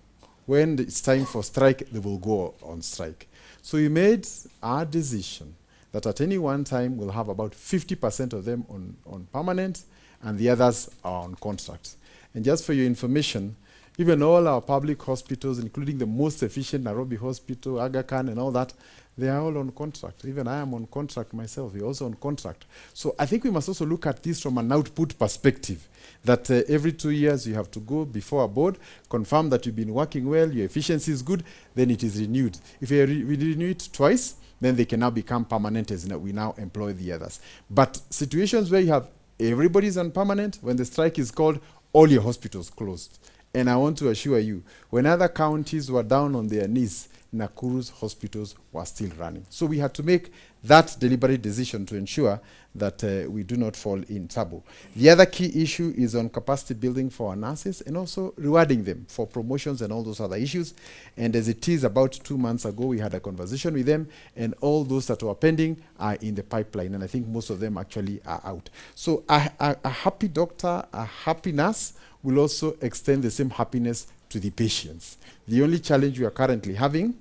When it's time for strike, they will go on strike. So we made our decision that at any one time we'll have about 50% of them on permanent and the others are on contract. And just for your information, even all our public hospitals, including the most efficient Nairobi Hospital, Aga Khan and all that, they are all on contract. Even I am on contract myself. We're also on contract. So I think we must also look at this from an output perspective, that every 2 years you have to go before a board, confirm that you've been working well, your efficiency is good, then it is renewed. If we renew it twice, then they can now become permanent as we now employ the others. But situations where you have everybody's on permanent, when the strike is called, all your hospitals closed. And I want to assure you, when other counties were down on their knees, Nakuru's hospitals were still running. So we had to make that deliberate decision to ensure that we do not fall in trouble. The other key issue is on capacity building for our nurses and also rewarding them for promotions and all those other issues. And as it is, about 2 months ago, we had a conversation with them, and all those that were pending are in the pipeline. And I think most of them actually are out. So a happy doctor, a happy nurse will also extend the same happiness to the patients. The only challenge we are currently having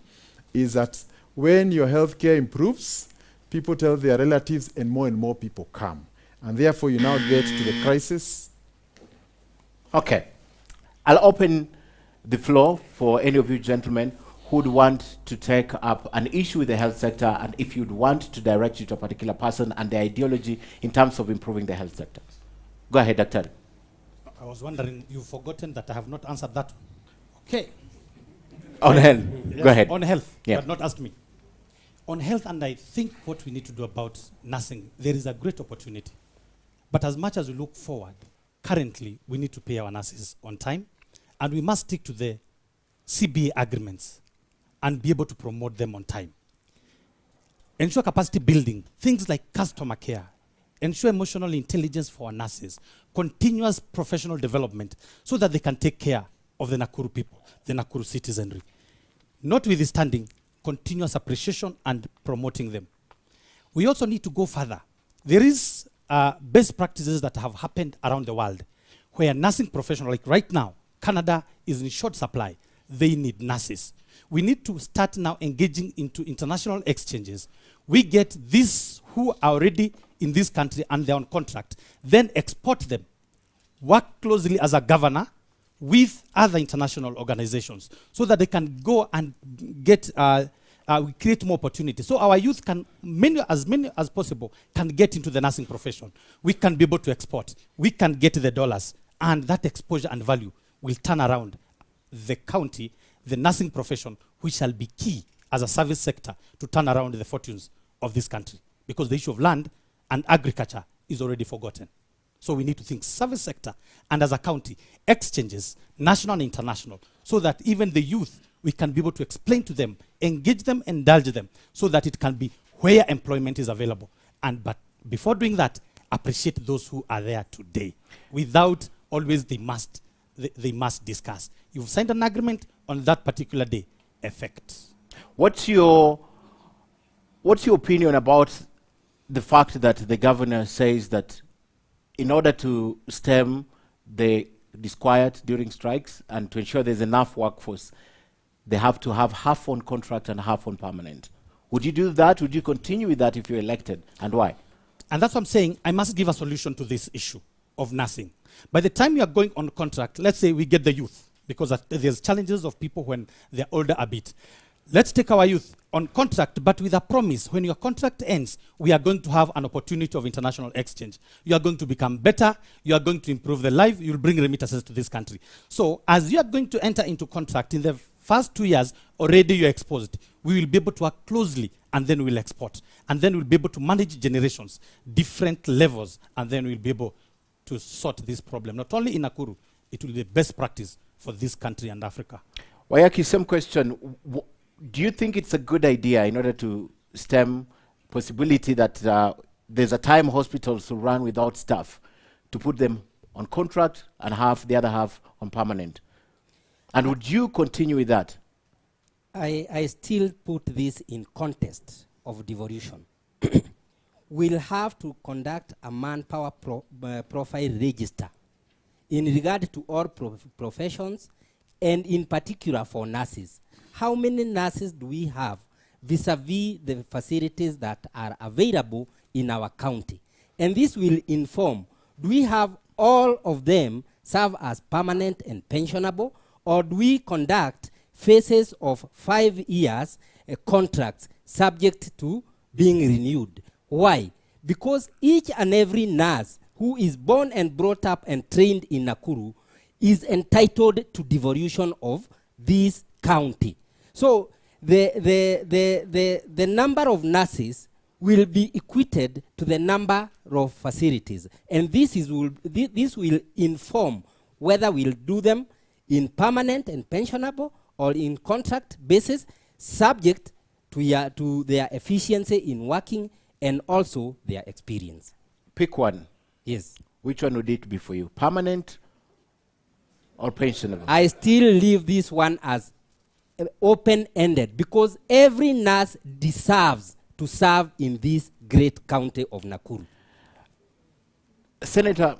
is that when your healthcare improves, people tell their relatives and more people come. And therefore you now get to the crisis. Okay. I'll open the floor for any of you gentlemen who'd want to take up an issue with the health sector, and if you'd want to direct it to a particular person and their ideology in terms of improving the health sector. Go ahead, Dr. I was wondering, you've forgotten that I have not answered that. Okay. On health. Yes, Go ahead. On health. Yeah. You had not asked me. On health, and I think what we need to do about nursing, there is a great opportunity. But as much as we look forward, currently we need to pay our nurses on time, and we must stick to the CBA agreements and be able to promote them on time. Ensure capacity building, things like customer care. Ensure emotional intelligence for our nurses, continuous professional development so that they can take care of the Nakuru people, the Nakuru citizenry. Notwithstanding, continuous appreciation and promoting them. We also need to go further. There is best practices that have happened around the world where nursing professionals, like right now, Canada is in short supply. They need nurses. We need to start now engaging into international exchanges. We get these who are already in this country and they're on contract, then export them, work closely as a governor with other international organizations so that they can go and get, create more opportunities. So our youth can, many as possible, can get into the nursing profession. We can be able to export. We can get the dollars, and that exposure and value will turn around the county, the nursing profession, which shall be key as a service sector to turn around the fortunes of this country. Because the issue of land and agriculture is already forgotten. So we need to think service sector, and as a county, exchanges, national and international, so that even the youth, we can be able to explain to them, engage them, indulge them, so that it can be where employment is available. But before doing that, appreciate those who are there today, without always they must discuss. You've signed an agreement on that particular day, effect. What's your opinion about the fact that the governor says that in order to stem the disquiet during strikes and to ensure there's enough workforce, they have to have half on contract and half on permanent? Would you do that? Would you continue with that if you're elected? And why? And that's what I'm saying. I must give a solution to this issue of nursing. By the time you are going on contract, let's say we get the youth, because there's challenges of people when they're older a bit. let's take our youth on contract, but with a promise. When your contract ends, we are going to have an opportunity of international exchange. You are going to become better. You are going to improve the life. You'll bring remittances to this country. So as you are going to enter into contract in the first 2 years, already you're exposed. We will be able to work closely, and then we'll export. And then we'll be able to manage generations, different levels, and then we'll be able to sort this problem. Not only in Nakuru, it will be the best practice for this country and Africa. Wayaki, same question. Do you think it's a good idea in order to stem possibility that there's a time hospitals will run without staff to put them on contract and half the other half on permanent? And would you continue with that? I still put this in context of devolution. We'll have to conduct a manpower profile register in regard to all professions, and in particular for nurses. How many nurses do we have vis-a-vis the facilities that are available in our county? And this will inform, do we have all of them serve as permanent and pensionable, or do we conduct phases of 5 years contracts subject to being renewed? Why? Because each and every nurse who is born and brought up and trained in Nakuru is entitled to devolution of this county. So the number of nurses will be equated to the number of facilities. And this will inform whether we'll do them in permanent and pensionable or in contract basis, subject to their efficiency in working and also their experience. Pick one. Yes. Which one would it be for you? Permanent or pensionable? I still leave this one as open-ended because every nurse deserves to serve in this great county of Nakuru. Senator,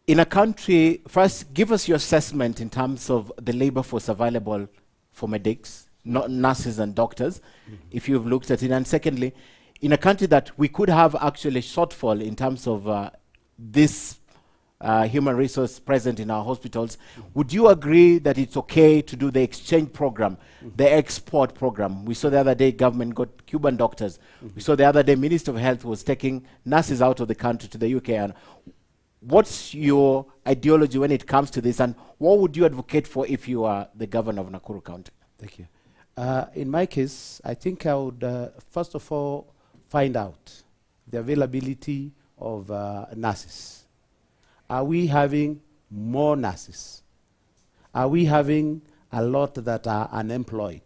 in a country, first give us your assessment in terms of the labor force available for medics, not nurses and doctors, if you've looked at it. And secondly, in a country that we could have actually shortfall in terms of this human resource present in our hospitals, would you agree that it's okay to do the exchange program, the export program? We saw the other day government got Cuban doctors. We saw the other day Minister of Health was taking nurses out of the country to the UK. And what's your ideology when it comes to this, and what would you advocate for if you are the governor of Nakuru County? Thank you. In my case, I think I would first of all find out the availability of nurses. Are we having more nurses? Are we having a lot that are unemployed?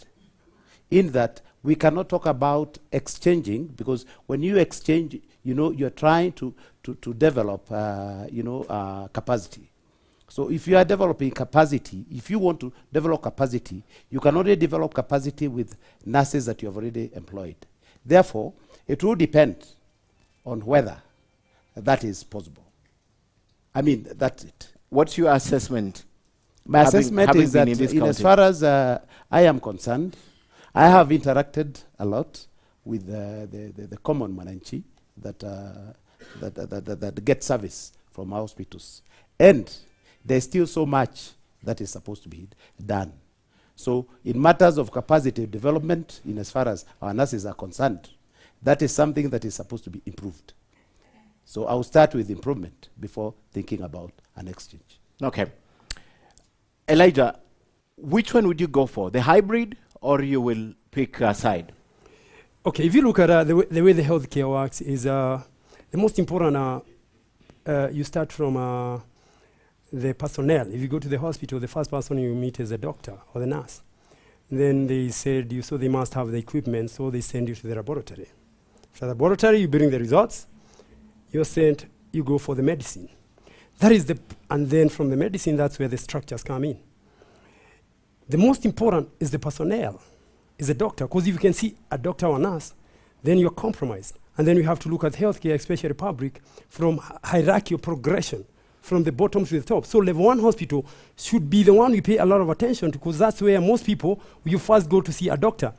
In that, we cannot talk about exchanging, because when you exchange, you're trying to develop, capacity. So if you are developing capacity, if you want to develop capacity, you can only develop capacity with nurses that you have already employed. Therefore, it will depend on whether that is possible. I mean, that's it. What's your assessment? My assessment is that as far as I am concerned, I have interacted a lot with the common Mananchi that get service from our hospitals. And there's still so much that is supposed to be done. So in matters of capacity development, in as far as our nurses are concerned, that is something that is supposed to be improved. So I'll start with improvement before thinking about an exchange. Okay. Elijah, which one would you go for? The hybrid, or you will pick a side? Okay, if you look at the way the healthcare works is the most important, you start from the personnel. If you go to the hospital, the first person you meet is the doctor or the nurse. Then they said, so they must have the equipment, so they send you to the laboratory. From the laboratory, you bring the results. You're sent, you go for the medicine. That is and then from the medicine, that's where the structures come in. The most important is the personnel, is the doctor, because if you can see a doctor or nurse, then you're compromised. And then we have to look at healthcare, especially public, from hierarchical progression, from the bottom to the top. So level 1 hospital should be the one we pay a lot of attention to, because that's where most people, you first go to see a doctor.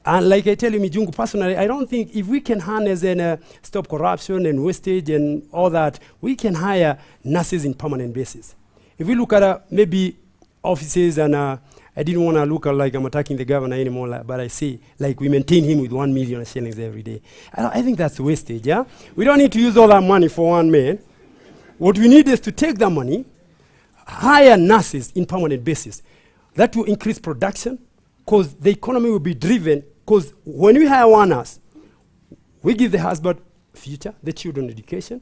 And like I tell you, Mijungu, personally, I don't think if we can harness and stop corruption and wastage and all that, we can hire nurses in permanent basis. If we look at maybe offices and I didn't want to look like I'm attacking the governor anymore, but I say, like, we maintain him with 1 million shillings every day. I think that's wastage, yeah? We don't need to use all that money for one man. What we need is to take that money, hire nurses in permanent basis. That will increase production, because the economy will be driven, because when we hire one nurse, we give the husband future, the children education,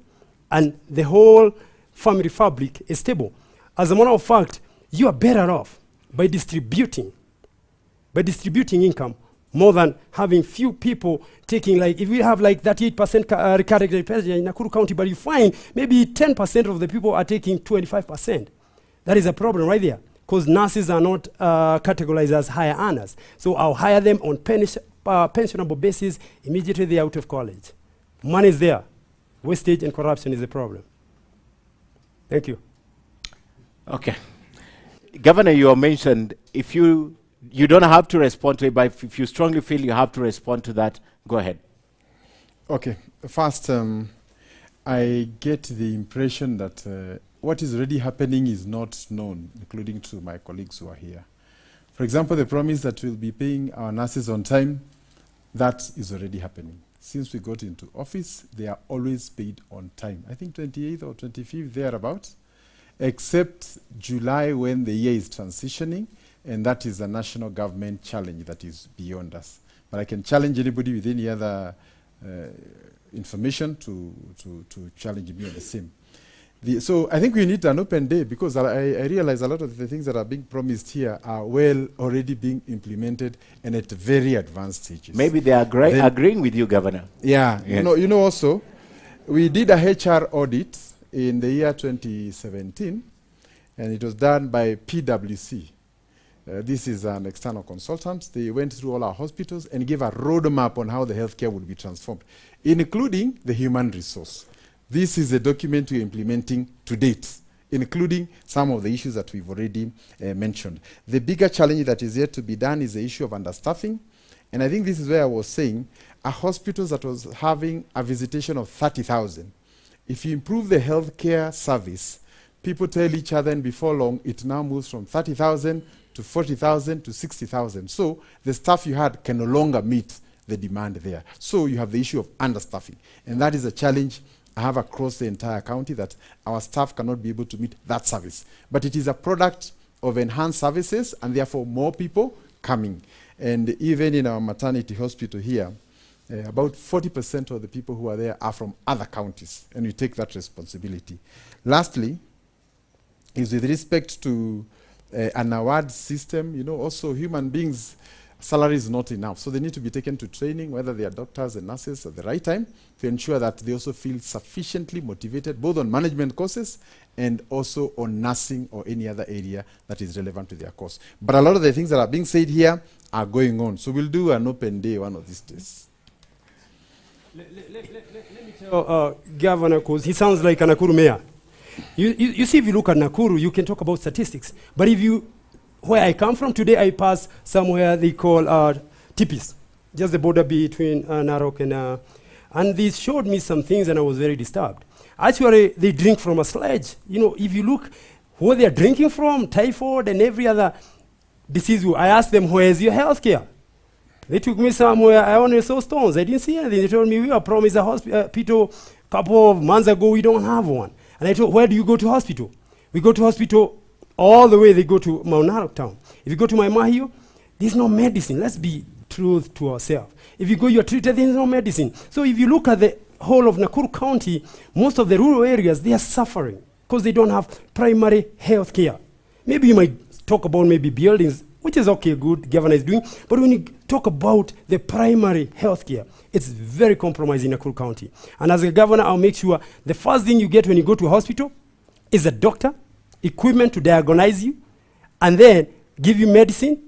and the whole family fabric is stable. As a matter of fact, you are better off by distributing income more than having few people taking, like, if we have like 38% recurrent in Nakuru County, but you find maybe 10% of the people are taking 25%. That is a problem right there, because nurses are not categorized as higher earners. So I'll hire them on pensionable basis immediately they're out of college. Money is there. Wastage and corruption is a problem. Thank you. Okay. Governor, you mentioned if you don't have to respond to it, but if you strongly feel you have to respond to that, go ahead. Okay. First, I get the impression that what is already happening is not known, including to my colleagues who are here. For example, the promise that we'll be paying our nurses on time, that is already happening. Since we got into office, they are always paid on time. I think 28th or 25th, thereabouts, except July when the year is transitioning, and that is a national government challenge that is beyond us. But I can challenge anybody with any other information to challenge me on the same. So I think we need an open day, because I realize a lot of the things that are being promised here are well already being implemented and at very advanced stages. Maybe they are agreeing with you, Governor. Yeah, yes. You know also, we did a HR audit in the year 2017, and it was done by PwC. This is an external consultant. They went through all our hospitals and gave a roadmap on how the healthcare will be transformed, including the human resource. This is a document we're implementing to date, including some of the issues that we've already mentioned. The bigger challenge that is yet to be done is the issue of understaffing. And I think this is where I was saying, a hospital that was having a visitation of 30,000, if you improve the healthcare service, people tell each other, and before long, it now moves from 30,000 to 40,000 to 60,000. So the staff you had can no longer meet the demand there. So you have the issue of understaffing. And that is a challenge I have across the entire county, that our staff cannot be able to meet that service. But it is a product of enhanced services, and therefore more people coming. And even in our maternity hospital here, about 40% of the people who are there are from other counties, and we take that responsibility. Lastly, is with respect to an award system, also human beings, salary is not enough. So they need to be taken to training, whether they are doctors and nurses at the right time, to ensure that they also feel sufficiently motivated, both on management courses and also on nursing or any other area that is relevant to their course. But a lot of the things that are being said here are going on. So we'll do an open day one of these days. Let me tell Governor, because he sounds like a Nakuru mayor. You see, if you look at Nakuru, you can talk about statistics. But where I come from today, I pass somewhere they call Tipis, just the border between Narok and they showed me some things, and I was very disturbed. Actually, they drink from a sledge. If you look where they are drinking from, typhoid and every other disease, I asked them, where is your health care? They took me somewhere, I only saw stones. I didn't see anything. They told me, we were promised a hospital a couple of months ago, we don't have one. And I told, where do you go to hospital? We go to hospital all the way, they go to Mount Narok town. If you go to Maimahio, there's no medicine. Let's be true to ourselves. If you go, you're treated, there's no medicine. So if you look at the whole of Nakuru County, most of the rural areas, they are suffering because they don't have primary health care. Maybe you might talk about maybe buildings, which is okay, good, governor is doing, but when you talk about the primary health care, it's very compromising in Nakuru County. And as a governor, I'll make sure the first thing you get when you go to a hospital is a doctor, equipment to diagnose you, and then give you medicine,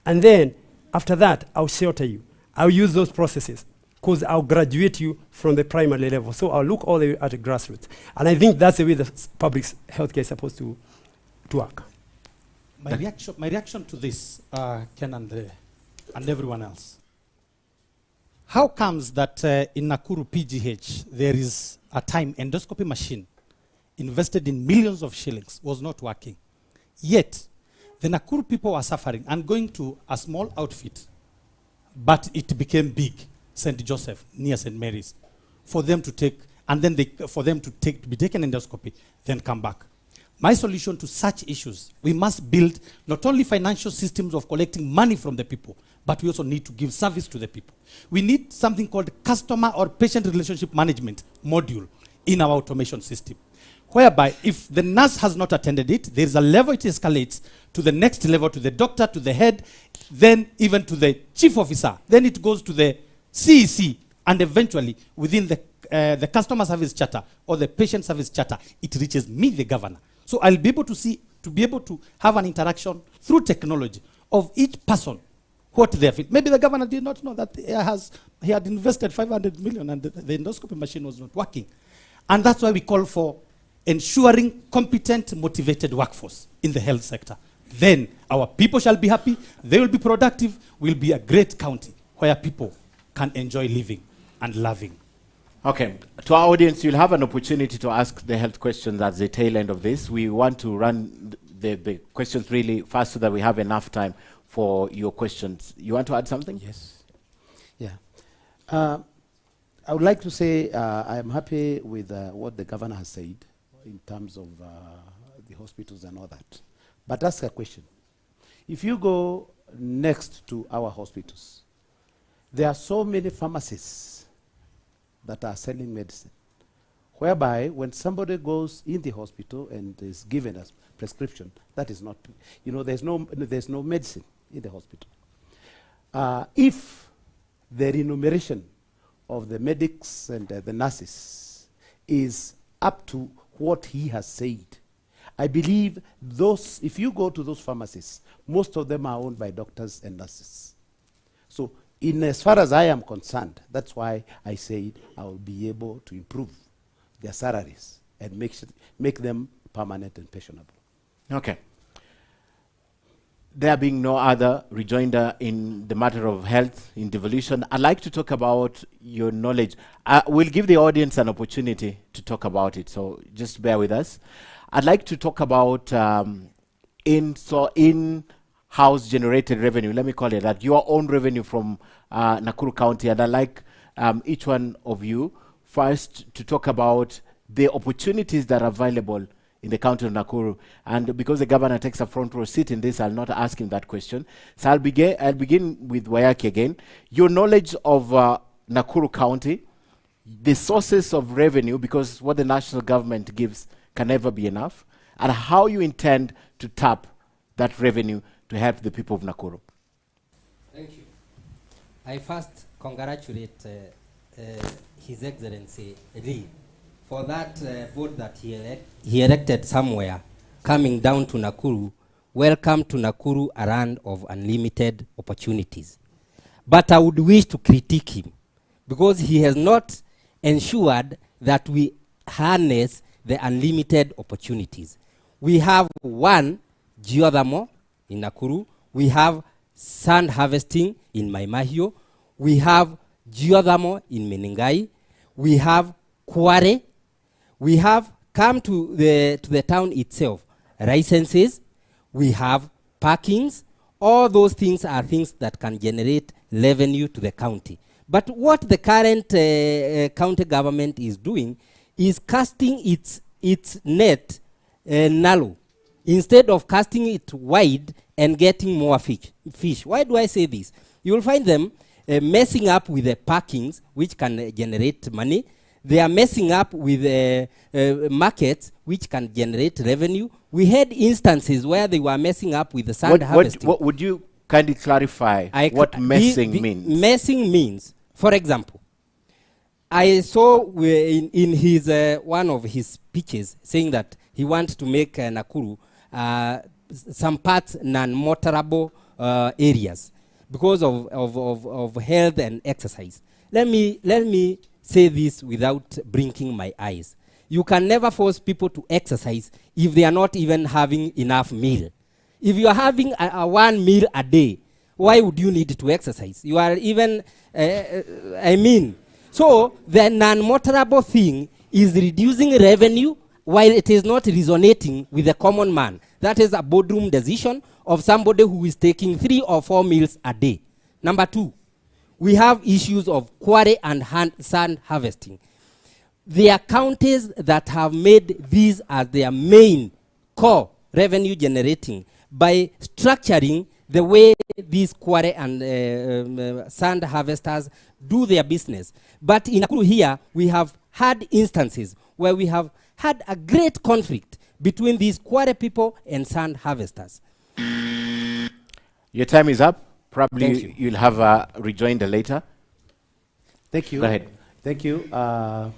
and then after that, I'll shelter you. I'll use those processes because I'll graduate you from the primary level. So I'll look all the way at the grassroots. And I think that's the way the public healthcare is supposed to work. My reaction to this, Ken and everyone else. How comes that in Nakuru PGH there is a time endoscopy machine invested in millions of shillings was not working? Yet, The Nakuru people were suffering and going to a small outfit, but it became big, St. Joseph, near St. Mary's, for them to take, and then for them to be taken endoscopy, then come back. My solution to such issues, we must build not only financial systems of collecting money from the people, but we also need to give service to the people. We need something called customer or patient relationship management module in our automation system, whereby if the nurse has not attended it, there is a level it escalates to the next level, to the doctor, to the head, then even to the chief officer. Then it goes to the CEC, and eventually within the customer service charter or the patient service charter, it reaches me, the governor. So I'll be able to be able to have an interaction through technology of each person, what they feel. Maybe the governor did not know that he had invested 500 million and the endoscopy machine was not working. And that's why we call for ensuring competent, motivated workforce in the health sector. Then our people shall be happy, they will be productive, we'll be a great county where people can enjoy living and loving. Okay, to our audience, you'll have an opportunity to ask the health questions at the tail end of this. We want to run the questions really fast so that we have enough time for your questions. You want to add something? Yes. Yeah. I would like to say I am happy with what the governor has said in terms of the hospitals and all that. But ask a question. If you go next to our hospitals, there are so many pharmacies that are selling medicine, whereby when somebody goes in the hospital and is given a prescription, that is not, there's no medicine in the hospital. If the remuneration of the medics and the nurses is up to what he has said, I believe if you go to those pharmacies, most of them are owned by doctors and nurses. So as far as I am concerned, that's why I said I will be able to improve their salaries and make them permanent and pensionable. Okay. There being no other rejoinder in the matter of health in devolution, I'd like to talk about your knowledge. We'll give the audience an opportunity to talk about it, so just bear with us. I'd like to talk about in-house generated revenue, let me call it that, your own revenue from Nakuru County. And I'd like each one of you first to talk about the opportunities that are available in the county of Nakuru. And because the governor takes a front row seat in this, I'll not ask him that question. So I'll begin with Wayaki again. Your knowledge of Nakuru County, the sources of revenue, because what the national government gives can never be enough, and how you intend to tap that revenue to help the people of Nakuru. Thank you. I first congratulate His Excellency Lee for that board that he erected somewhere, coming down to Nakuru. Welcome to Nakuru, a land of unlimited opportunities. But I would wish to critique him because he has not ensured that we harness the unlimited opportunities. We have one geothermal in Nakuru. We have sand harvesting in Maimahio. We have geothermal in Meningai. We have quarry. We have come to the town itself, licenses. We have parkings. All those things are things that can generate revenue to the county. But what the current county government is doing is casting its net narrow instead of casting it wide and getting more fish. Why do I say this? You will find them messing up with the parkings, which can generate money. They are messing up with markets, which can generate revenue. We had instances where they were messing up with the sand harvesting. What would you kindly clarify what messing means? Messing means, for example, I saw in his one of his speeches saying that he wants to make Nakuru some parts non-motorable areas because of health and exercise. Let me say this without blinking my eyes. You can never force people to exercise if they are not even having enough meal. If you are having a one meal a day, why would you need to exercise? You are even, so the non-motorable thing is reducing revenue while it is not resonating with the common man. That is a boardroom decision of somebody who is taking 3 or 4 meals a day. Number 2, we have issues of quarry and sand harvesting. There are counties that have made these as their main core revenue generating by structuring the way these quarry and sand harvesters do their business. But in Nakuru here, we have had instances where we have had a great conflict between these quarry people and sand harvesters. Your time is up. Probably Thank you'll have a rejoinder later. Thank you. Go ahead. Thank you. Well,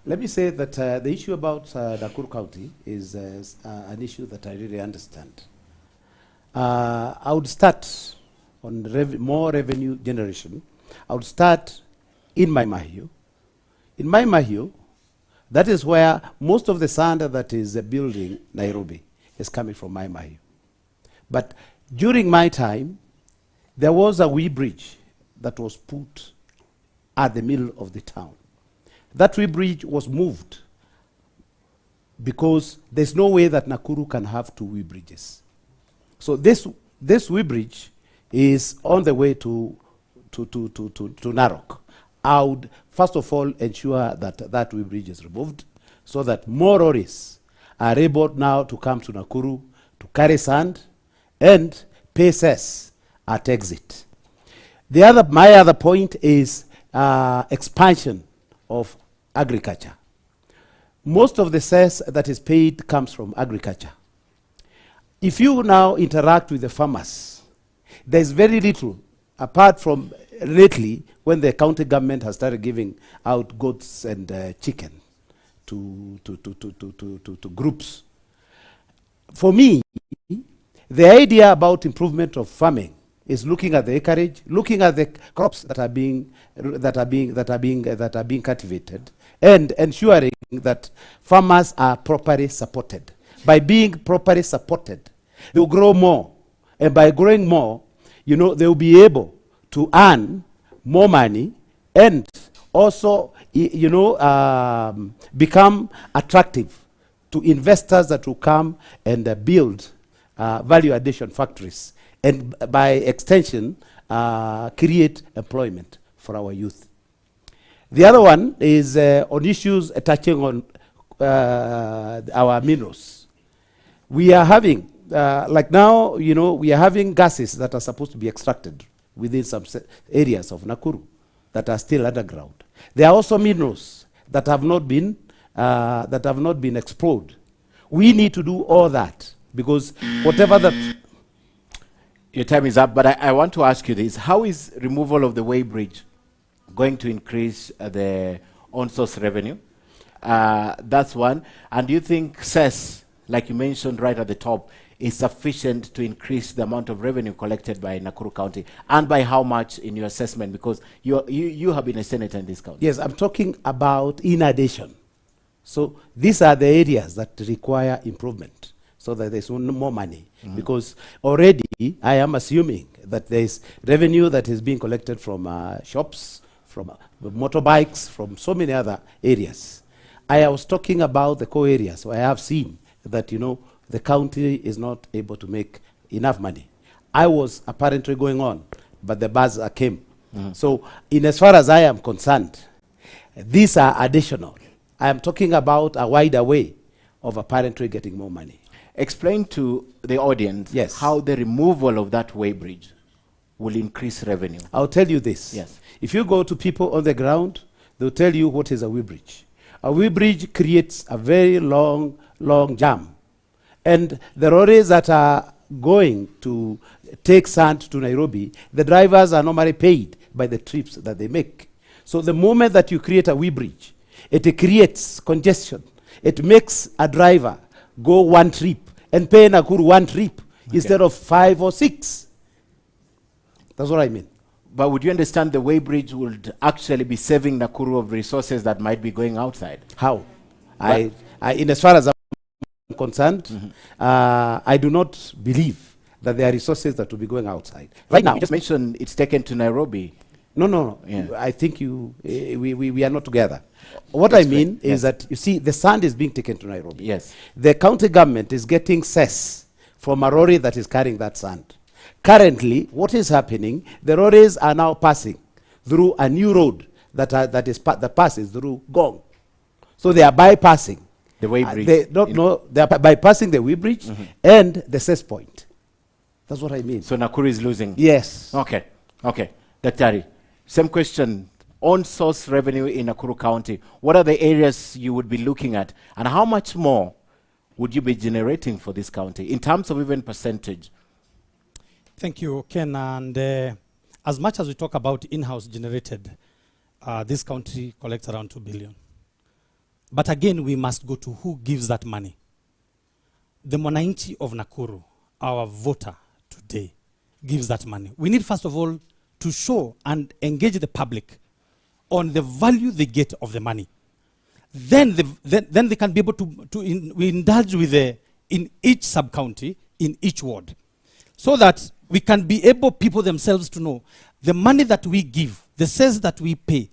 let me say that the issue about Nakuru County is an issue that I really understand. I would start on more revenue generation. I would start in Mai Mahiu. In Mai Mahiu, that is where most of the sand that is building Nairobi is coming from Mai Mahiu. But during my time, there was a wee bridge that was put at the middle of the town. That wee bridge was moved because there's no way that Nakuru can have 2 wee bridges. So this wee bridge is on the way to Narok. I would first of all ensure that that wee bridge is removed so that more lorries are able now to come to Nakuru to carry sand and pay cess at exit. My other point is expansion of agriculture. Most of the cess that is paid comes from agriculture. If you now interact with the farmers, there's very little, apart from lately when the county government has started giving out goats and chicken to groups. For me, the idea about improvement of farming is looking at the acreage, looking at the crops that are being cultivated, and ensuring that farmers are properly supported. By being properly supported, they will grow more, and by growing more, they will be able to earn more money and also, become attractive to investors that will come and build value addition factories, and by extension, create employment for our youth. The other one is on issues touching on our minerals. We are having, like now, we are having gases that are supposed to be extracted within some areas of Nakuru that are still underground. There are also minerals that have not been explored. We need to do all that because whatever that. Your time is up, but I want to ask you this: how is removal of the weighbridge going to increase the on-source revenue? That's one. And do you think cess, like you mentioned right at the top, is sufficient to increase the amount of revenue collected by Nakuru County, and by how much in your assessment? Because you have been a senator in this county. Yes, I'm talking about in addition. So these are the areas that require improvement so that there's more money. Mm-hmm. Because already I am assuming that there's revenue that is being collected from shops, from motorbikes, from so many other areas. I was talking about the core areas, so I have seen that, the county is not able to make enough money. I was apparently going on, but the buzz came. Mm-hmm. So as far as I am concerned, these are additional. I am talking about a wider way of apparently getting more money. Explain to the audience how the removal of that weighbridge will increase revenue. I'll tell you this. Yes. If you go to people on the ground, they'll tell you what is a weighbridge. A weighbridge creates a very long jam. And the lorries that are going to take sand to Nairobi, the drivers are normally paid by the trips that they make. So the moment that you create a weighbridge, it creates congestion. It makes a driver go one trip and pay Nakuru one trip instead of 5 or 6. That's what I mean. But would you understand the weighbridge would actually be saving Nakuru of resources that might be going outside? How? In as far as I'm concerned, I do not believe that there are resources that will be going outside. Right now, you just mentioned it's taken to Nairobi. No. Yeah. I think we are not together. What I mean is that, you see, the sand is being taken to Nairobi. Yes. The county government is getting cess from a lorry that is carrying that sand. Currently, what is happening, the lorries are now passing through a new road that passes through Gong. So they are bypassing the way bridge. They are bypassing the way bridge and the cess point. That's what I mean. So Nakuru is losing. Yes. Okay. Daktari, same question. On source revenue in Nakuru County, what are the areas you would be looking at, and how much more would you be generating for this county in terms of even percentage? Thank you, Ken. And as much as we talk about in-house generated, this country collects around 2 billion. But again, we must go to who gives that money. The Mwananchi of Nakuru, our voter today, gives that money. We need, first of all, to show and engage the public on the value they get of the money. Then they can be able to indulge with in each sub-county, in each ward, so that we can be able, people themselves, to know the money that we give, the sales that we pay,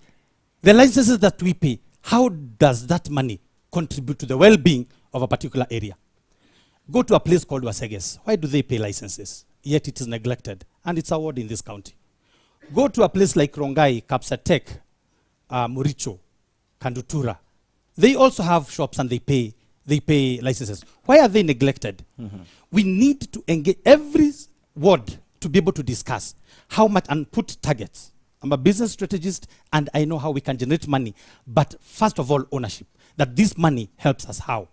the licenses that we pay, how does that money contribute to the well-being of a particular area? Go to a place called Waseges. Why do they pay licenses? Yet it is neglected, and it's a ward in this county. Go to a place like Rongai, Kapsatek, Muricho, Kandutura. They also have shops and they pay licenses. Why are they neglected? We need to engage every ward to be able to discuss how much and put targets. I'm a business strategist and I know how we can generate money, but first of all, ownership. That this money helps us how?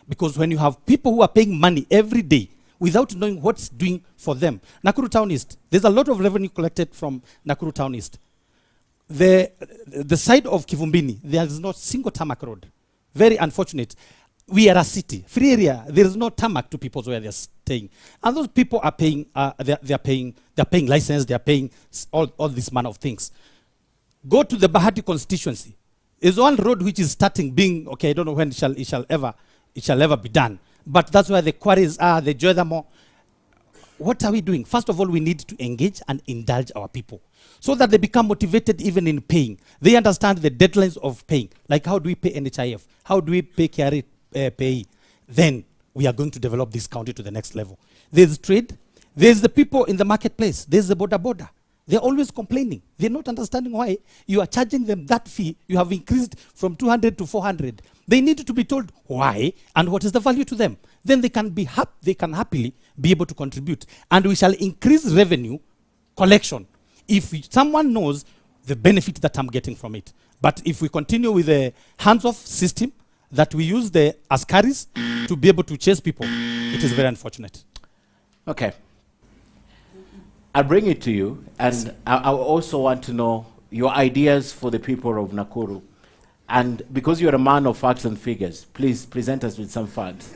Because when you have people who are paying money every day without knowing what's doing for them. Nakuru Town East, there's a lot of revenue collected from Nakuru Town East. The side of Kivumbini, there is not single tarmac road. Very unfortunate. We are a city, free area. There is no tarmac to people where they're staying, and those people are paying. They're paying license. They're paying all this manner of things. Go to the Bahati constituency. There's one road which is starting being okay. I don't know when it shall ever be done. But that's where the quarries are. The Joydamo. What are we doing? First of all, we need to engage and indulge our people so that they become motivated even in paying. They understand the deadlines of paying. Like, how do we pay NHIF? How do we pay KRA pay? Then we are going to develop this county to the next level. There's trade. There's the people in the marketplace. There's the border. They're always complaining. They're not understanding why you are charging them that fee. You have increased from 200 to 400. They need to be told why and what is the value to them. Then they can happily be able to contribute. And we shall increase revenue collection if someone knows the benefit that I'm getting from it. But if we continue with a hands-off system that we use the askaris to be able to chase people, it is very unfortunate. Okay. I'll bring it to you, and I also want to know your ideas for the people of Nakuru. And because you're a man of facts and figures, please present us with some facts.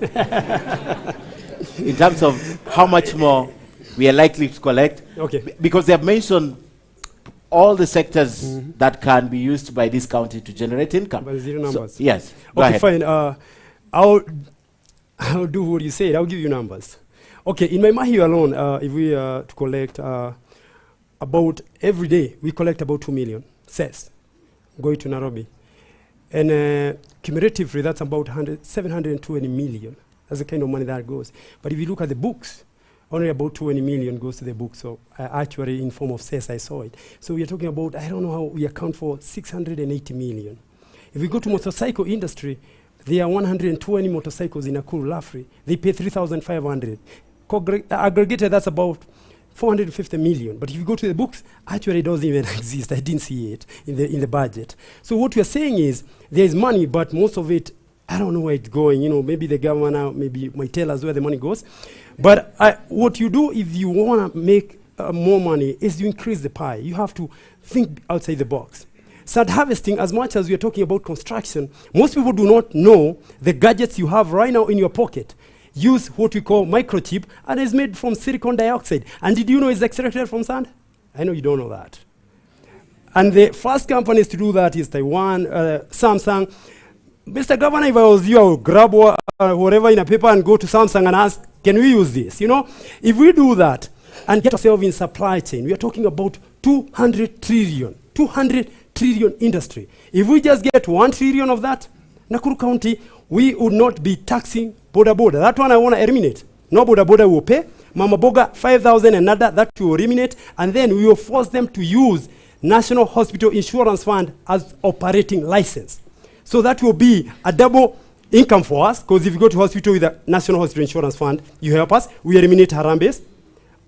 In terms of how much more we are likely to collect. Okay. Because they have mentioned all the sectors that can be used by this county to generate income. But zero numbers. So, yes. Go Okay, ahead. fine. I'll do what you said. I'll give you numbers. Okay, in my Mahi alone, if we to collect about every day, we collect about 2 million cess going to Nairobi. And cumulatively, that's about 720 million. That's the kind of money that goes. But if you look at the books, only about 20 million goes to the book. So actually, in form of cess, I saw it. So we are talking about, I don't know how we account for 680 million. If we go to motorcycle industry, there are 120 motorcycles in Nakuru, Lafri. They pay 3,500. Aggregated, that's about 450 million. But if you go to the books, actually it doesn't even exist. I didn't see it in the budget. So what we are saying is there is money, but most of it, I don't know where it's going. You know, maybe the government maybe might tell us where the money goes. But what you do if you want to make more money is you increase the pie. You have to think outside the box. Sand harvesting, as much as we are talking about construction, most people do not know the gadgets you have right now in your pocket. Use what we call microchip, and it's made from silicon dioxide. And did you know it's extracted from sand? I know you don't know that. And the first companies to do that is Taiwan, Samsung. Mr. Governor, if I was you, I would grab whatever in a paper and go to Samsung and ask, can we use this? You know, if we do that and get ourselves in supply chain, we are talking about 200 trillion 200 trillion industry. If we just get 1 trillion of that, Nakuru County, we would not be taxing boda boda. That one I want to eliminate. No boda boda will pay. Mama Boga, 5,000 another, that we will eliminate. And then we will force them to use National Hospital Insurance Fund as operating license. So that will be a double income for us, because if you go to hospital with the National Hospital Insurance Fund, you help us, we eliminate Harambes.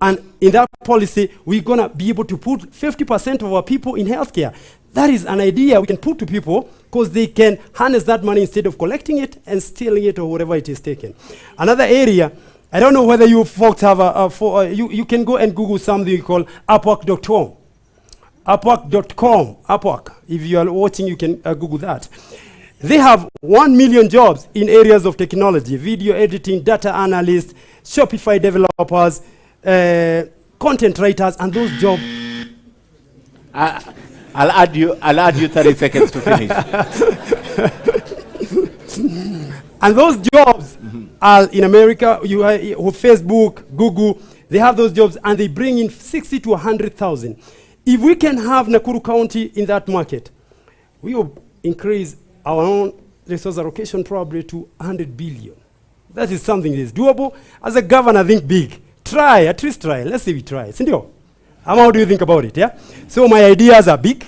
And in that policy, we're going to be able to put 50% of our people in healthcare. That is an idea we can put to people, because they can harness that money instead of collecting it and stealing it or whatever it is taken. Another area, I don't know whether you folks have you can go and Google something called Upwork.com. Upwork.com. Upwork. If you are watching, you can Google that. They have 1 million jobs in areas of technology: video editing, data analysts, Shopify developers, content writers, and those jobs. I'll add you 30 seconds to finish. And those jobs are in America. You have Facebook, Google. They have those jobs, and they bring in 60 to 100,000. If we can have Nakuru County in that market, we will increase our own resource allocation probably to 100 billion. That is something that is doable. As a governor, think big. Try, at least try. Let's say we try. Sindio? How do you think about it? Yeah. So my ideas are big.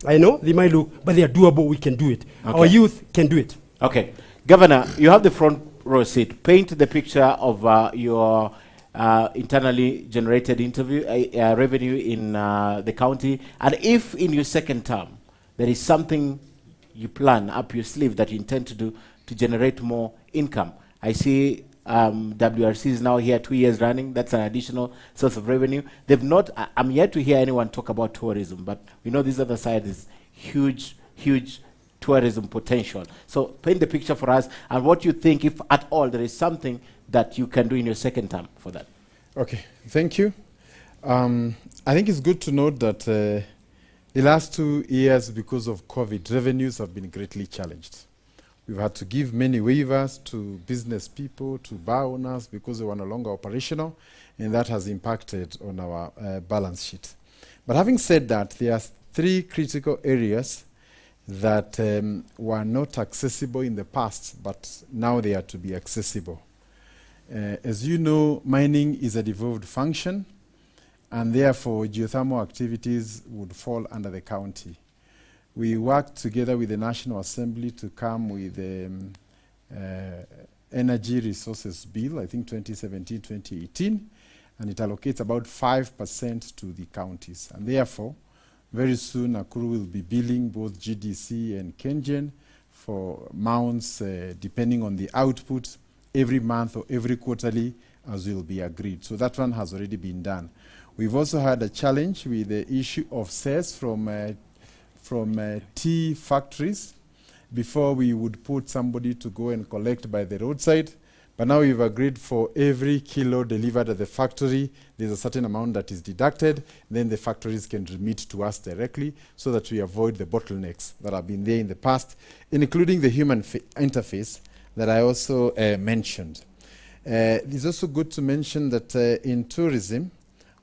I know they might look, but they are doable. We can do it. Okay. Our youth can do it. Okay, Governor, you have the front row seat. Paint the picture of your internally generated revenue in the county, and if in your second term there is something you plan up your sleeve that you intend to do to generate more income. I see WRC is now here 2 years running. That's an additional source of revenue. They've not, I'm yet to hear anyone talk about tourism, but we know this other side is huge tourism potential. So paint the picture for us and what you think, if at all, there is something that you can do in your second term for that. Okay, thank you. I think it's good to note that the last 2 years, because of COVID, revenues have been greatly challenged. We've had to give many waivers to business people, to bar owners, because they were no longer operational, and that has impacted on our balance sheet. But having said that, there are 3 critical areas that were not accessible in the past, but now they are to be accessible. As you know, mining is a devolved function, and therefore geothermal activities would fall under the county. We worked together with the National Assembly to come with the Energy Resources Bill, I think 2017-2018, and it allocates about 5% to the counties. And therefore, very soon Nakuru will be billing both GDC and KenGen for mounts, depending on the output, every month or every quarterly, as will be agreed. So that one has already been done. We've also had a challenge with the issue of cess from tea factories. Before, we would put somebody to go and collect by the roadside, but now we've agreed for every kilo delivered at the factory, there's a certain amount that is deducted, then the factories can remit to us directly, so that we avoid the bottlenecks that have been there in the past, including the human interface that I also mentioned. It's also good to mention that in tourism,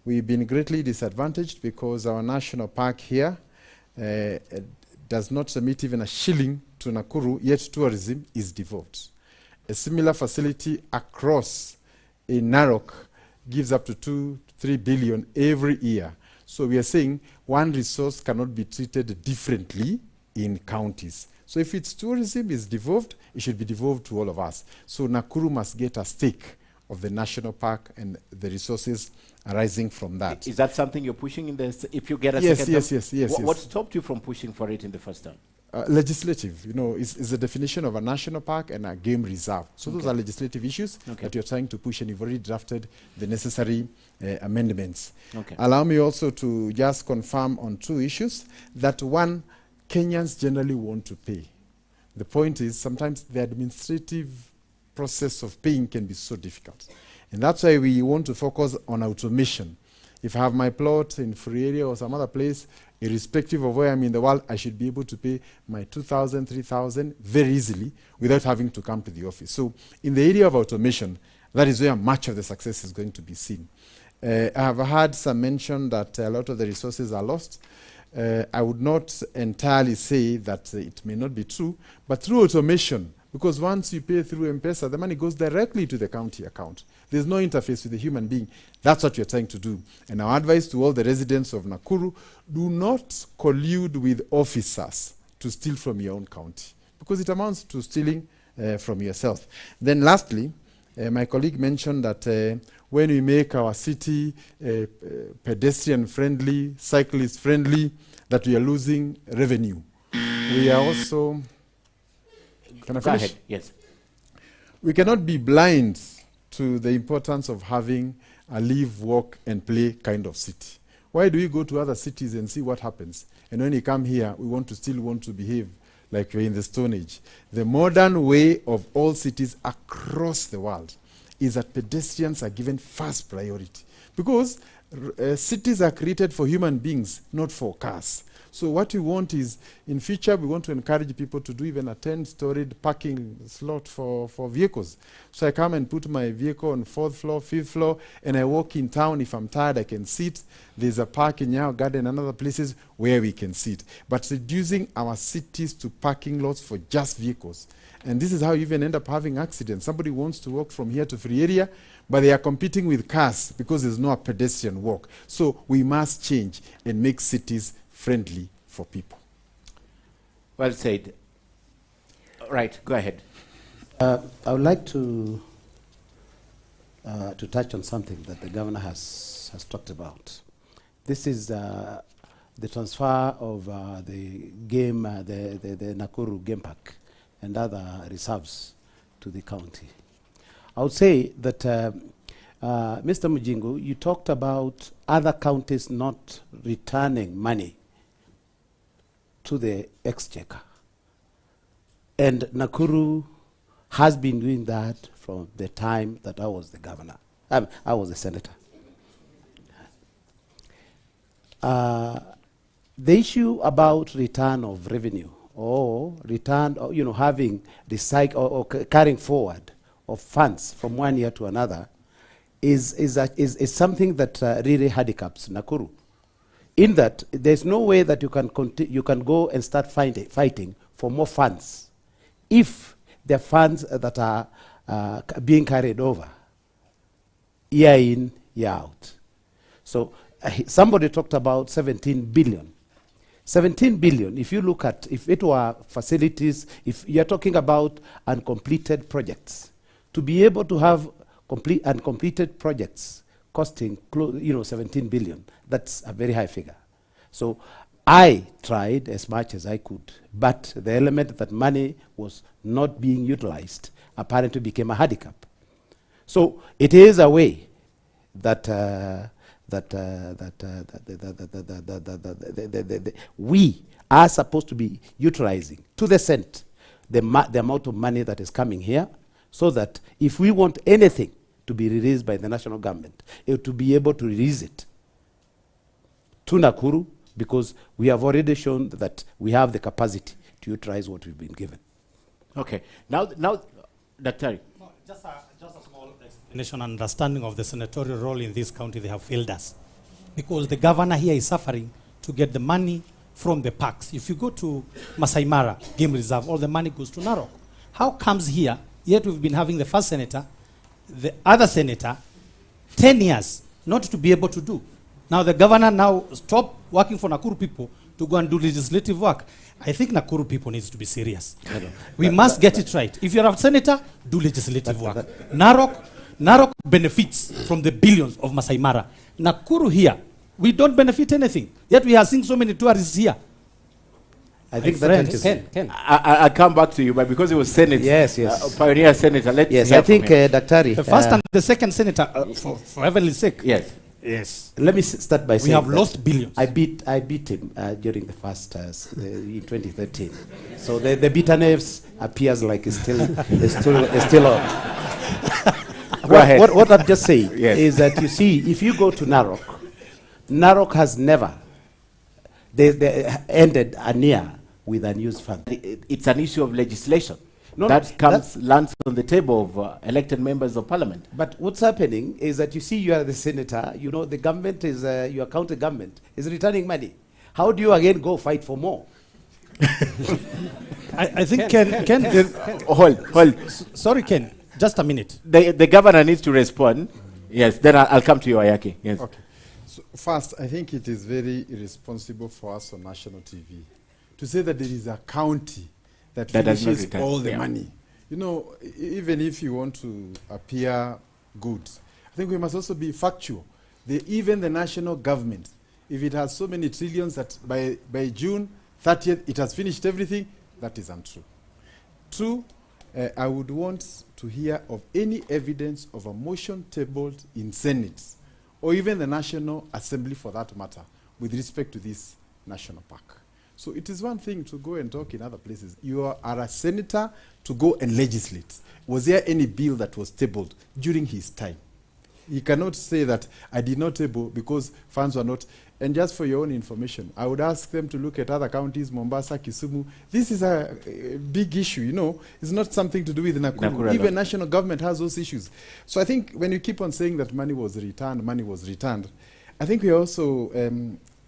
we've been greatly disadvantaged because our national park here does not submit even a shilling to Nakuru, yet tourism is devolved. A similar facility across in Narok gives up to 2-3 billion every year. So we are saying one resource cannot be treated differently in counties. So if it's tourism is devolved, it should be devolved to all of us. So Nakuru must get a stake of the national park and the resources arising from that. Is that something you're pushing in this, if you get a yes, second yes, term? yes. What stopped you from pushing for it in the first term? Legislative, you know, is the definition of a national park and a game reserve. So those are legislative issues that you're trying to push, and you've already drafted the necessary amendments. Allow me also to just confirm on 2 issues. That one, Kenyans generally want to pay. The point is sometimes the administrative process of paying can be so difficult. And that's why we want to focus on automation. If I have my plot in free area or some other place, irrespective of where I'm in the world, I should be able to pay my 2,000, 3,000 very easily without having to come to the office. So in the area of automation, that is where much of the success is going to be seen. I have had some mention that a lot of the resources are lost. I would not entirely say that it may not be true, but through automation, because once you pay through M-Pesa, the money goes directly to the county account. There's no interface with the human being. That's what you're trying to do. And our advice to all the residents of Nakuru, do not collude with officers to steal from your own county, because it amounts to stealing from yourself. Then lastly, my colleague mentioned that when we make our city pedestrian-friendly, cyclist-friendly, that we are losing revenue. We are also... Can I finish? Go ahead, yes. We cannot be blind to the importance of having a live, walk, and play kind of city. Why do we go to other cities and see what happens? And when you come here, we still want to behave like we're in the Stone Age. The modern way of all cities across the world is that pedestrians are given first priority, because cities are created for human beings, not for cars. So what we want is, in future, we want to encourage people to do even a 10-storied parking slot for vehicles. So I come and put my vehicle on 4th floor, 5th floor, and I walk in town. If I'm tired, I can sit. There's a park in Yao Garden and other places where we can sit. But reducing our cities to parking lots for just vehicles. And this is how you even end up having accidents. Somebody wants to walk from here to free area, but they are competing with cars because there's no pedestrian walk. So we must change and make cities friendly for people. Well said. Right, go ahead. I would like to touch on something that the governor has talked about. This is the transfer of the Nakuru Game Park and other reserves to the county. I would say that, Mr. Mujingu, you talked about other counties not returning money to the exchequer. And Nakuru has been doing that from the time that I was the governor. I was a senator. The issue about return of revenue or return, or, having recycle or carrying forward of funds from one year to another is something that really handicaps Nakuru. In that, there's no way that you can go and start fighting for more funds if the funds that are being carried over year in, year out. So somebody talked about 17 billion. 17 billion, if you look at, if it were facilities, if you're talking about uncompleted projects, to be able to have uncompleted projects costing 17 billion, that's a very high figure. So I tried as much as I could, but the element that money was not being utilized apparently became a handicap. So it is a way that we are supposed to be utilizing to the cent the amount of money that is coming here, so that if we want anything to be released by the national government, to be able to release it to Nakuru, because we have already shown that we have the capacity to utilize what we've been given. Okay. Now, Dr. Just a small explanation and understanding of the senatorial role in this county. They have failed us, because the governor here is suffering to get the money from the parks. If you go to Masai Mara Game Reserve, all the money goes to Narok. How comes here, yet we've been having the first senator, the other senator, 10 years not to be able to do? Now the governor now stop working for Nakuru people to go and do legislative work. I think Nakuru people needs to be serious. We must get it right. If you're a senator, do legislative work. Narok benefits from the billions of Masai Mara. Nakuru here, we don't benefit anything. Yet we are seeing so many tourists here. I think that I'll come back to you, but because it was Senate, yes, pioneer senator, let's yes, I think Daktari, the first and the second senator, for heaven's sake. Yes. Let me start by saying we have lost billions. I beat him during the first in 2013. So the bitterness appears like it's still on. Go ahead. What I'm just saying is that, you see, if you go to Narok has never they ended a year with unused funds. It's an issue of legislation. Lands on the table of elected members of parliament. But what's happening is that, you see, you are the senator, the government is, your county government is returning money. how do you again go fight for more? I think Ken, hold. Sorry, Ken, just a minute. The governor needs to respond. Yes, then I'll come to you, Ayaki. Yes. Okay. So first, I think it is very irresponsible for us on national TV to say that there is a county that does not finishes return. all the Yeah. money. You know, even if you want to appear good, I think we must also be factual. Even the national government, if it has so many trillions that by June 30th it has finished everything, that is untrue. Two, I would want to hear of any evidence of a motion tabled in Senate or even the National Assembly for that matter with respect to this national park. So it is one thing to go and talk in other places. You are a senator to go and legislate. Was there any bill that was tabled during his time? You cannot say that I did not table because funds were not. And just for your own information, I would ask them to look at other counties, Mombasa, Kisumu. This is a big issue, you know. It's not something to do with Nakuru. Even national government has those issues. So I think when you keep on saying that money was returned, I think we are also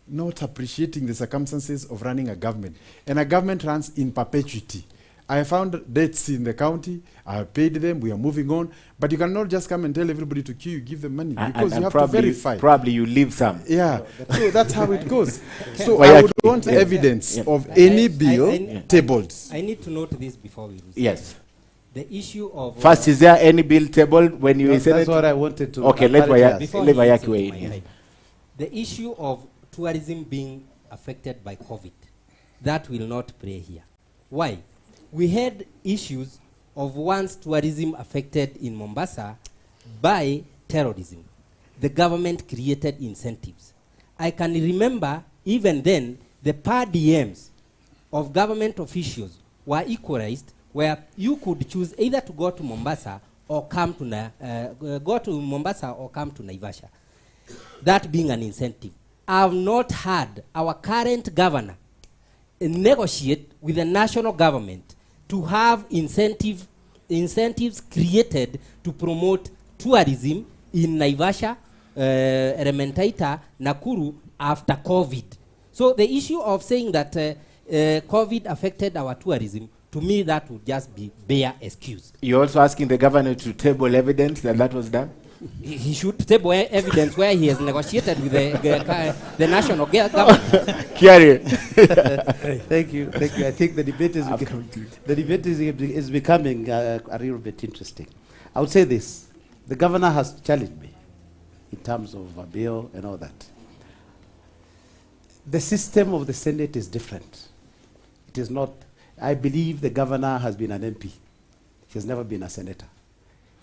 not appreciating the circumstances of running a government. And a government runs in perpetuity. I found debts in the county, I have paid them, we are moving on. But you cannot just come and tell everybody to queue, you give them money, because you have to verify. Probably you leave some. Yeah, so that's how it goes. So I would want evidence of any bill tabled. I need to note this before we lose. Yes. The issue of... First, is there any bill tabled when you said That's what I wanted to... Okay, let Wayaki weigh in. The issue of tourism being affected by COVID, that will not play here. Why? We had issues of once tourism affected in Mombasa by terrorism. The government created incentives. I can remember even then the per diems of government officials were equalized, where you could choose either to go to Mombasa or come to Naivasha. That being an incentive. I have not had our current governor negotiate with the national government to have incentives created to promote tourism in Naivasha, Elementaita, Nakuru after COVID. So the issue of saying that COVID affected our tourism, to me that would just be bare excuse. You're also asking the governor to table evidence that was done? He should table evidence where he has negotiated with the national government. Kiari. Thank you. I think the debate is becoming a little bit interesting. I would say this: the governor has challenged me in terms of a bill and all that. The system of the Senate is different. It is not. I believe the governor has been an MP. He has never been a senator.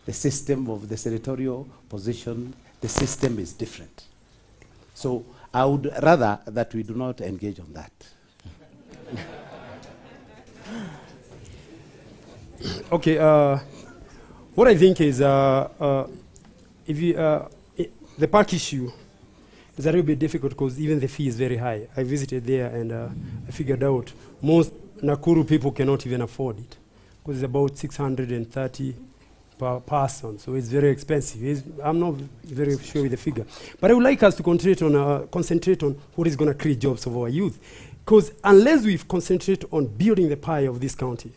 The system of the senatorial position, the system is different. So I would rather that we do not engage on that. Okay, what I think is if you, the park issue is a little bit difficult because even the fee is very high. I visited there and I figured out most Nakuru people cannot even afford it because it's about 630 per person, so it's very expensive. I'm not very sure with the figure, but I would like us to concentrate on what is going to create jobs for our youth, because unless we concentrate on building the pie of this county,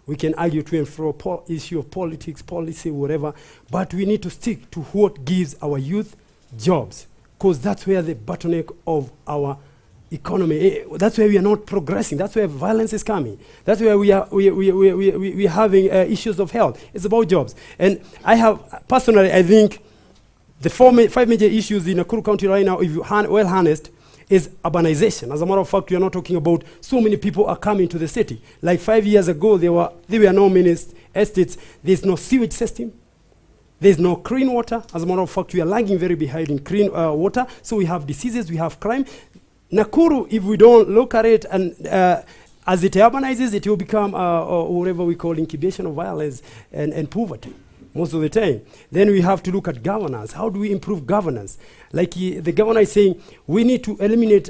we can argue to and fro issue of politics, policy, whatever, but we need to stick to what gives our youth jobs, because that's where the bottleneck of our economy, that's where we are not progressing. That's where violence is coming. That's where we are having issues of health. It's about jobs. And I have, personally, I think the five major issues in Nakuru County right now, if you well harnessed, is urbanization. As a matter of fact, we are not talking about so many people are coming to the city. Like 5 years ago, there were no many estates. There's no sewage system. There's no clean water. As a matter of fact, we are lagging very behind in clean water. So we have diseases, we have crime. Nakuru, if we don't look at it, and as it urbanizes, it will become whatever we call incubation of violence and poverty most of the time. Then we have to look at governance. How do we improve governance? Like the governor is saying, we need to eliminate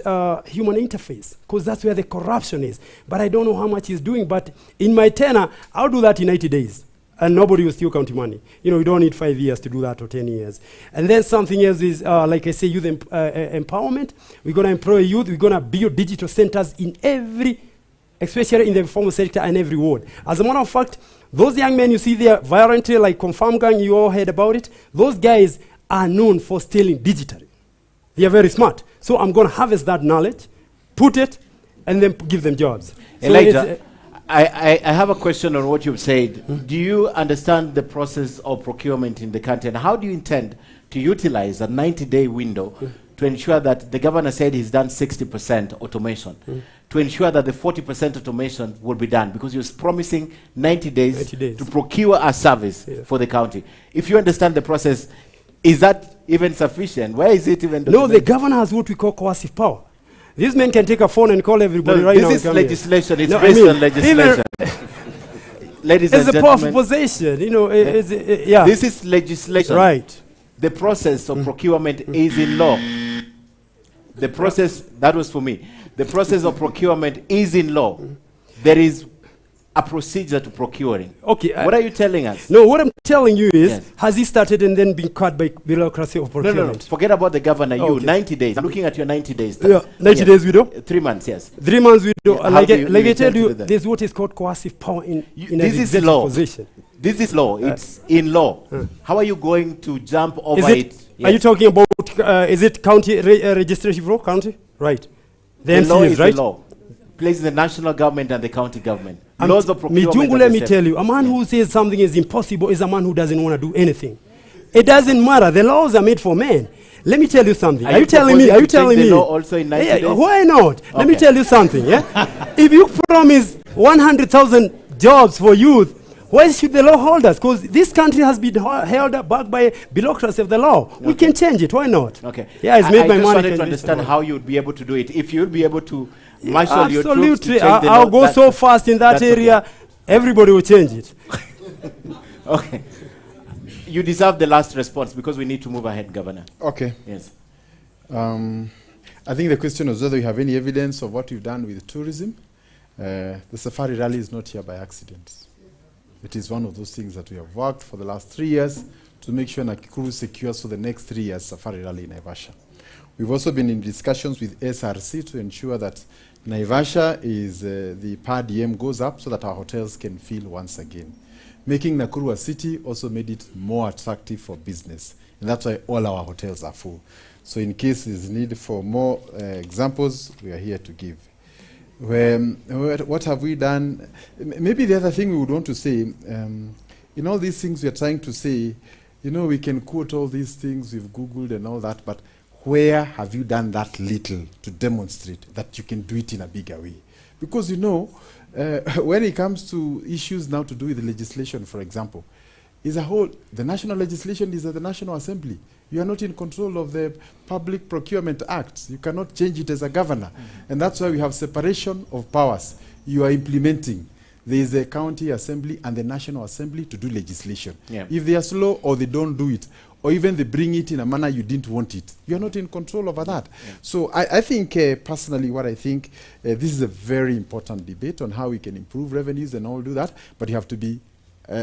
human interface, because that's where the corruption is. But I don't know how much he's doing. But in my tenure, I'll do that in 90 days. and nobody will steal county money. You know, you don't need 5 years to do that or 10 years. And then something else is, like I say, youth empowerment. We're going to employ youth. We're going to build digital centers in every, especially in the informal sector and every ward. As a matter of fact, those young men you see there, violently, like Confirm Gang, you all heard about it. Those guys are known for stealing digitally. They are very smart. So I'm going to harvest that knowledge, put it, and then give them jobs. Elijah, I have a question on what you've said. Do you understand the process of procurement in the country, and how do you intend to utilize a 90-day window to ensure that the governor said he's done 60% automation, to ensure that the 40% automation will be done, because you're promising 90 days to procure a service for the county. If you understand the process, is that even sufficient? Where is it even? No, the governor has what we call coercive power. These men can take a phone and call everybody right now. This is legislation. It's based on legislation. Ladies and gentlemen. It's a powerful position. You know, yeah. This is legislation. Right. The process of procurement is in law. The process, that was for me. The process of procurement is in law. There is a procedure to procuring. Okay. What are you telling us? No, what I'm telling you is, has he started and then been cut by bureaucracy of procurement? No. Forget about the governor. You, 90 days. I'm looking at your 90 days. Yeah, 90 days we do? 3 months, yes. 3 months we do. Yeah, Like I tell you, there's what is called coercive power in this is law. Position. This is law. It's in law. How are you going to jump over it? Are you talking about, is it county registration law? County? Right. The law is right? The law. Places the national government and the county government. Laws of procurement. Mijungu, let me tell you, a man who says something is impossible is a man who doesn't want to do anything. It doesn't matter. The laws are made for men. Let me tell you something. Are you telling me? Are you telling me? The law also in 90 days? Why not? Okay. Let me tell you something. Yeah. If you promise 100,000 jobs for youth, why should the law hold us? Because this country has been held back by bureaucracy of the law. Okay. We can change it. Why not? Okay. Yeah, it's made by money. I just wanted to understand how you would be able to do it. If you would be able to marshal your troops to change the law. I'll go so fast in that area, okay. Everybody will change it. Okay. You deserve the last response because we need to move ahead, Governor. Okay. Yes. I think the question was whether you have any evidence of what you've done with tourism. The Safari Rally is not here by accident. It is one of those things that we have worked for the last 3 years to make sure Nakuru secures for the next 3 years Safari Rally in Naivasha. We've also been in discussions with SRC to ensure that Naivasha is the per diem goes up so that our hotels can fill once again. Making Nakuru a city also made it more attractive for business, and that's why all our hotels are full. So in case there's need for more examples, we are here to give. What have we done? Maybe the other thing we would want to say, in all these things we are trying to say, you know, we can quote all these things, we've Googled and all that, but where have you done that little to demonstrate that you can do it in a bigger way? Because, you know, when it comes to issues now to do with the legislation, for example, the national legislation is at the National Assembly. You are not in control of the Public Procurement Act. You cannot change it as a governor. And that's why we have separation of powers. You are implementing. There is a county assembly and the National Assembly to do legislation. Yeah. If they are slow or they don't do it, or even they bring it in a manner you didn't want it, you are not in control over that. Yeah. So I think, personally, what I think, this is a very important debate on how we can improve revenues and all do that, but you have to be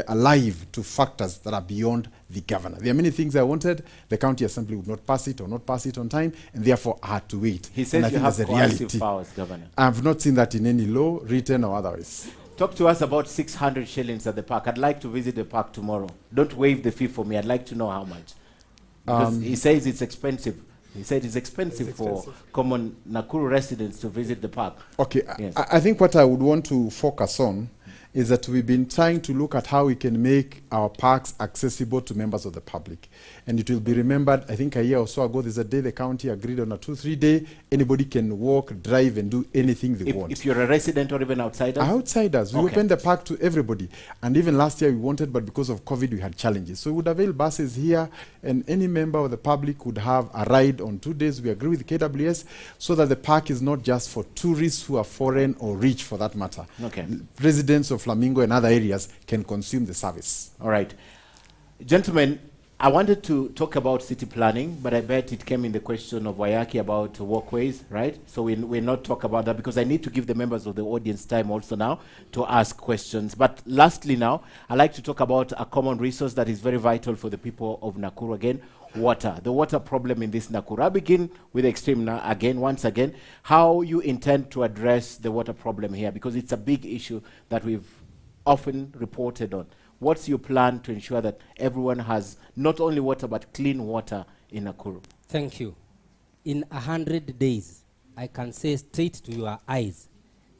alive to factors that are beyond the governor. There are many things I wanted. The county assembly would not pass it or not pass it on time, and therefore I had to wait. He says you have coercive powers, Governor. I've not seen that in any law, written or otherwise. Talk to us about 600 shillings at the park. I'd like to visit the park tomorrow. Don't waive the fee for me. I'd like to know how much. Because he says it's expensive. He said it's expensive for common Nakuru residents to visit the park. Okay, yes. I think what I would want to focus on is that we've been trying to look at how we can make our parks accessible to members of the public. And it will be remembered, I think a year or so ago, there's a day the county agreed on a 2-3 day, anybody can walk, drive, and do anything they want. If you're a resident or even outsiders? Outsiders. We opened the park to everybody. And even last year we wanted, but because of COVID, we had challenges. So we would avail buses here, and any member of the public would have a ride on 2 days. We agree with KWS, so that the park is not just for tourists who are foreign or rich, for that matter. Okay. Residents of Flamingo and other areas can consume the service. All right. Gentlemen, I wanted to talk about city planning, but I bet it came in the question of Wayaki about walkways, right? So we'll not talk about that because I need to give the members of the audience time also now to ask questions. But lastly now, I'd like to talk about a common resource that is very vital for the people of Nakuru again, water. The water problem in this Nakuru. I'll begin with Extreme now again, once again, how you intend to address the water problem here, because it's a big issue that we've often reported on. What's your plan to ensure that everyone has not only water but clean water in Nakuru? Thank you. In 100 days, I can say straight to your eyes,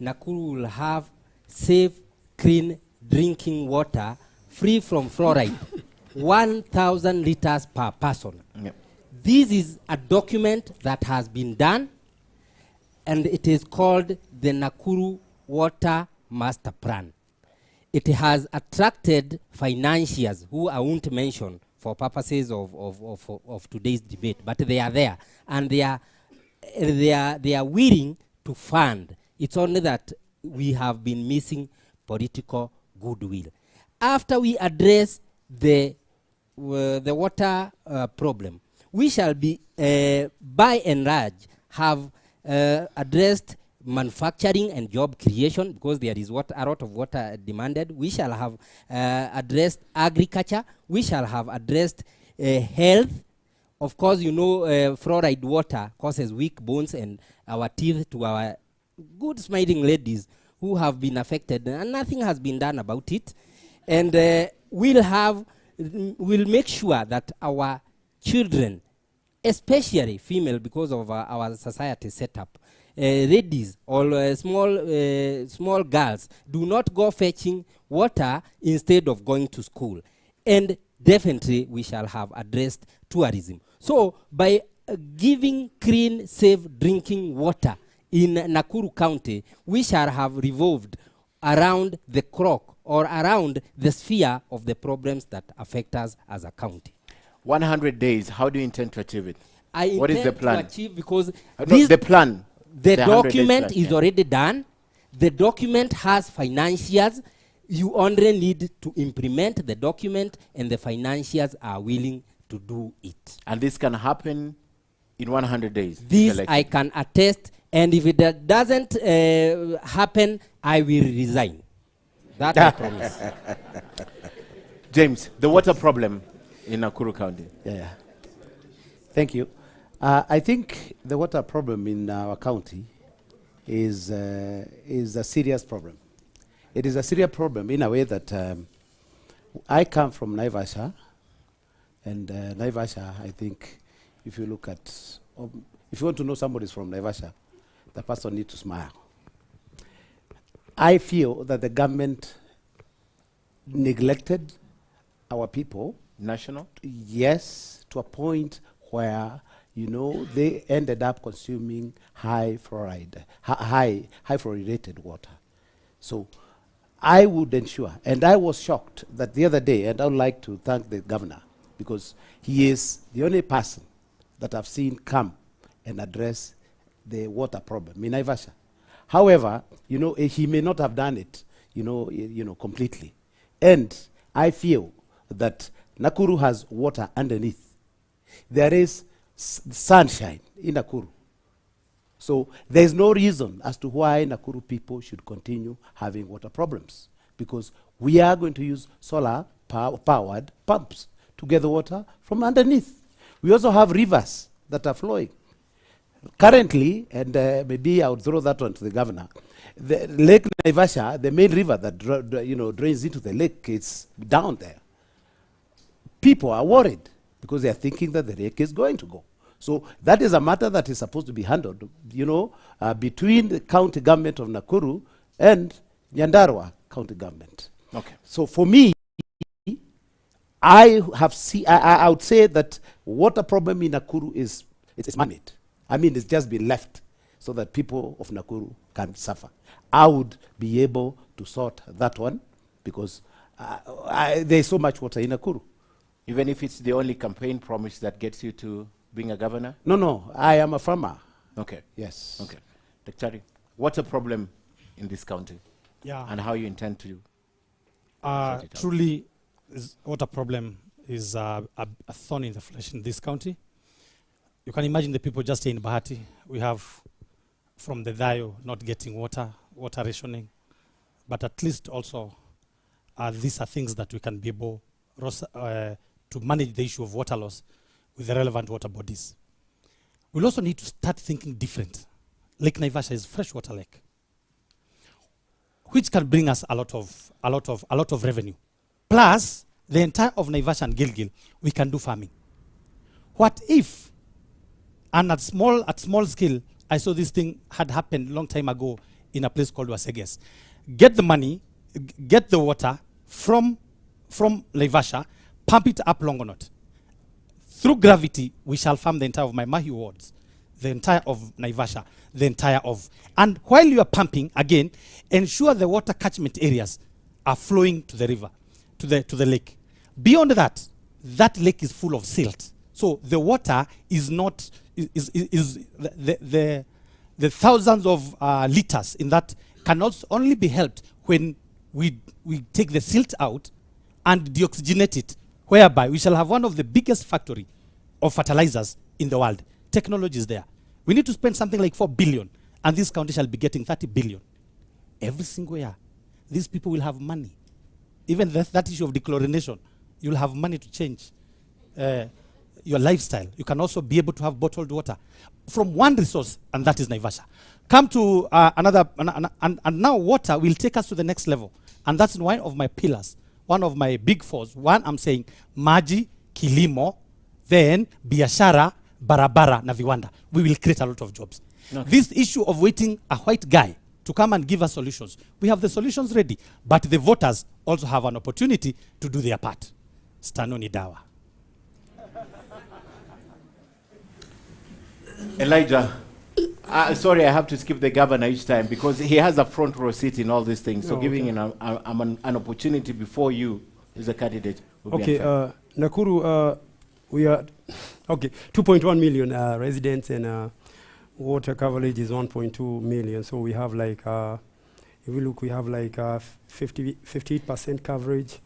Nakuru will have safe, clean drinking water free from fluoride, 1,000 liters per person. Yep. This is a document that has been done, and it is called the Nakuru Water Master Plan. It has attracted financiers who I won't mention for purposes of today's debate, but they are there, and they are willing to fund. It's only that we have been missing political goodwill. After we address the water problem, we shall be, by and large, have addressed manufacturing and job creation, because there is a lot of water demanded. We shall have addressed agriculture. We shall have addressed health. Of course, you know, fluoride water causes weak bones and our teeth to our good smiling ladies who have been affected, and nothing has been done about it. And we'll make sure that our children, especially female, because of our society setup, ladies or small girls do not go fetching water instead of going to school. And definitely we shall have addressed tourism. So by giving clean, safe drinking water in Nakuru County, we shall have revolved around the clock or around the sphere of the problems that affect us as a county. 100 days, how do you intend to achieve it? What is the plan? To achieve, because the plan. The document is already done. The document has financiers. You only need to implement the document, and the financiers are willing to do it. And this can happen in 100 days? This I can attest, and if it doesn't happen, I will resign. That I promise. James, the water problem in Nakuru County. Yeah. Thank you. I think the water problem in our county is a serious problem. It is a serious problem in a way that I come from Naivasha, and Naivasha, I think, if you look at, if you want to know somebody's from Naivasha, the person needs to smile. I feel that the government neglected our people. National? Yes, to a point where, you know, they ended up consuming high fluoridated water. So I would ensure, and I was shocked that the other day, and I would like to thank the governor, because he is the only person that I've seen come and address the water problem in Naivasha. However, you know, he may not have done it, you know, completely. And I feel that Nakuru has water underneath. There is sunshine in Nakuru. So there's no reason as to why Nakuru people should continue having water problems, because we are going to use solar powered pumps to get the water from underneath. We also have rivers that are flowing. Currently, and maybe I would throw that one to the governor, the Lake Naivasha, the main river that drains into the lake, it's down there. People are worried because they are thinking that the lake is going to go. So that is a matter that is supposed to be handled, between the county government of Nakuru and Nyandarua county government. Okay. So for me, I would say that water problem in Nakuru is man-made. I mean, it's just been left so that people of Nakuru can suffer. I would be able to sort that one because there's so much water in Nakuru. Even if it's the only campaign promise that gets you to being a governor? No, I am a farmer. Okay. Yes. Okay. Daktari, what's a problem in this county? Yeah. And how you intend to truly, water problem is a thorn in the flesh in this county. You can imagine the people just in Bahati. We have from the Dayo not getting water rationing. But at least also these are things that we can be able to manage the issue of water loss with the relevant water bodies. We'll also need to start thinking different. Lake Naivasha is freshwater lake, which can bring us a lot of revenue. Plus, the entire of Naivasha and Gilgil, we can do farming. What if, and at small scale, I saw this thing had happened a long time ago in a place called Waseges. Get the money, get the water from Naivasha, pump it up Longonot. Through gravity, we shall farm the entire of my Mahi wards, the entire of Naivasha, the entire of. And while you are pumping, again, ensure the water catchment areas are flowing to the river, to the lake. Beyond that, that lake is full of silt. So the water is not, the thousands of liters in that can only be helped when we take the silt out and deoxygenate it, whereby we shall have one of the biggest factory of fertilizers in the world. Technology is there. We need to spend something like 4 billion, and this county shall be getting 30 billion. Every single year, these people will have money. Even that issue of dechlorination, you'll have money to change your lifestyle. You can also be able to have bottled water from one resource, and that is Naivasha. Come to another, and now water will take us to the next level. And that's one of my pillars, one of my big fours. One, I'm saying maji, kilimo, then biashara, barabara, na viwanda. We will create a lot of jobs. Okay. This issue of waiting a white guy to come and give us solutions, we have the solutions ready, but the voters also have an opportunity to do their part. Stanoni dawa. Elijah, sorry, I have to skip the governor each time because he has a front row seat in all these things. So giving him an opportunity before you as a candidate would be unfair. Nakuru, we are 2.1 million residents, and water coverage is 1.2 million. So we have like, if we look, we have like 58% coverage.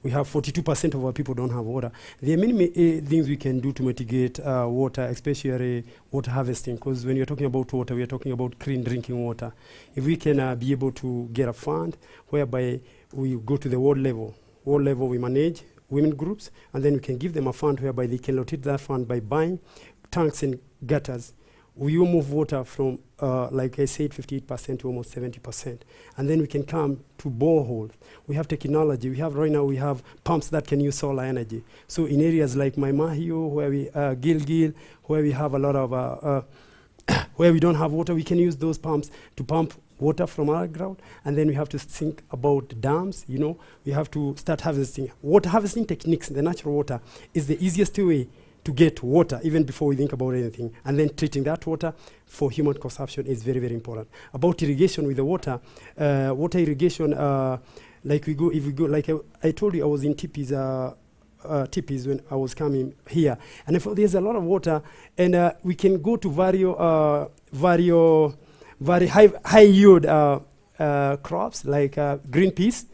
We have 42% of our people don't have water. There are many things we can do to mitigate water, especially water harvesting, because when you're talking about water, we are talking about clean drinking water. If we can be able to get a fund whereby we go to the ward level we manage women groups, and then we can give them a fund whereby they can locate that fund by buying tanks and gutters. We will move water from, like I said, 58% to almost 70%. And then we can come to boreholes. We have technology. Right now we have pumps that can use solar energy. So in areas like Maimahio, where we, Gilgil, where we have a lot of, where we don't have water, we can use those pumps to pump water from our ground. And then we have to think about dams, we have to start harvesting. Water harvesting techniques, the natural water, is the easiest way to get water, even before we think about anything. And then treating that water for human consumption is very, very important. About irrigation with the water, water irrigation, like I told you, I was in Tipis when I was coming here. And I thought there's a lot of water, and we can go to very high yield crops like green peas.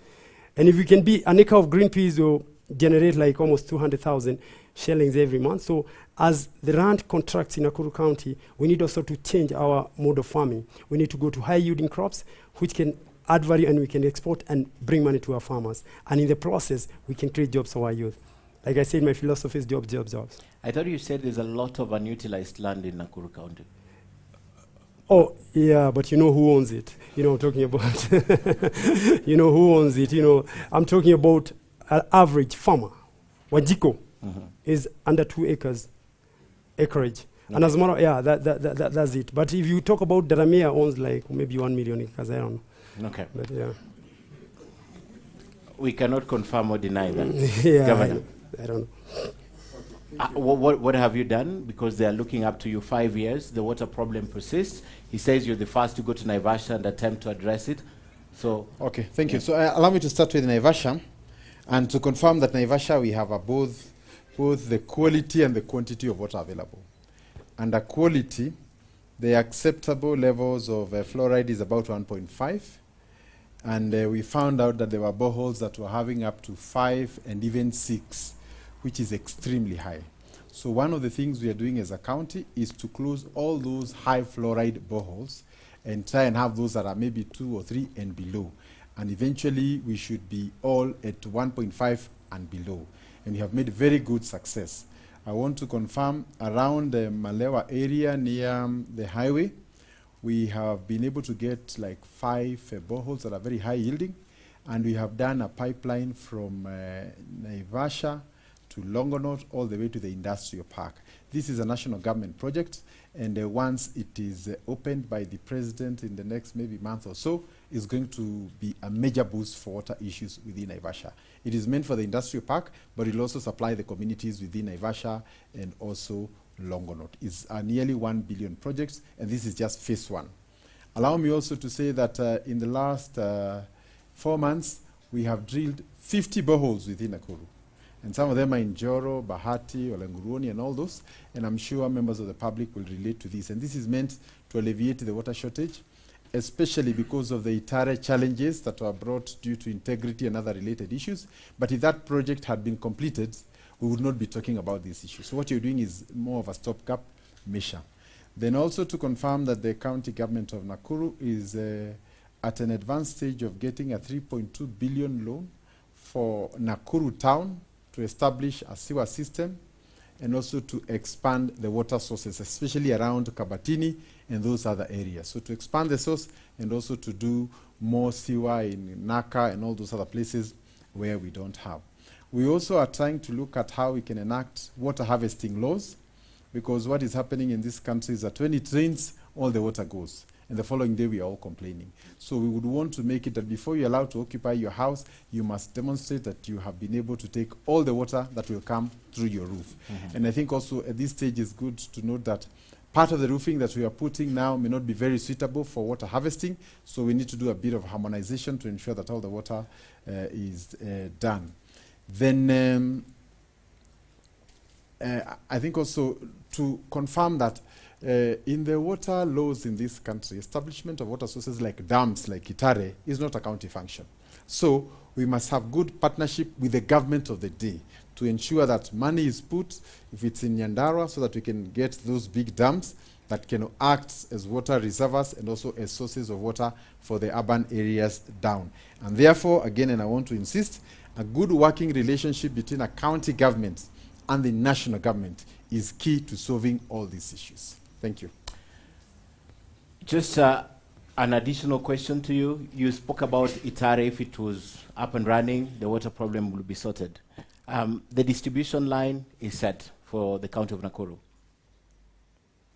And if we can be, an acre of green peas will generate like almost 200,000 shillings every month. So as the land contracts in Nakuru County, we need also to change our mode of farming. We need to go to high yielding crops, which can add value and we can export and bring money to our farmers. And in the process, we can create jobs for our youth. Like I said, my philosophy is jobs, jobs, jobs. I thought you said there's a lot of unutilized land in Nakuru County. Oh, yeah, but you know who owns it. I'm talking about, you know who owns it. I'm talking about an average farmer. Wajiko is under 2 acres acreage. Okay. And as a matter, that's it. But if you talk about Daramea owns like maybe 1 million acres, I don't know. Okay. But yeah. We cannot confirm or deny that. Yeah, Governor. I don't know. What have you done? Because they are looking up to you 5 years. The water problem persists. He says you're the first to go to Naivasha and attempt to address it. So. Okay, thank you. So allow me to start with Naivasha. And to confirm that Naivasha, we have both the quality and the quantity of water available. Under quality, the acceptable levels of fluoride is about 1.5. And we found out that there were boreholes that were having up to 5 and even 6. which is extremely high. So one of the things we are doing as a county is to close all those high fluoride boreholes and try and have those that are maybe 2 or 3 and below. And eventually we should be all at 1.5 and below. And we have made very good success. I want to confirm around the Malewa area near the highway, we have been able to get like 5 boreholes that are very high yielding. And we have done a pipeline from Naivasha to Longonot all the way to the industrial park. This is a national government project, and once it is opened by the president in the next maybe month or so, is going to be a major boost for water issues within Naivasha. It is meant for the industrial park, but it will also supply the communities within Naivasha and also Longonot. It's a nearly 1 billion project, and this is just phase 1. Allow me also to say that in the last 4 months, we have drilled 50 boreholes within Nakuru. And some of them are in Joro, Bahati, Olenguruoni, and all those. And I'm sure members of the public will relate to this. And this is meant to alleviate the water shortage, especially because of the Itare challenges that were brought due to integrity and other related issues. But if that project had been completed, we would not be talking about these issues. So what you're doing is more of a stopgap measure. Then also to confirm that the county government of Nakuru is at an advanced stage of getting a 3.2 billion loan for Nakuru town to establish a sewer system and also to expand the water sources, especially around Kabatini and those other areas. So to expand the source and also to do more sewer in Naka and all those other places where we don't have. We also are trying to look at how we can enact water harvesting laws, because what is happening in this country is that when it rains, all the water goes. And the following day, we are all complaining. So we would want to make it that before you're allowed to occupy your house, you must demonstrate that you have been able to take all the water that will come through your roof. And I think also at this stage, it's good to note that part of the roofing that we are putting now may not be very suitable for water harvesting. So we need to do a bit of harmonization to ensure that all the water is done. Then I think also to confirm that in the water laws in this country, establishment of water sources like dams, like Itare, is not a county function. So we must have good partnership with the government of the day to ensure that money is put, if it's in Nyandarua, so that we can get those big dams that can act as water reservoirs and also as sources of water for the urban areas down. And therefore, again, and I want to insist, a good working relationship between a county government and the national government is key to solving all these issues. Thank you. Just an additional question to you. You spoke about Itare. If it was up and running, the water problem will be sorted. The distribution line is set for the county of Nakuru.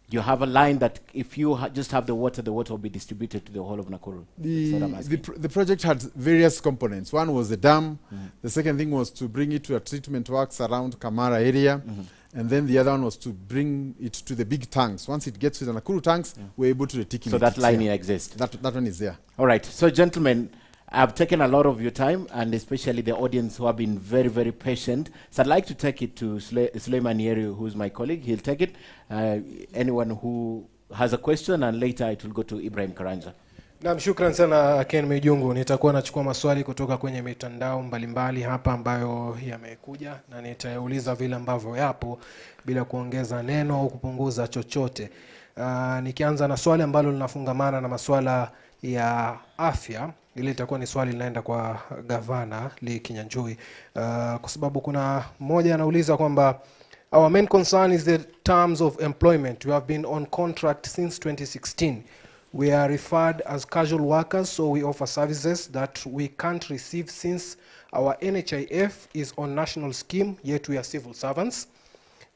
You have a line that if you just have the water will be distributed to the whole of Nakuru. The project had various components. One was the dam. The second thing was to bring it to a treatment works around Kamara area. And then the other one was to bring it to the big tanks. Once it gets to the Nakuru tanks, we're able to reticulate. So that line exists. That one is there. All right. So, gentlemen, I've taken a lot of your time, and especially the audience who have been very, very patient. So I'd like to take it to Suleiman Yeri, who's my colleague. He'll take it. Anyone who has a question, and later it will go to Ibrahim Karanja. Naam, shukran sana Ken Mijungu. Nitakuwa nachukua maswali kutoka kwenye mitandao mbalimbali hapa ambayo yamekuja, na nitauliza vile ambavyo yapo bila kuongeza neno au kupunguza chochote. Nikianza na swali ambalo linafungamana na masuala ya afya, ile itakuwa ni swali linaenda kwa gavana Lee Kinyanjui, kwa sababu kuna mmoja anauliza kwamba our main concern is the terms of employment. We have been on contract since 2016. We are referred as casual workers, so we offer services that we can't receive since our NHIF is on national scheme, yet we are civil servants.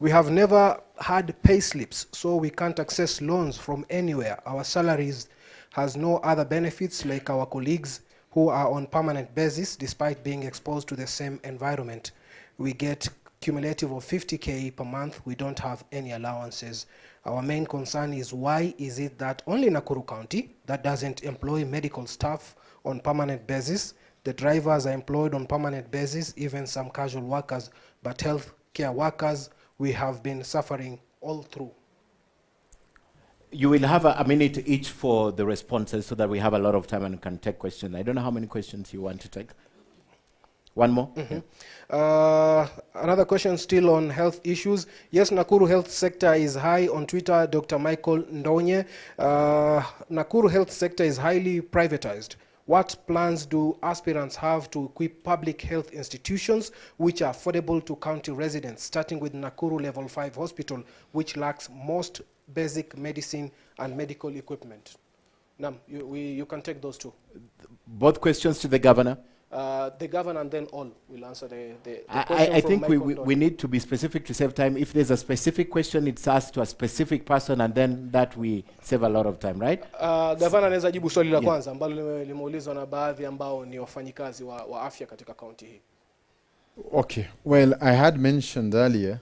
We have never had pay slips, so we can't access loans from anywhere. Our salaries has no other benefits like our colleagues who are on permanent basis despite being exposed to the same environment. We get cumulative of 50K per month. We don't have any allowances. Our main concern is why is it that only Nakuru County that doesn't employ medical staff on permanent basis? The drivers are employed on permanent basis, even some casual workers, but health care workers, we have been suffering all through. You will have a minute each for the responses so that we have a lot of time and can take questions. I don't know how many questions you want to take. One more. Another question still on health issues. Yes, Nakuru health sector is high on Twitter. Dr. Michael Ndonye. Nakuru health sector is highly privatized. What plans do aspirants have to equip public health institutions which are affordable to county residents, starting with Nakuru Level 5 Hospital, which lacks most basic medicine and medical equipment? Nam, you can take those two. Both questions to the governor. The governor and then all will answer the I think we need to be specific to save time. If there's a specific question, it's asked to a specific person, and then that we save a lot of time, right? Governor anaweza jibu swali la kwanza ambalo limeulizwa na baadhi ambao ni wafanyikazi wa afya katika kaunti hii. Okay. Well, I had mentioned earlier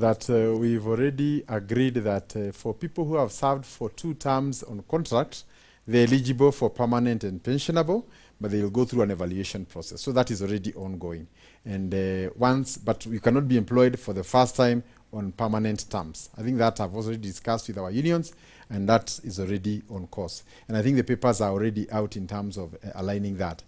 that we've already agreed that for people who have served for 2 terms on contract, they're eligible for permanent and pensionable, but they'll go through an evaluation process. So that is already ongoing. And but you cannot be employed for the first time on permanent terms. I think that I've already discussed with our unions, and that is already on course. And I think the papers are already out in terms of aligning that.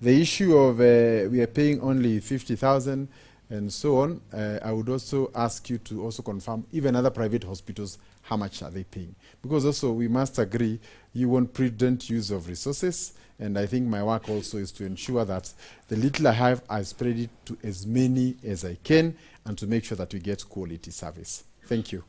The issue of we are paying only 50,000 and so on, I would also ask you to also confirm even other private hospitals, how much are they paying? Because also we must agree you want prudent use of resources, and I think my work also is to ensure that the little I have, I spread it to as many as I can, and to make sure that we get quality service. Thank you.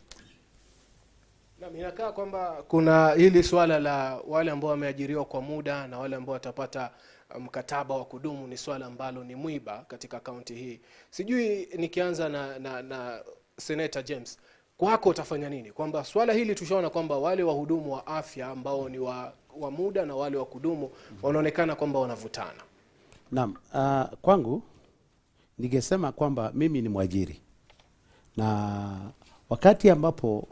Na inakaa kwamba kuna hili swala la wale ambao wameajiriwa kwa muda na wale ambao watapata mkataba wa kudumu ni swala ambalo ni mwiba katika kaunti hii. Sijui nikianza na Senator James, kwako utafanya nini? Kwamba swala hili tushaona kwamba wale wahudumu wa afya ambao ni wa muda na wale wa kudumu wanaonekana kwamba wanavutana. Naam, kwangu ningesema kwamba mimi ni mwajiri. Na wakati ambapo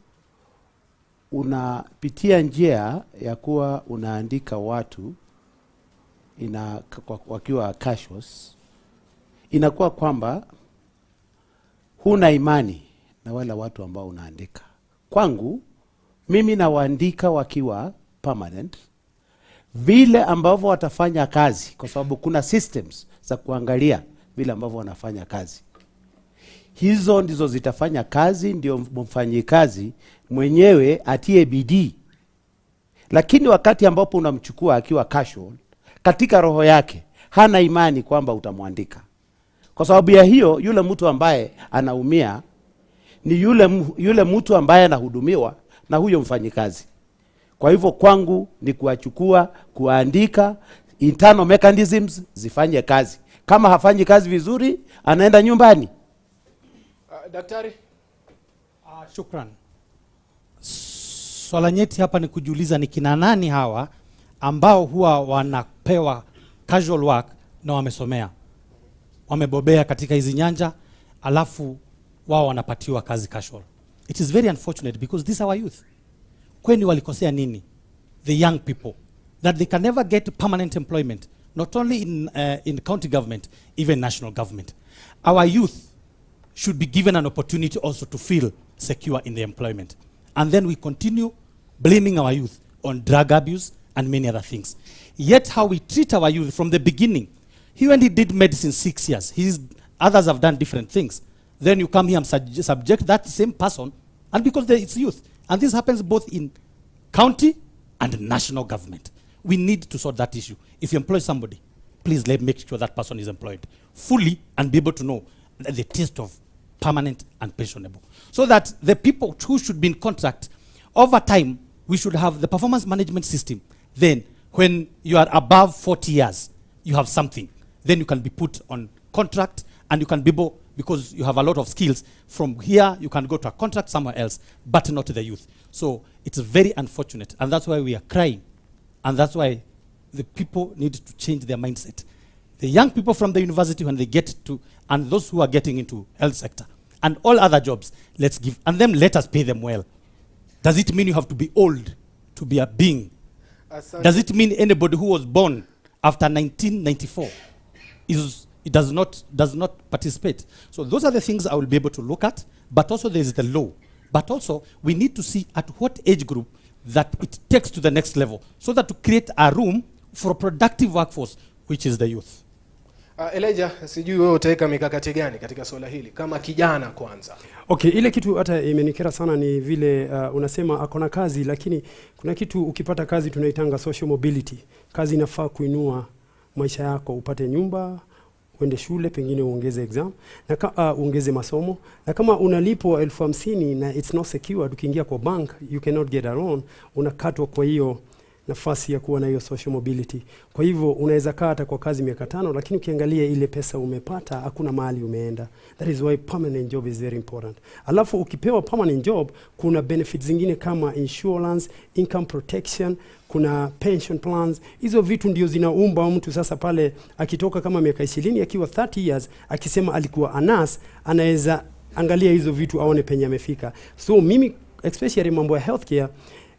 unapitia njia ya kuwa unaandika watu wakiwa casuals, inakuwa kwamba huna imani na wale watu ambao unaandika. Kwangu mimi nawaandika wakiwa permanent, vile ambavyo watafanya kazi, kwa sababu kuna systems za kuangalia vile ambavyo wanafanya kazi. Hizo ndizo zitafanya kazi, ndio mfanyikazi mwenyewe atie bidii. Lakini wakati ambapo unamchukua akiwa casual, katika roho yake hana imani kwamba utamwandika. Kwa sababu ya hiyo, yule mtu ambaye anaumia ni yule mtu ambaye anahudumiwa na huyo mfanyikazi. Kwa hivyo kwangu ni kuachukua, kuandika, internal mechanisms zifanye kazi. Kama hafanyi kazi vizuri, anaenda nyumbani. Daktari? Shukran. Swala nyeti hapa ni kujiuliza ni kina nani hawa ambao huwa wanapewa casual work na wamesomea, wamebobea katika hizi nyanja, alafu wao wanapatiwa kazi casual. It is very unfortunate because these are our youth. Kweni walikosea nini? The young people, that they can never get permanent employment, not only in county government, even national government. Our youth should be given an opportunity also to feel secure in their employment. And then we continue blaming our youth on drug abuse and many other things. Yet how we treat our youth from the beginning, he when he did medicine 6 years, others have done different things. Then you come here and subject that same person, and because it's youth. And this happens both in county and national government. We need to sort that issue. If you employ somebody, please make sure that person is employed fully and be able to know the taste of permanent and pensionable. So that the people who should be in contract, over time, we should have the performance management system. Then, when you are above 40 years, you have something. Then you can be put on contract, and you can be able, because you have a lot of skills, from here you can go to a contract somewhere else, but not to the youth. So it's very unfortunate, and that's why we are crying. And that's why the people need to change their mindset. The young people from the university, when they get to, and those who are getting into health sector, and all other jobs, let's give, and then let us pay them well. Does it mean you have to be old to be a being? Does it mean anybody who was born after 1994 does not participate? So those are the things I will be able to look at, but also there is the law. But also we need to see at what age group that it takes to the next level, so that to create a room for a productive workforce, which is the youth. Elijah, sijui wewe utaweka mikakati gani katika swala hili kama kijana kwanza? Okay, ile kitu hata imenikera sana ni vile unasema akona kazi, lakini kuna kitu ukipata kazi tunaitanga social mobility. Kazi inafaa kuinua maisha yako, upate nyumba, uende shule, pengine uongeze exam, na uongeze masomo. Na kama unalipwa 50,000 na it's not secured, ukiingia kwa bank, you cannot get a loan, unakatwa kwa hiyo nafasi ya kuwa na hiyo social mobility. Kwa hivyo unaweza kaa hata kwa kazi miaka 5, lakini ukiangalia ile pesa umepata hakuna mahali umeenda. That is why permanent job is very important. Alafu ukipewa permanent job kuna benefits zingine kama insurance, income protection, kuna pension plans. Hizo vitu ndio zinaumba mtu sasa pale akitoka kama miaka 20 akiwa 30 years akisema alikuwa anas, anaweza angalia hizo vitu aone penye amefika. So mimi especially mambo ya healthcare,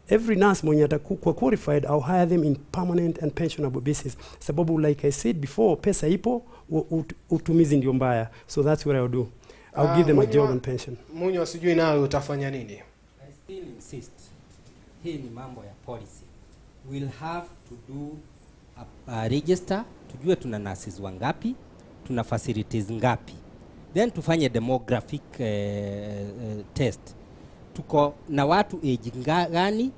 every nurse mwenye atakuwa qualified, I'll hire them in permanent and pensionable basis. Sababu like I said before, pesa ipo, utumizi ndio mbaya. So that's what I'll do. I'll give them a job and pension. Munyo, sijui nawe utafanya nini? I still insist. Hii ni mambo ya policy. We'll have to do a register, tujue tuna nurses wangapi, tuna facilities ngapi. Then tufanye demographic test. Tuko na watu age gani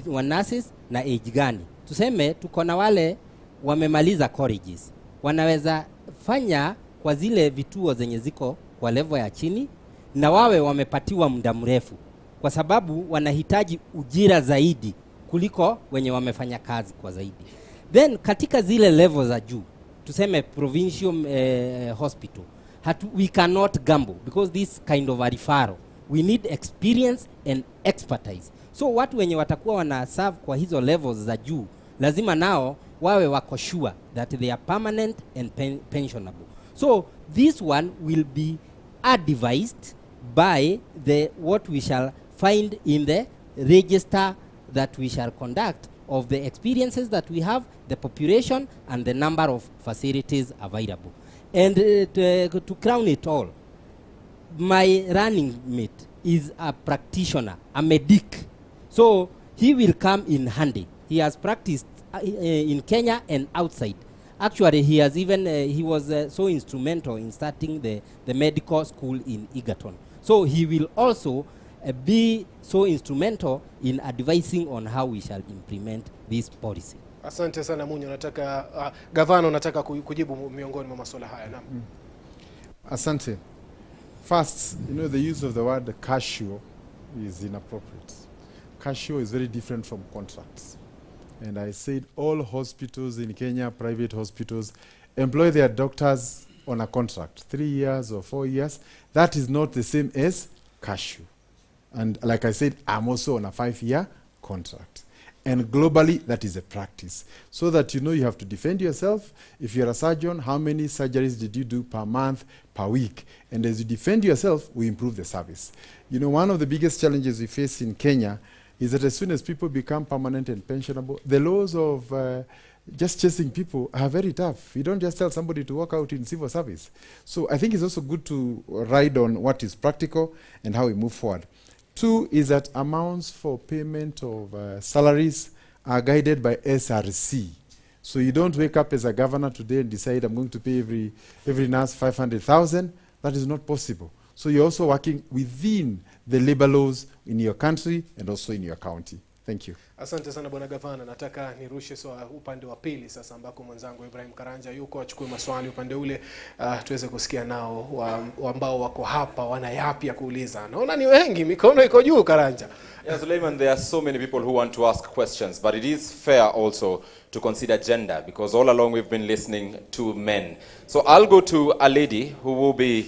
wa nurses na age gani. Tuseme tuko na wale wamemaliza colleges, wanaweza fanya kwa zile vituo zenye ziko kwa level ya chini, na wawe wamepatiwa muda mrefu, kwa sababu wanahitaji ujira zaidi kuliko wenye wamefanya kazi kwa zaidi. Then katika zile level za juu, tuseme provincial hospital, we cannot gamble because this kind of a referral, we need experience and expertise. So watu wenye watakuwa wana serve kwa hizo levels za juu, lazima nao wawe wako sure that they are permanent and pensionable. So this one will be advised by what we shall find in the register that we shall conduct of the experiences that we have, the population and the number of facilities available. And to crown it all, my running mate is a practitioner, a medic. So he will come in handy. He has practiced in Kenya and outside. Actually, he has even, he was so instrumental in starting the medical school in Egerton. So he will also be so instrumental in advising on how we shall implement this policy. Asante sana Munyo, nataka gavana nataka kujibu miongoni mwa masuala haya. Naam. Asante. First, you know, the use of the word cashier is inappropriate. Cashier is very different from contracts. And I said all hospitals in Kenya, private hospitals, employ their doctors on a contract, 3 years or 4 years. That is not the same as cashier. And like I said, I'm also on a 5-year contract. And globally, that is a practice. So that you know you have to defend yourself. If you're a surgeon, how many surgeries did you do per month, per week? And as you defend yourself, we improve the service. You know, one of the biggest challenges we face in Kenya is that as soon as people become permanent and pensionable, the laws of just chasing people are very tough. You don't just tell somebody to walk out in civil service. So I think it's also good to ride on what is practical and how we move forward. 2 is that amounts for payment of salaries are guided by SRC. So you don't wake up as a governor today and decide I'm going to pay every nurse 500,000. That is not possible. So you're also working within the labor laws in your country and also in your county. Thank you. Asante sana bwana gavana. Nataka nirushe upande wa pili sasa, ambako mwenzangu Ibrahim Karanja yuko, achukue maswali upande ule, tuweze kusikia nao ambao wako hapa wana yapi ya kuuliza. Naona ni wengi, mikono iko juu Karanja. Yes, Suleiman, there are so many people who want to ask questions, but it is fair also to consider gender, because all along we've been listening to men. So I'll go to a lady who will be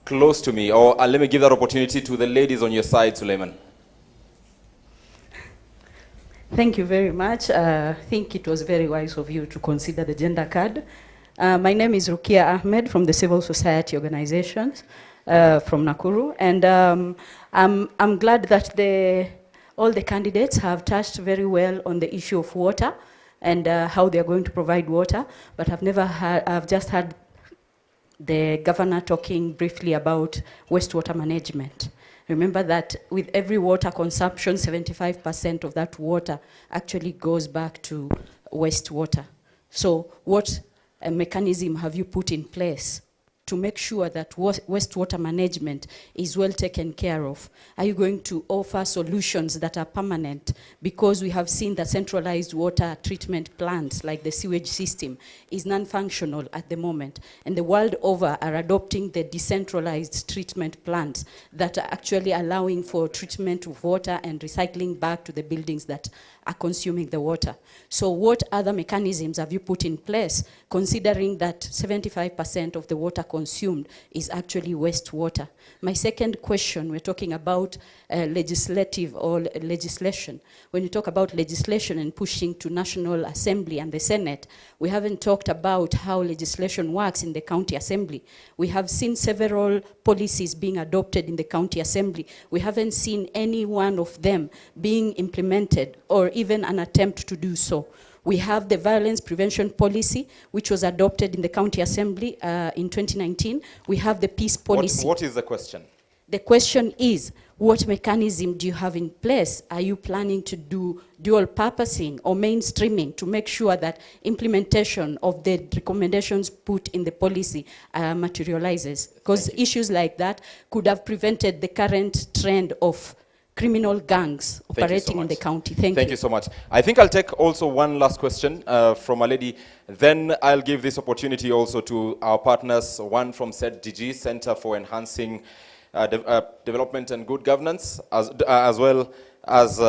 close to me, or let me give that opportunity to the ladies on your side, Suleiman. Thank you very much. I think it was very wise of you to consider the gender card. My name is Rukia Ahmed from the Civil Society Organizations from Nakuru, and I'm glad that all the candidates have touched very well on the issue of water and how they are going to provide water, but I've just had the governor talking briefly about wastewater management. Remember that with every water consumption, 75% of that water actually goes back to wastewater. So what mechanism have you put in place to make sure that wastewater management is well taken care of? Are you going to offer solutions that are permanent? Because we have seen that centralized water treatment plants, like the sewage system, is non-functional at the moment. And the world over are adopting the decentralized treatment plants that are actually allowing for treatment of water and recycling back to the buildings that are consuming the water. So what other mechanisms have you put in place, considering that 75% of the water consumed is actually wastewater? My second question, we're talking about legislative or legislation. When you talk about legislation and pushing to National Assembly and the Senate, we haven't talked about how legislation works in the County Assembly. We have seen several policies being adopted in the County Assembly. We haven't seen any one of them being implemented or even an attempt to do so. We have the violence prevention policy, which was adopted in the County Assembly in 2019. We have the peace policy. What is the question? The question is, what mechanism do you have in place? Are you planning to do dual purposing or mainstreaming to make sure that implementation of the recommendations put in the policy materializes? Because issues like that could have prevented the current trend of criminal gangs operating in the county. Thank you so much. I think I'll take also one last question from a lady. Then I'll give this opportunity also to our partners, one from ZDG, Center for Enhancing Development and Good Governance, as well as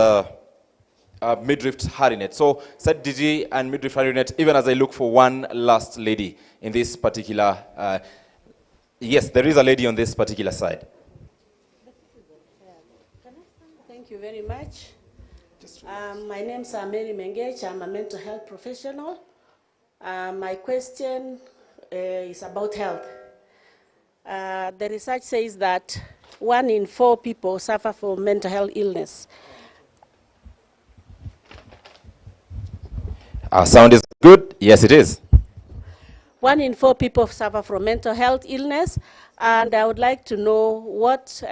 Midrift Harinet. So ZDG and Midrift Harinet, even as I look for one last lady in this particular, yes, there is a lady on this particular side. Thank you very much. My name is Mary Mengech. I'm a mental health professional. My question is about health. The research says that 1 in 4 people suffer from mental health illness. Our sound is good. Yes, it is. 1 in 4 people suffer from mental health illness, and I would like to know what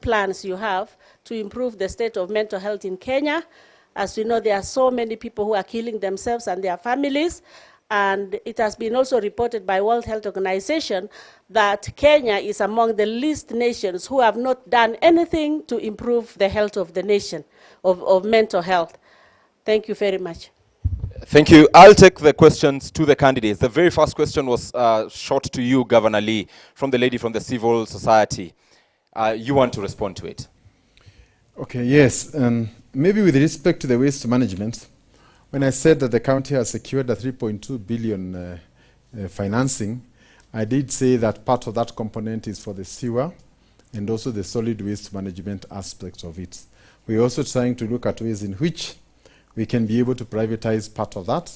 plans you have to improve the state of mental health in Kenya. As we know, there are so many people who are killing themselves and their families, and it has been also reported by World Health Organization that Kenya is among the least nations who have not done anything to improve the health of the nation, of mental health. Thank you very much. Thank you. I'll take the questions to the candidates. The very first question was shot to you, Governor Lee, from the lady from the civil society. You want to respond to it? Okay, yes. Maybe with respect to the waste management, when I said that the county has secured a 3.2 billion financing, I did say that part of that component is for the sewer and also the solid waste management aspect of it. We're also trying to look at ways in which we can be able to privatize part of that,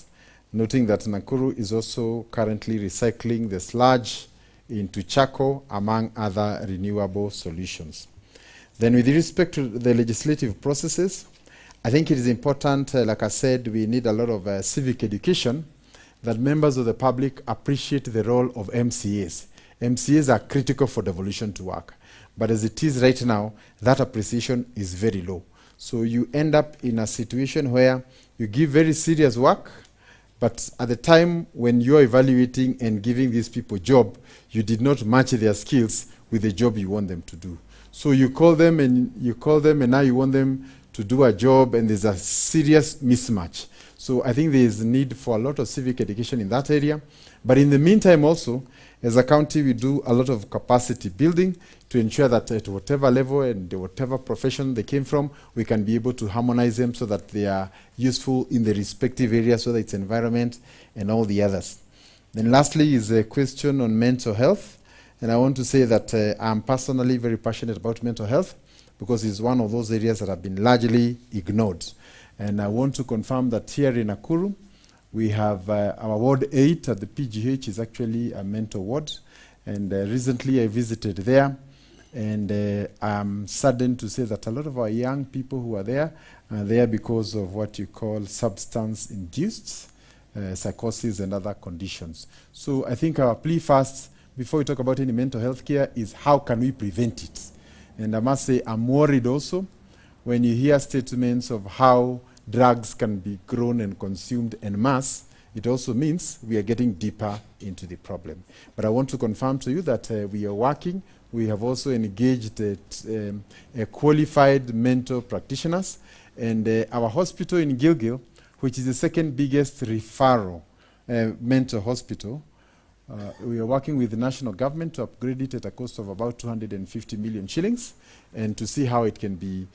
noting that Nakuru is also currently recycling the sludge into charcoal, among other renewable solutions. Then with respect to the legislative processes, I think it is important, like I said, we need a lot of civic education, that members of the public appreciate the role of MCAs. MCAs are critical for devolution to work. But as it is right now, that appreciation is very low. So you end up in a situation where you give very serious work, but at the time when you're evaluating and giving these people job, you did not match their skills with the job you want them to do. So you call them and now you want them to do a job, and there's a serious mismatch. So I think there is need for a lot of civic education in that area. But in the meantime also, as a county, we do a lot of capacity building to ensure that at whatever level and whatever profession they came from, we can be able to harmonize them so that they are useful in the respective areas, whether it's environment and all the others. Then lastly is a question on mental health. And I want to say that I'm personally very passionate about mental health because it's one of those areas that have been largely ignored. And I want to confirm that here in Nakuru, we have our Ward 8 at the PGH is actually a mental ward. And recently I visited there, and I'm saddened to say that a lot of our young people who are there because of what you call substance-induced psychosis and other conditions. So I think our plea first, before we talk about any mental health care, is how can we prevent it? And I must say I'm worried also when you hear statements of how drugs can be grown and consumed en masse it also means we are getting deeper into the problem. But I want to confirm to you that we are working. We have also engaged qualified mental practitioners, and our hospital in Gilgil, which is the second biggest referral mental hospital, we are working with the national government to upgrade it at a cost of about 250 million shillings and to see how it can be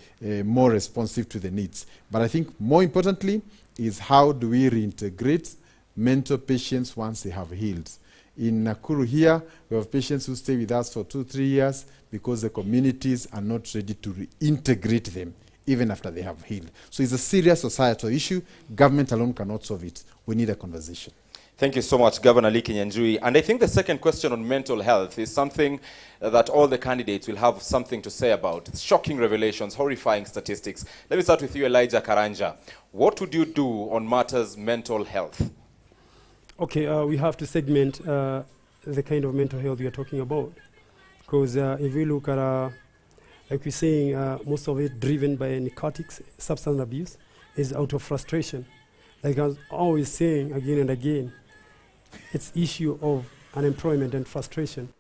more responsive to the needs. But I think more importantly is how do we reintegrate mental patients once they have healed. In Nakuru here, we have patients who stay with us for 2-3 years because the communities are not ready to reintegrate them even after they have healed. So it's a serious societal issue. Government alone cannot solve it. We need a conversation. Thank you so much, Governor Lee Kinyanjui. And I think the second question on mental health is something that all the candidates will have something to say about. It's shocking revelations, horrifying statistics. Let me start with you, Elijah Karanja. What would you do on matters mental health? Okay, we have to segment the kind of mental health we are talking about. Because if we look at, like we're saying, most of it driven by narcotics, substance abuse, is out of frustration. Like I was always saying again and again, it's issue of unemployment and frustration.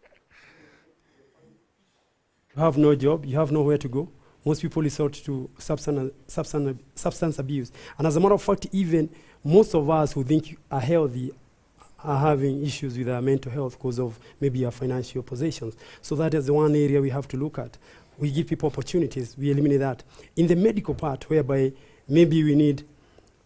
You have no job, you have nowhere to go. Most people resort to substance abuse. And as a matter of fact, even most of us who think are healthy are having issues with our mental health because of maybe our financial positions. So that is the one area we have to look at. We give people opportunities, we eliminate that. In the medical part, whereby maybe we need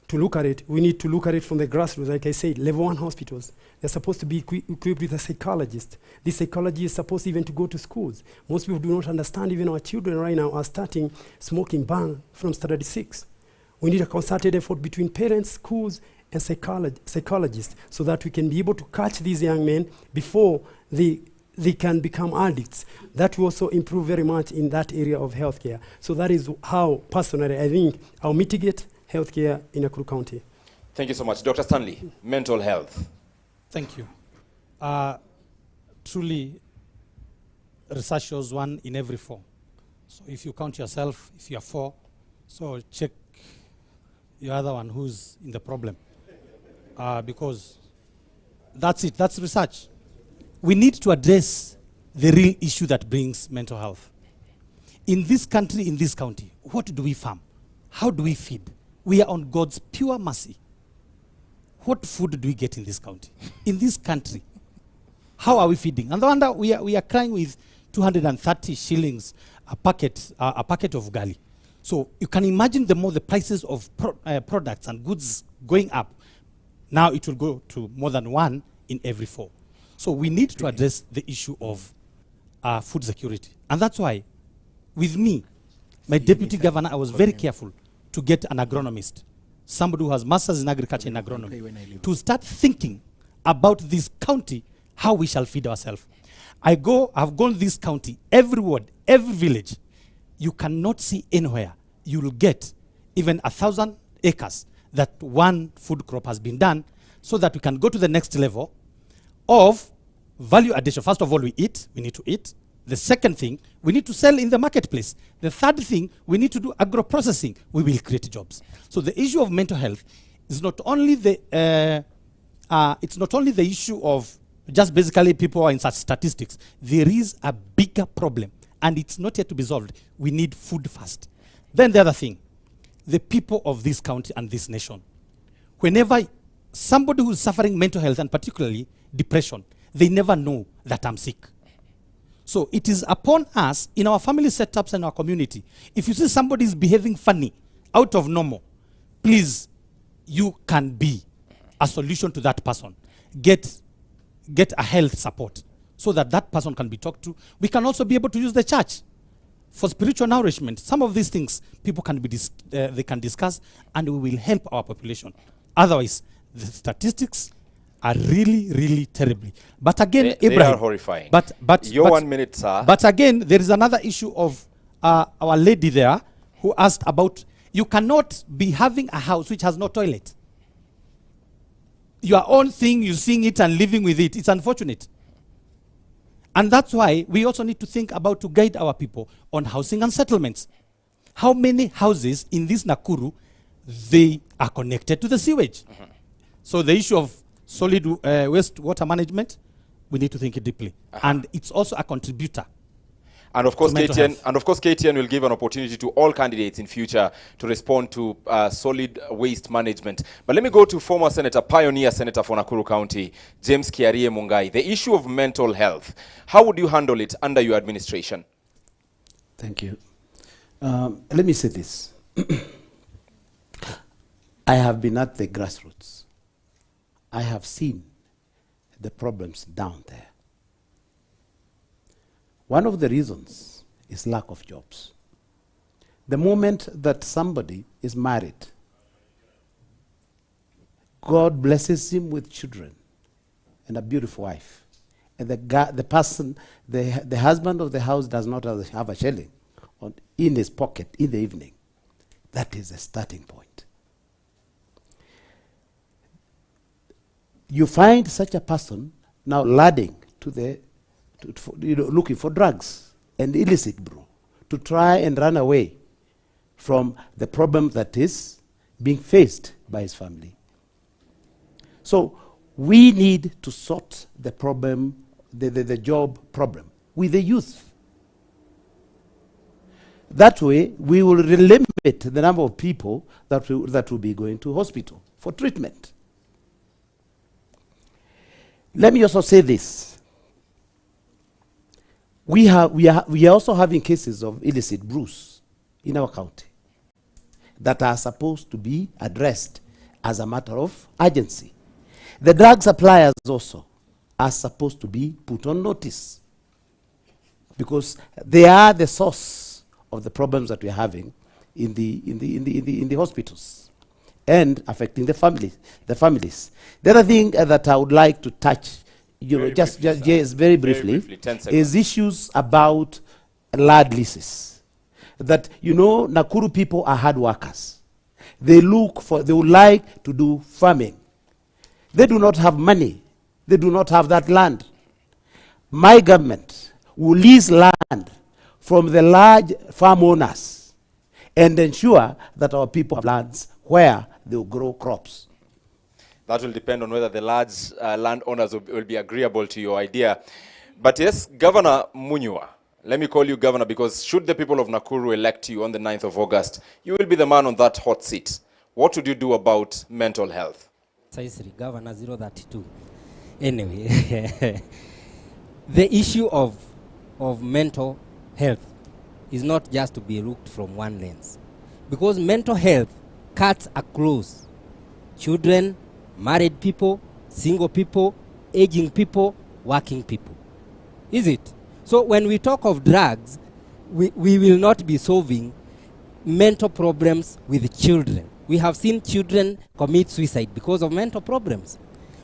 to look at it, we need to look at it from the grassroots. Like I said, level 1 hospitals, they're supposed to be equipped with a psychologist. This psychologist is supposed even to go to schools. Most people do not understand, even our children right now are starting smoking bang from standard 6. We need a concerted effort between parents, schools, and psychologists so that we can be able to catch these young men before they can become addicts. That will also improve very much in that area of healthcare. So that is how, personally, I think I'll mitigate healthcare in Nakuru County. Thank you so much. Dr. Stanley, mental health. Thank you. Truly, research shows 1 in every 4. So if you count yourself, if you are 4, so check your other one who's in the problem. Because that's it, that's research. We need to address the real issue that brings mental health. In this country, in this county, what do we farm? How do we feed? We are on God's pure mercy. What food do we get in this county? In this country, how are we feeding? And the wonder we are crying with 230 shillings a packet of gali. So you can imagine the more the prices of products and goods going up, now it will go to more than 1 in every 4. So we need to address the issue of food security. And that's why, with me, my deputy governor, I was very careful to get an agronomist, somebody who has masters in agriculture and agronomy, to start thinking about this county, how we shall feed ourselves. I've gone this county, every ward, every village. You cannot see anywhere you will get even 1,000 acres that one food crop has been done, so that we can go to the next level of value addition. First of all, we need to eat. The second thing, we need to sell in the marketplace. The third thing, we need to do agro-processing. We will create jobs. So the issue of mental health is not only the issue of just basically people are in such statistics. There is a bigger problem, and it's not yet to be solved. We need food first. Then the other thing, the people of this county and this nation, whenever somebody who is suffering mental health, and particularly depression, they never know that I'm sick. So it is upon us in our family setups and our community. If you see somebody is behaving funny, out of normal, please, you can be a solution to that person. Get a health support so that that person can be talked to. We can also be able to use the church for spiritual nourishment. Some of these things people can they can discuss, and we will help our population. Otherwise, the statistics are really, really terrible. But again, they are horrifying. But your 1 minute, sir. But again, there is another issue of our lady there who asked about, you cannot be having a house which has no toilet. Your own thing, you seeing it and living with it. It's unfortunate. And that's why we also need to think about to guide our people on housing and settlements. How many houses in this Nakuru, they are connected to the sewage? So the issue of solid waste water management, we need to think it deeply. And it's also a contributor. And of course, KTN will give an opportunity to all candidates in future to respond to solid waste management. But let me go to former Senator, pioneer Senator for Nakuru County, James Kiarie Mungai. The issue of mental health, how would you handle it under your administration? Thank you. Let me say this. I have been at the grassroots. I have seen the problems down there. One of the reasons is lack of jobs. The moment that somebody is married, God blesses him with children and a beautiful wife, and the husband of the house does not have a shilling in his pocket in the evening. That is a starting point. You find such a person now ladding to looking for drugs and illicit brew to try and run away from the problem that is being faced by his family. So we need to sort the problem, the job problem, with the youth. That way, we will limit the number of people that will be going to hospital for treatment. Let me also say this. We are also having cases of illicit brews in our county that are supposed to be addressed as a matter of urgency. The drug suppliers also are supposed to be put on notice because they are the source of the problems that we are having in the hospitals and affecting the families. The other thing that I would like to touch, very briefly, is issues about land leases. That, Nakuru people are hard workers. They would like to do farming. They do not have money. They do not have that land. My government will lease land from the large farm owners and ensure that our people have lands where they will grow crops. That will depend on whether the large landowners will be agreeable to your idea. But yes, Governor Munywa, let me call you Governor because should the people of Nakuru elect you on the 9th of August, you will be the man on that hot seat. What would you do about mental health? Governor 032. Anyway, the issue of mental health is not just to be looked from one lens. Because mental health cuts across children, married people, single people, aging people, working people. Is it? So when we talk of drugs, we will not be solving mental problems with children. We have seen children commit suicide because of mental problems.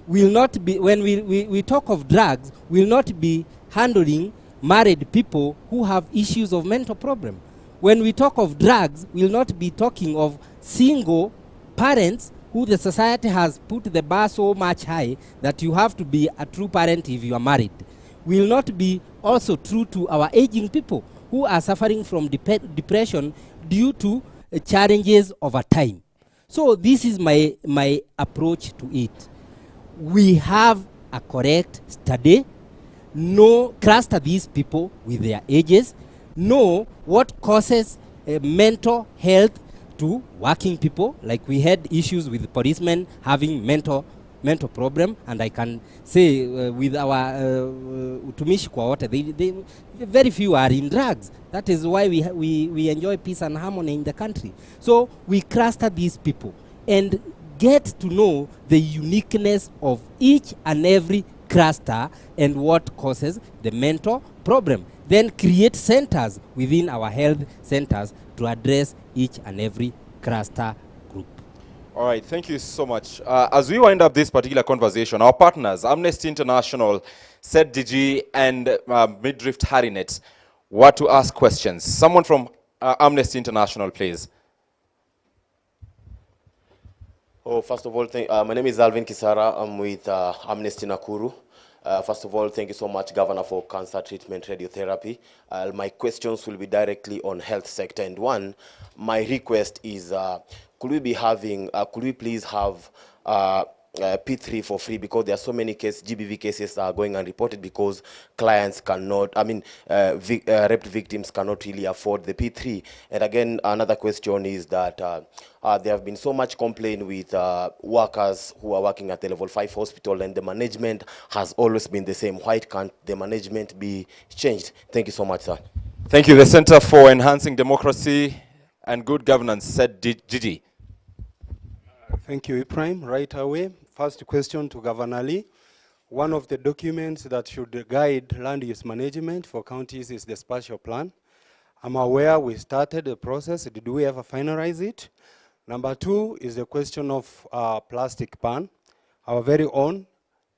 We'll not be, when we talk of drugs, we'll not be handling married people who have issues of mental problem. When we talk of drugs, we'll not be talking of single parents who the society has put the bar so much high that you have to be a true parent if you are married. We'll not be also true to our aging people who are suffering from depression due to challenges over time. So this is my approach to it. We have a correct study, cluster these people with their ages, know what causes mental health to working people. Like we had issues with policemen having mental problem, and I can say with our utumishi kwa wote, they very few are in drugs. That is why we enjoy peace and harmony in the country. So we cluster these people and get to know the uniqueness of each and every cluster and what causes the mental problem. Then create centers within our health centers to address each and every cluster group. All right, thank you so much. As we wind up this particular conversation, our partners, Amnesty International, SETDG, and Midrift Harinet, were to ask questions. Someone from Amnesty International, please. Oh, first of all, my name is Alvin Kisara. I'm with Amnesty Nakuru. First of all, thank you so much, Governor, for cancer treatment radiotherapy. My questions will be directly on health sector. And one, my request is, could we please have P3 for free, because there are so many GBV cases are going unreported because clients cannot, raped victims cannot really afford the P3. And again, another question is that there have been so much complaint with workers who are working at the level 5 hospital, and the management has always been the same. Why can't the management be changed? Thank you so much, sir. Thank you. The Center for Enhancing Democracy and Good Governance said Gigi. Thank you, Ibrahim. Right away, first question to Governor Lee. One of the documents that should guide land use management for counties is the spatial plan. I'm aware we started the process. Did we ever finalize it? Number two is the question of plastic ban. Our very own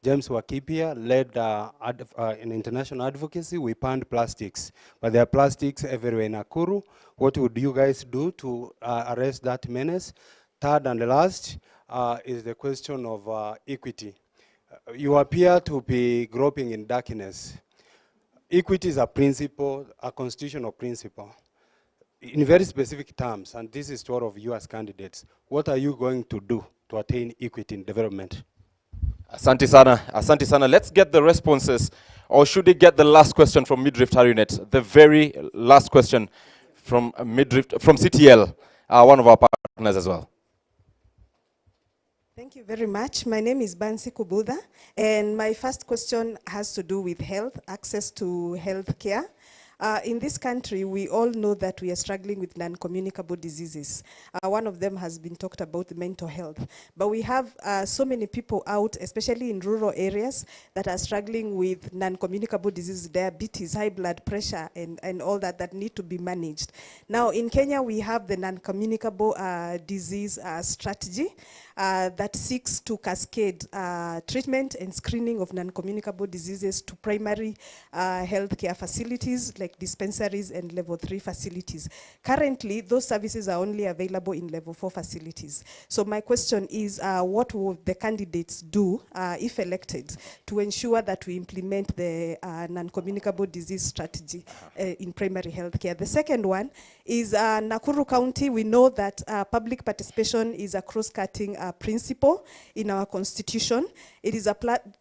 James Wakipia led an international advocacy. We banned plastics, but there are plastics everywhere in Nakuru. What would you guys do to arrest that menace? Third and last is the question of equity. You appear to be groping in darkness. Equity is a principle, a constitutional principle. In very specific terms, and this is to all of you as candidates, what are you going to do to attain equity in development? Asante sana, asante sana. Let's get the responses, or should we get the last question from Midrift Harrinet? The very last question from Midrift, from CTL, one of our partners as well. Thank you very much. My name is Bansi Kubudha, and my first question has to do with health, access to health care. In this country, we all know that we are struggling with non-communicable diseases. One of them has been talked about, the mental health. But we have so many people out, especially in rural areas, that are struggling with non-communicable diseases, diabetes, high blood pressure, and all that need to be managed. Now, in Kenya, we have the non-communicable disease strategy that seeks to cascade treatment and screening of non-communicable diseases to primary healthcare facilities like dispensaries and level 3 facilities. Currently, those services are only available in level 4 facilities. So my question is, what will the candidates do, if elected, to ensure that we implement the non-communicable disease strategy in primary healthcare? The second one is Nakuru County. We know that public participation is a cross-cutting principle in our constitution. It is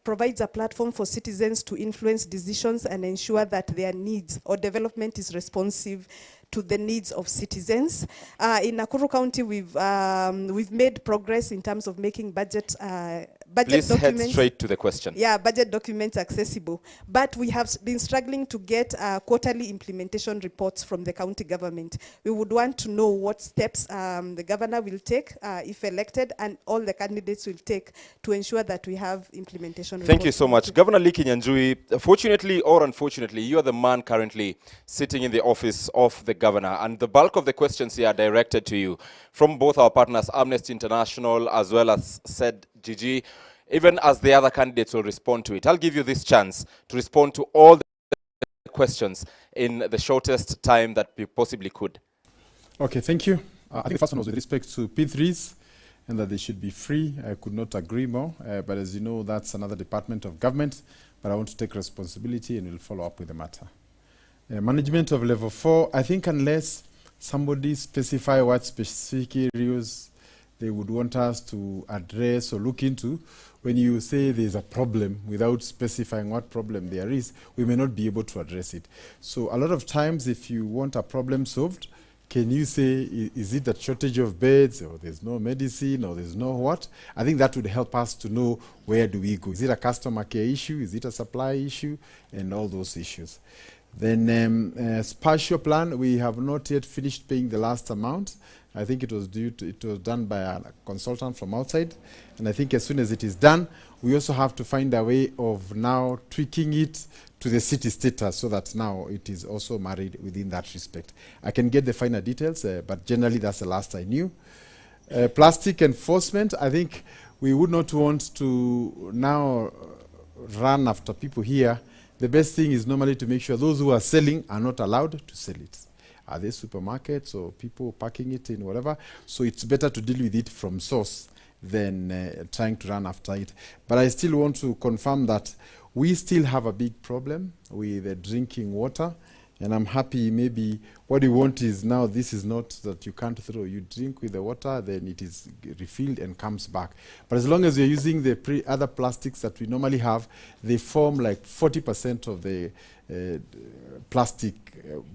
provides a platform for citizens to influence decisions and ensure that their needs or development is responsive to the needs of citizens. In Nakuru County, we've made progress in terms of making budget Please documents. head straight to the question. Yeah, budget documents accessible. But we have been struggling to get quarterly implementation reports from the county government. We would want to know what steps the governor will take if elected, and all the candidates will take to ensure that we have implementation reports. Thank you so much. Governor Lee Kinyanjui, fortunately or unfortunately, you are the man currently sitting in the office of the governor, and the bulk of the questions here are directed to you from both our partners, Amnesty International, as well as said Gigi, even as the other candidates will respond to it. I'll give you this chance to respond to all the questions in the shortest time that you possibly could. Okay, thank you. I think the first one was with respect to P3s and that they should be free. I could not agree more, but as you know, that's another department of government, but I want to take responsibility and will follow up with the matter. Management of level 4, I think unless somebody specify what specific areas they would want us to address or look into, when you say there's a problem without specifying what problem there is, we may not be able to address it. So a lot of times if you want a problem solved, can you say, is it a shortage of beds, or there's no medicine, or there's no what? I think that would help us to know where do we go. Is it a customer care issue? Is it a supply issue? And all those issues. Then spatial plan, we have not yet finished paying the last amount. I think it was done by a consultant from outside. And I think as soon as it is done, we also have to find a way of now tweaking it to the city status so that now it is also married within that respect. I can get the finer details, but generally that's the last I knew. Plastic enforcement, I think we would not want to now run after people here. The best thing is normally to make sure those who are selling are not allowed to sell it. Are they supermarkets or people packing it in whatever? So it's better to deal with it from source than trying to run after it. But I still want to confirm that we still have a big problem with drinking water. And I'm happy. Maybe what you want is now, this is not that you can't throw. You drink with the water, then it is refilled and comes back. But as long as you're using the other plastics that we normally have, they form like 40% of the plastic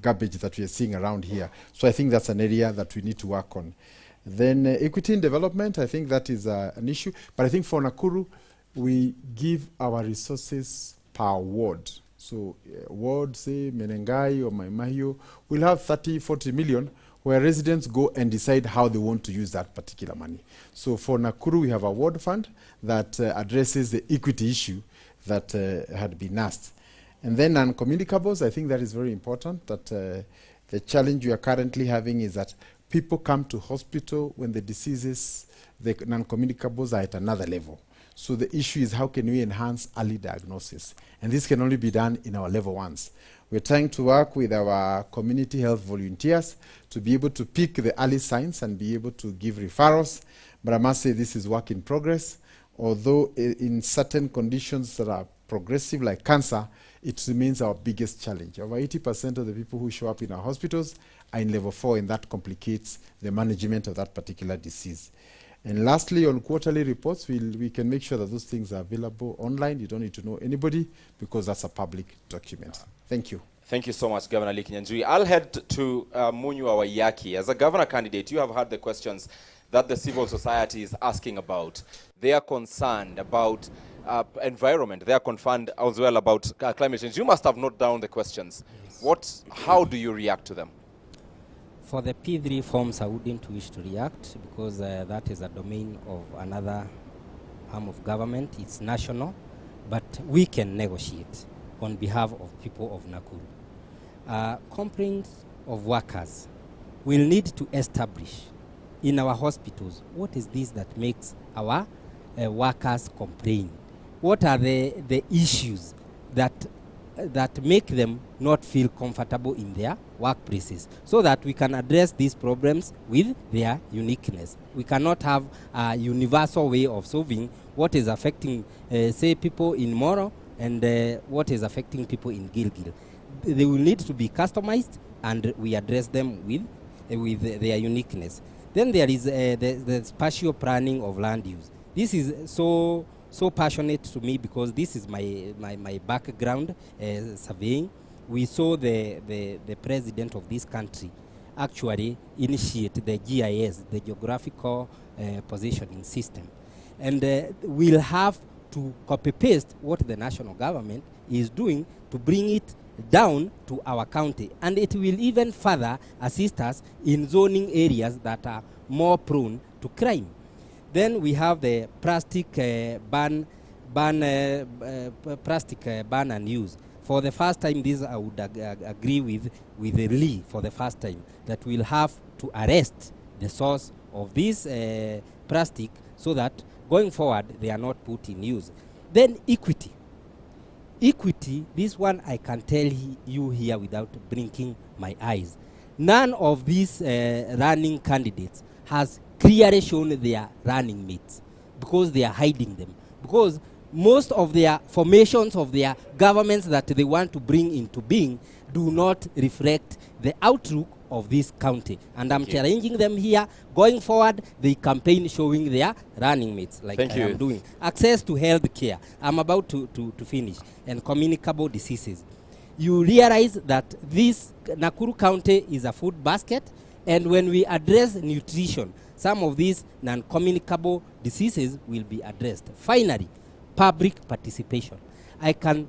garbage that we are seeing around here. So I think that's an area that we need to work on. Then equity in development, I think that is an issue. But I think for Nakuru, we give our resources per ward. So ward, say, Menengai or Maimahio, will have 30, 40 million, where residents go and decide how they want to use that particular money. So for Nakuru, we have a ward fund that addresses the equity issue that had been asked. And then non-communicables, I think that is very important, that the challenge we are currently having is that people come to hospital when the diseases, the non-communicables are at another level. So the issue is how can we enhance early diagnosis? And this can only be done in our level ones. We're trying to work with our community health volunteers to be able to pick the early signs and be able to give referrals. But I must say this is work in progress. Although in certain conditions that are progressive like cancer, it remains our biggest challenge. Over 80% of the people who show up in our hospitals are in level 4, and that complicates the management of that particular disease. And lastly, on quarterly reports, we can make sure that those things are available online. You don't need to know anybody because that's a public document. Thank you. Thank you so much, Governor Lee Kinyanjui. I'll head to Munyu Awayaki. As a governor candidate, you have heard the questions that the civil society is asking about. They are concerned about environment. They are concerned as well about climate change. You must have noted down the questions. Yes. How do you react to them? For the P3 forms, I wouldn't wish to react because that is a domain of another arm of government. It's national, but we can negotiate on behalf of people of Nakuru. Complaints of workers will need to establish in our hospitals what is this that makes our workers complain. What are the issues that make them not feel comfortable in their workplaces, so that we can address these problems with their uniqueness. We cannot have a universal way of solving what is affecting, say, people in Moro and what is affecting people in Gilgil. They will need to be customized, and we address them with their uniqueness. Then there is the spatial planning of land use. This is so passionate to me because this is my background, surveying. We saw the president of this country actually initiate the GIS, the Geographical Positioning System. And we'll have to copy-paste what the national government is doing to bring it down to our county. And it will even further assist us in zoning areas that are more prone to crime. Then we have the plastic ban and use. For the first time, this I would agree with Lee for the first time, that we'll have to arrest the source of this plastic so that going forward they are not put in use. Then equity. Equity, this one I can tell you here without blinking my eyes. None of these running candidates has clearly shown their running mates because they are hiding them. Because most of their formations of their governments that they want to bring into being do not reflect the outlook of this county. And I'm challenging them here. Going forward, they campaign showing their running mates, like I am doing. Access to health care. I'm about to finish. And communicable diseases. You realize that this Nakuru County is a food basket, and when we address nutrition, some of these non-communicable diseases will be addressed. Finally, public participation. I can,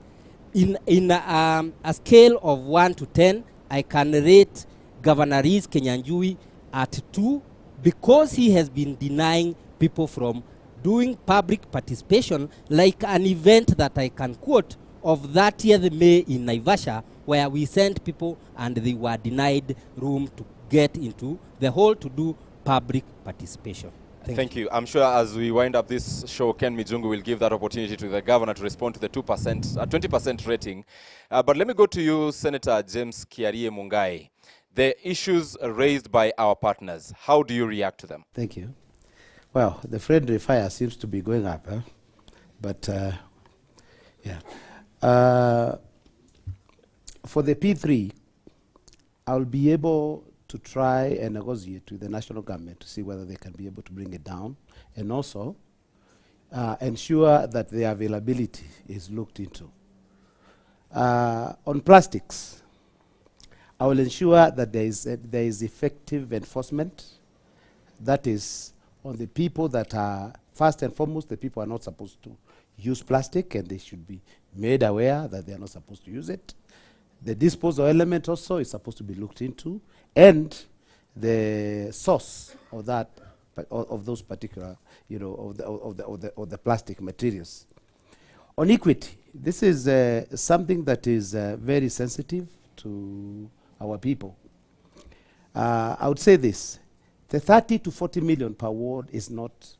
in a scale of 1 to 10, I can rate Governor Rees Kinyanjui at 2 because he has been denying people from doing public participation, like an event that I can quote of 30th May in Naivasha, where we sent people and they were denied room to get into the hall to do public participation. Thank you. I'm sure as we wind up this show, Ken Mijungu will give that opportunity to the governor to respond to the 20% rating. But let me go to you, Senator James Kiarie Mungai. The issues raised by our partners, how do you react to them? Thank you. Well, the friendly fire seems to be going up, but yeah. For the P3, I'll be able to try and negotiate with the national government to see whether they can be able to bring it down, and also ensure that the availability is looked into. On plastics, I will ensure that there is effective enforcement. That is on the people that are, first and foremost, the people are not supposed to use plastic, and they should be made aware that they are not supposed to use it. The disposal element also is supposed to be looked into, and the source of that, of those particular, you know, of the plastic materials. On equity, this is something that is very sensitive to our people. I would say this: the 30 to 40 million per ward is not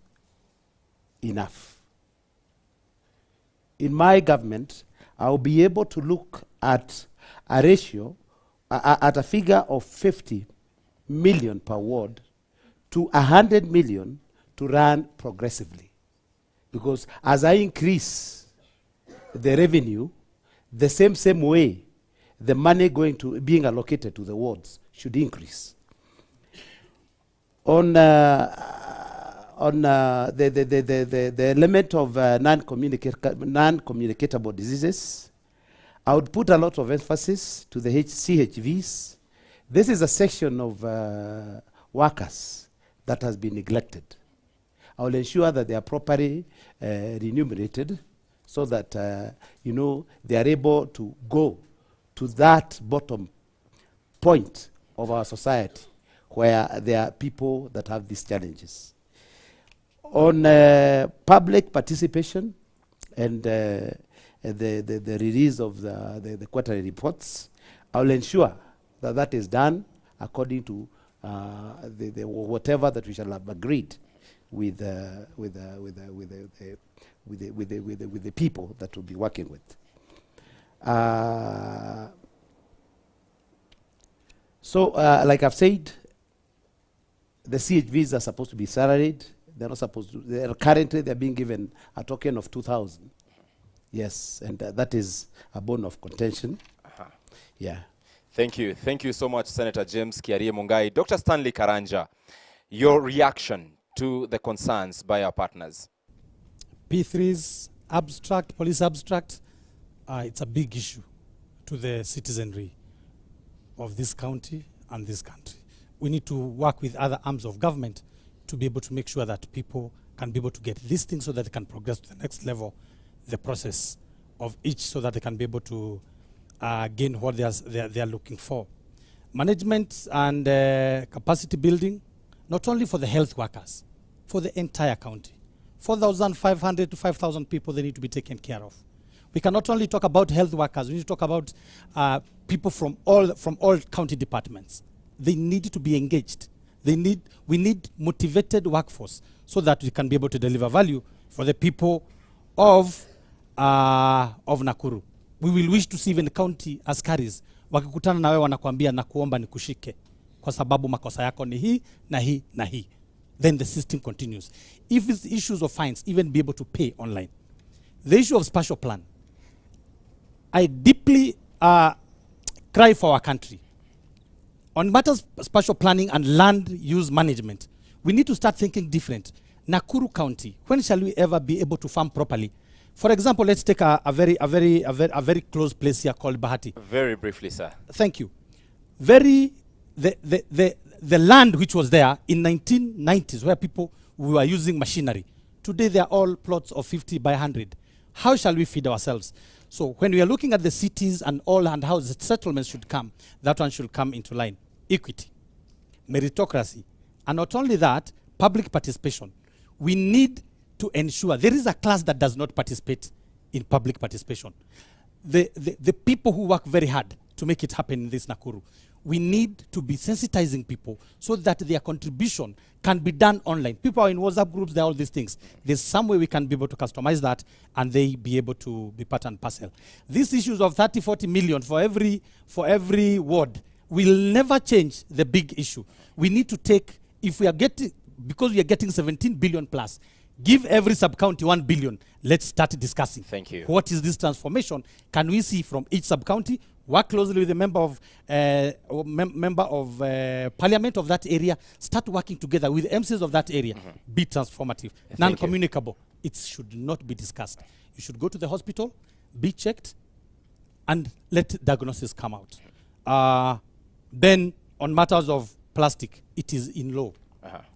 enough. In my government, I will be able to look at a ratio, at a figure of 50 million per ward to 100 million to run progressively. Because as I increase the revenue, the same way the money being allocated to the wards should increase. On the element of non-communicable diseases, I would put a lot of emphasis to the CHVs. This is a section of workers that has been neglected. I will ensure that they are properly remunerated, so that you know, they are able to go to that bottom point of our society where there are people that have these challenges. On public participation and the release of the quarterly reports, I will ensure that that is done according to whatever that we shall have agreed with the people that we'll be working with. Like I've said, the CHVs are supposed to be salaried. They're not supposed to. Currently, they're being given a token of 2,000. Yes, and that is a bone of contention. Yeah. Thank you. Thank you so much, Senator James Kiarie Mungai. Dr. Stanley Karanja, your reaction to the concerns by our partners. P3's abstract, police abstract, it's a big issue to the citizenry of this county and this country. We need to work with other arms of government to be able to make sure that people can be able to get these things so that they can progress to the next level, the process of each, so that they can be able to gain what they are looking for. Management and capacity building, not only for the health workers, for the entire county. 4,500 to 5,000 people they need to be taken care of. We can not only talk about health workers, we need to talk about people from all county departments. They need to be engaged. We need motivated workforce so that we can be able to deliver value for the people of Nakuru. We will wish to see even county askaris wakikutana na wewe wanakuambia na kuomba nikushike kwa sababu makosa yako ni hii na hii na hii. Then the system continues. If it's issues of fines, even be able to pay online. The issue of spatial plan. I deeply cry for our country. On matters of spatial planning and land use management, we need to start thinking different. Nakuru County, when shall we ever be able to farm properly? For example, let's take a very close place here called Bahati. Very briefly, sir. Thank you. The land which was there in 1990s, where people were using machinery, today they are all plots of 50 by 100. How shall we feed ourselves? So when we are looking at the cities and all and how the settlements should come, that one should come into line. Equity, meritocracy, and not only that, public participation. We need to ensure there is a class that does not participate in public participation. The people who work very hard to make it happen in this Nakuru, we need to be sensitizing people so that their contribution can be done online. People are in WhatsApp groups, there are all these things. There's some way we can be able to customize that and they be able to be part and parcel. These issues of 30, 40 million for every ward will never change the big issue. We need to take, if we are getting, because we are getting 17 billion plus, give every sub-county 1 billion. Let's start discussing. Thank you. What is this transformation? Can we see from each sub-county work closely with the member of parliament of that area, start working together with MCs of that area, be transformative. Non-communicable, it should not be discussed. You should go to the hospital, be checked, and let diagnosis come out. Then on matters of plastic, it is in law.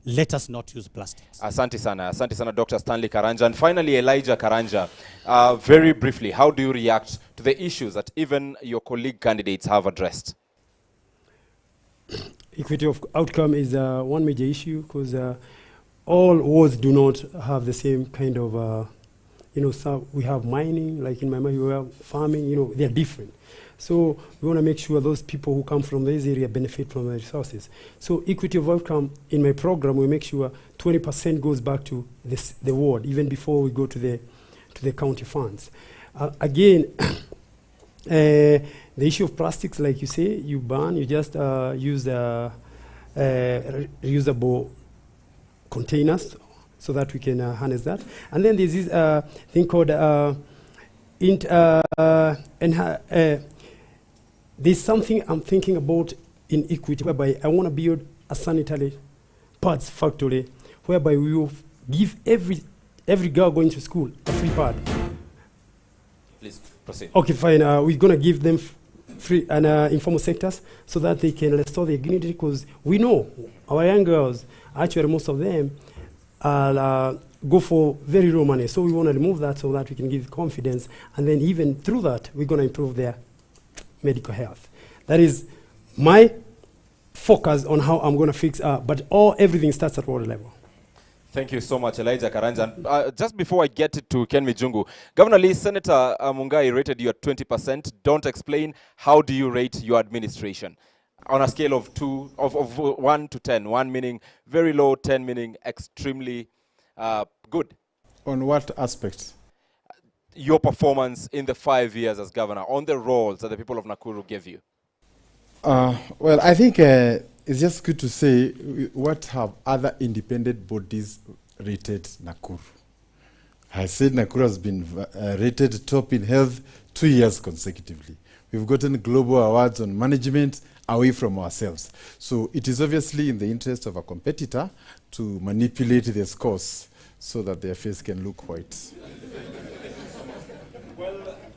Let us not use plastics. Asante sana, Dr. Stanley Karanja. And finally, Elijah Karanja, very briefly, how do you react to the issues that even your colleague candidates have addressed? Equity of outcome is one major issue because all wards do not have the same kind of, so we have mining, like in my mind, we have farming, they're different. So we want to make sure those people who come from this area benefit from the resources. So equity of outcome in my program, we make sure 20% goes back to the ward, even before we go to the county funds. Again, the issue of plastics, like you say, you ban, you just use reusable containers so that we can harness that. And then there's this thing called there's something I'm thinking about in equity, whereby I want to build a sanitary pads factory, whereby we will give every girl going to school a free pad. Please proceed. Okay, fine. We're going to give them free and informal sectors so that they can restore their dignity, because we know our young girls, actually most of them, go for very low money. So we want to remove that so that we can give confidence, and then even through that, we're going to improve their medical health. That is my focus on how I'm going to fix, but everything starts at ward level. Thank you so much, Elijah Karanja. Just before I get to Ken Mijungu, Governor Lee, Senator Mungai rated you at 20%. Don't explain, how do you rate your administration? On a scale of 1 to 10, 1 meaning very low, 10 meaning extremely good. On what aspect? Your performance in the 5 years as governor, on the roles that the people of Nakuru gave you. Well, I think it's just good to say what have other independent bodies rated Nakuru. I said Nakuru has been rated top in health 2 years consecutively. We've gotten global awards on management away from ourselves. So it is obviously in the interest of a competitor to manipulate their scores so that their face can look white.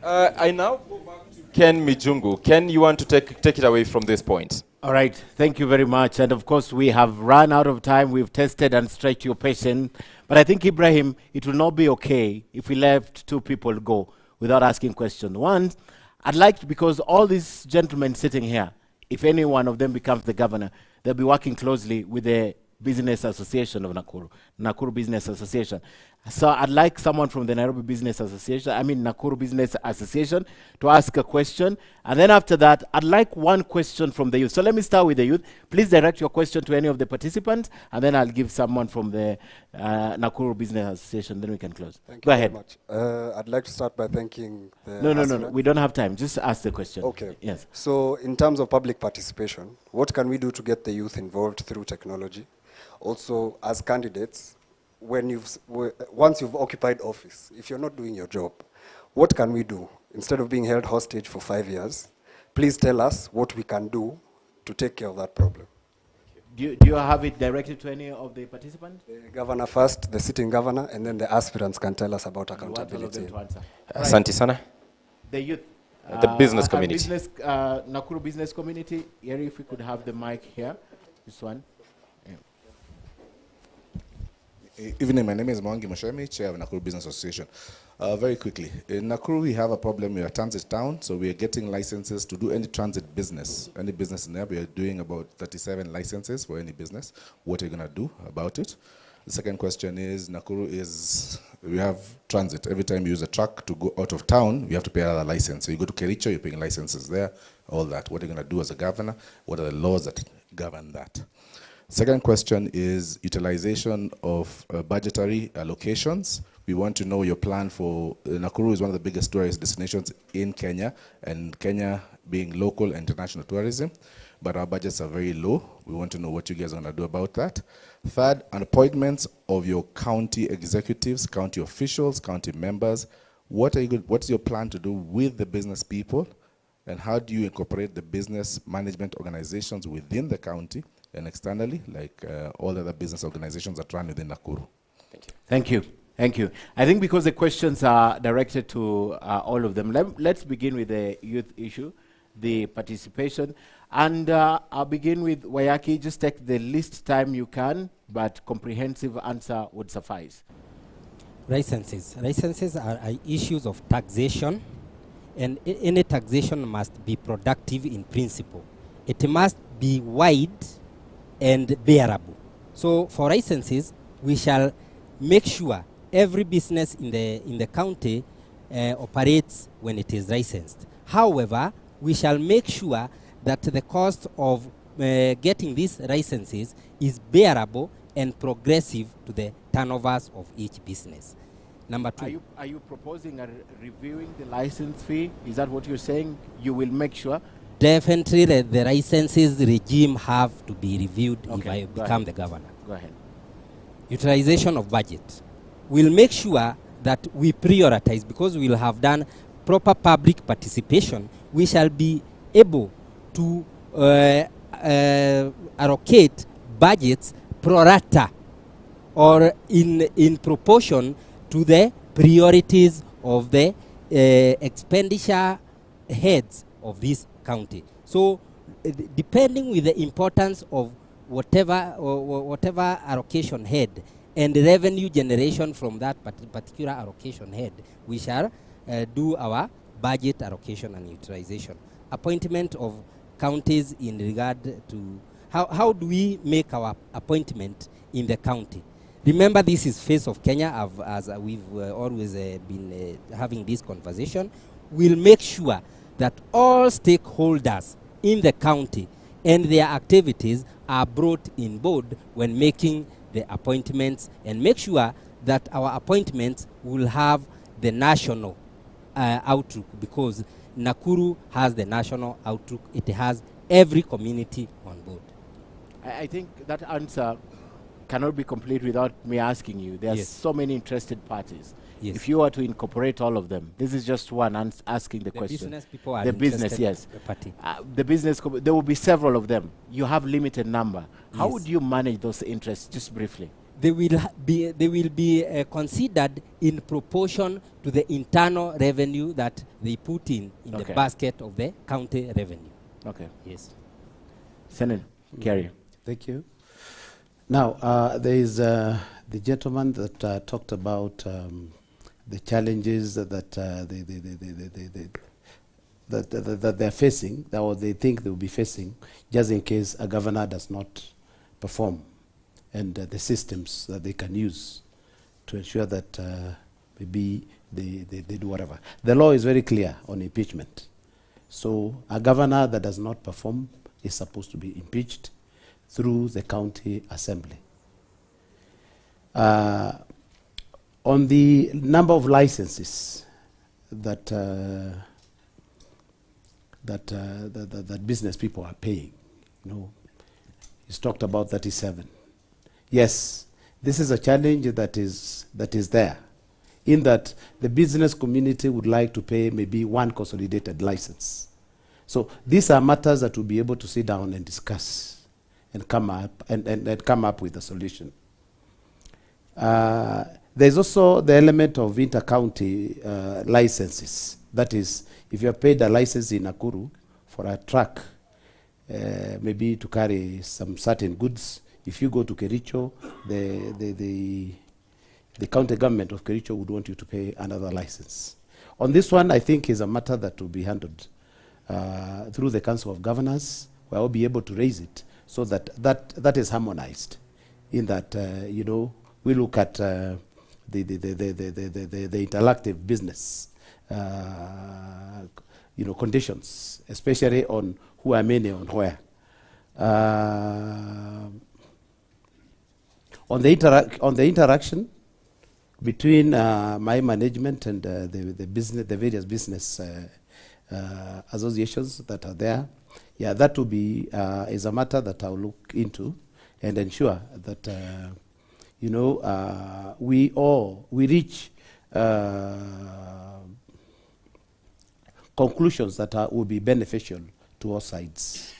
I now go back to Ken Mijungu. Ken, you want to take it away from this point? All right, thank you very much. And of course, we have run out of time. We've tested and stretched your patience. But I think, Ibrahim, it will not be okay if we left two people go without asking questions. One, I'd like to, because all these gentlemen sitting here, if any one of them becomes the governor, they'll be working closely with the Business Association of Nakuru, Nakuru Business Association. So I'd like someone from the Nairobi Business Association, Nakuru Business Association, to ask a question. And then after that, I'd like one question from the youth. So let me start with the youth. Please direct your question to any of the participants, and then I'll give someone from the Nakuru Business Association, then we can close. Thank Go you ahead. very much. I'd like to start by thanking the No, we don't have time. Just ask the question. Okay. Yes. So in terms of public participation, what can we do to get the youth involved through technology? Also, as candidates, once you've occupied office, if you're not doing your job, what can we do? Instead of being held hostage for 5 years, please tell us what we can do to take care of that problem. Do you have it directed to any of the participants? The governor first, the sitting governor, and then the aspirants can tell us about accountability. Asante sana. The youth. The business community. Nakuru business community. Here, if we could have the mic here. This one. Evening, my name is Mwangi Moshemi, Chair of Nakuru Business Association. Very quickly, in Nakuru we have a problem. We are a transit town, so we are getting licenses to do any transit business. Any business in there, we are doing about 37 licenses for any business. What are you going to do about it? The second question is, Nakuru we have transit. Every time you use a truck to go out of town, you have to pay another license. So you go to Kericho, you're paying licenses there, all that. What are you going to do as a governor? What are the laws that govern that? Second question is utilization of budgetary allocations. We want to know your plan for Nakuru is one of the biggest tourist destinations in Kenya, and Kenya being local and international tourism, but our budgets are very low. We want to know what you guys are going to do about that. Third, on appointments of your county executives, county officials, county members. What's your plan to do with the business people And how do you incorporate the business management organizations within the county and externally, like all other business organizations that run within Nakuru? Thank you. Thank you. I think because the questions are directed to all of them, let's begin with the youth issue, the participation. And I'll begin with Wayaki. Just take the least time you can, but comprehensive answer would suffice. Licenses. Licenses are issues of taxation, and any taxation must be productive in principle. It must be wide and bearable. So for licenses, we shall make sure every business in the county operates when it is licensed. However, we shall make sure that the cost of getting these licenses is bearable and progressive to the turnovers of each business. Number two. Are you proposing reviewing the license fee? Is that what you're saying? You will make sure? Definitely the licenses regime have to be reviewed if I go become ahead. the governor. Go ahead. Utilization of budget. We'll make sure that we prioritize, because we'll have done proper public participation. We shall be able to allocate budgets pro rata or in proportion to the priorities of the expenditure heads of this county. So depending with the importance of whatever allocation head and revenue generation from that particular allocation head, we shall do our budget allocation and utilization. Appointment of counties in regard to how do we make our appointment in the county. Remember, this is Face of Kenya, as we've always been having this conversation. We'll make sure that all stakeholders in the county and their activities are brought in board when making the appointments, and make sure that our appointments will have the national outlook, because Nakuru has the national outlook. It has every community on board. I think that answer cannot be complete without me asking you. There are so many interested parties. Yes. If you were to incorporate all of them, this is just one asking the question. Business people are the business, interested yes. in the party. The business, there will be several of them. You have limited number. How Yes. would you manage those interests, just briefly? They will be considered in proportion to the internal revenue that they put in the basket of the county revenue. Okay. Yes. Senator, carry. Thank you. Now, there is the gentleman that talked about the challenges that they're facing, or they think they will be facing, just in case a governor does not perform, and the systems that they can use to ensure that maybe they do whatever. The law is very clear on impeachment. So a governor that does not perform is supposed to be impeached through the county assembly. On the number of licenses that business people are paying, he's talked about 37. Yes, this is a challenge that is there, in that the business community would like to pay maybe one consolidated license. So these are matters that we'll be able to sit down and discuss and come up with a solution. There's also the element of inter-county licenses. That is, if you have paid a license in Nakuru for a truck, maybe to carry some certain goods, if you go to Kericho, the county government of Kericho would want you to pay another license. On this one, I think is a matter that will be handled through the Council of Governors, where I'll be able to raise it, so that is harmonized, in that we look at the interactive business conditions, especially on who are many on where. On the interaction between my management and the various business associations that are there, that will be is a matter that I'll look into and ensure that we reach conclusions that will be beneficial to all sides.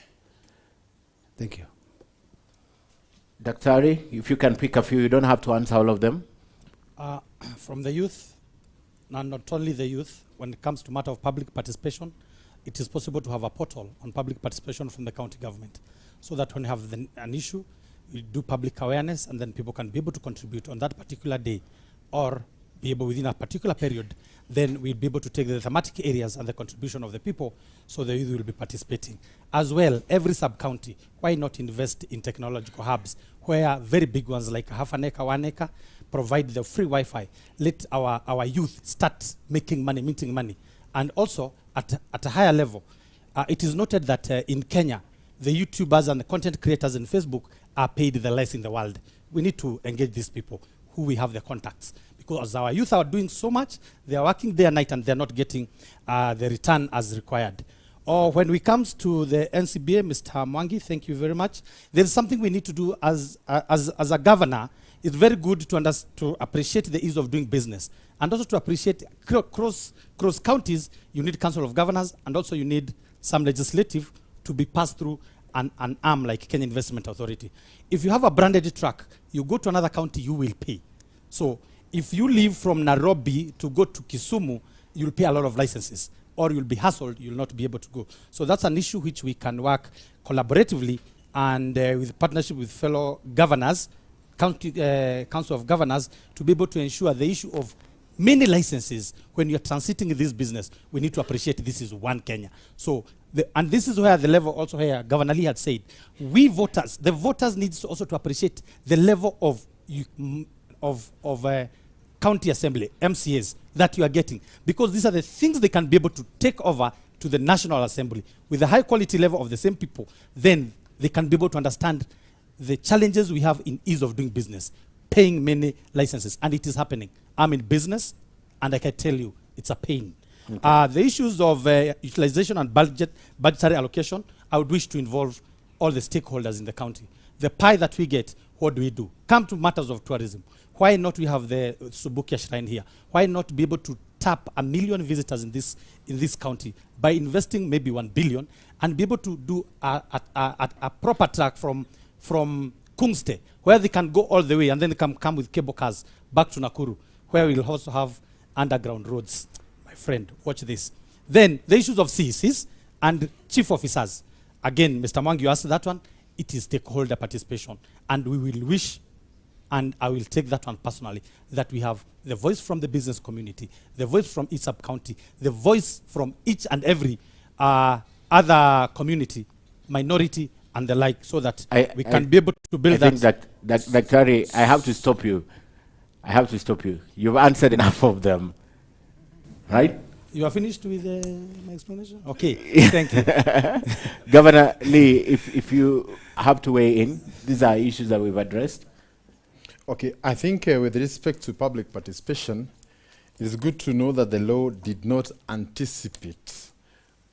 Thank you. Daktari, if you can pick a few, you don't have to answer all of them. From the youth, and not only the youth, when it comes to matter of public participation, it is possible to have a portal on public participation from the county government, so that when you have an issue, we do public awareness, and then people can be able to contribute on that particular day, or be able within a particular period. Then we'll be able to take the thematic areas and the contribution of the people, so the youth will be participating. As well, every sub-county, why not invest in technological hubs, where very big ones like half an acre, 1 acre, provide the free Wi-Fi. Let our youth start making money, minting money. And also, at a higher level, it is noted that in Kenya, the YouTubers and the content creators in Facebook are paid the less in the world. We need to engage these people who we have the contacts, because our youth are doing so much, they are working day and night, and they're not getting the return as required. Or when we comes to the NCBA, Mr. Mwangi, thank you very much. There's something we need to do as a governor. It's very good to appreciate the ease of doing business, and also to appreciate cross counties. You need council of governors, and also you need some legislative to be passed through an arm like Kenya Investment Authority. If you have a branded truck, you go to another county, you will pay. So if you leave from Nairobi to go to Kisumu, you'll pay a lot of licenses, or you'll be hassled, you'll not be able to go. So that's an issue which we can work collaboratively and with partnership with fellow governors, council of governors, to be able to ensure the issue of many licenses. When you're transiting this business, we need to appreciate this is one Kenya. So, and this is where the level also here, Governor Lee had said, we voters, the voters needs also to appreciate the level of county assembly, MCAs, that you are getting. Because these are the things they can be able to take over to the National Assembly. With the high quality level of the same people, then they can be able to understand the challenges we have in ease of doing business, paying many licenses, and it is happening. I'm in business, and I can tell you, it's a pain. Okay. The issues of utilization and budgetary allocation, I would wish to involve all the stakeholders in the county. The pie that we get, what do we do? Come to matters of tourism. Why not we have the Subukia Shrine here? Why not be able to tap 1 million visitors in this county by investing maybe 1 billion and be able to do a proper track from Kungste, where they can go all the way, and then they can come with cable cars back to Nakuru, where we'll also have underground roads. My friend, watch this. Then the issues of CECs and chief officers. Again, Mr. Mwangi, you asked that one. It is stakeholder participation, and we will wish, and I will take that one personally, that we have the voice from the business community, the voice from each sub-county, the voice from each and every other community, minority, and the like, so that we can be able to build that. I think that Daktari, I have to stop you. I have to stop you. You've answered enough of them, right? You are finished with my explanation? Okay, thank you. Governor Lee, if you have to weigh in, these are issues that we've addressed. Okay, I think with respect to public participation, it is good to know that the law did not anticipate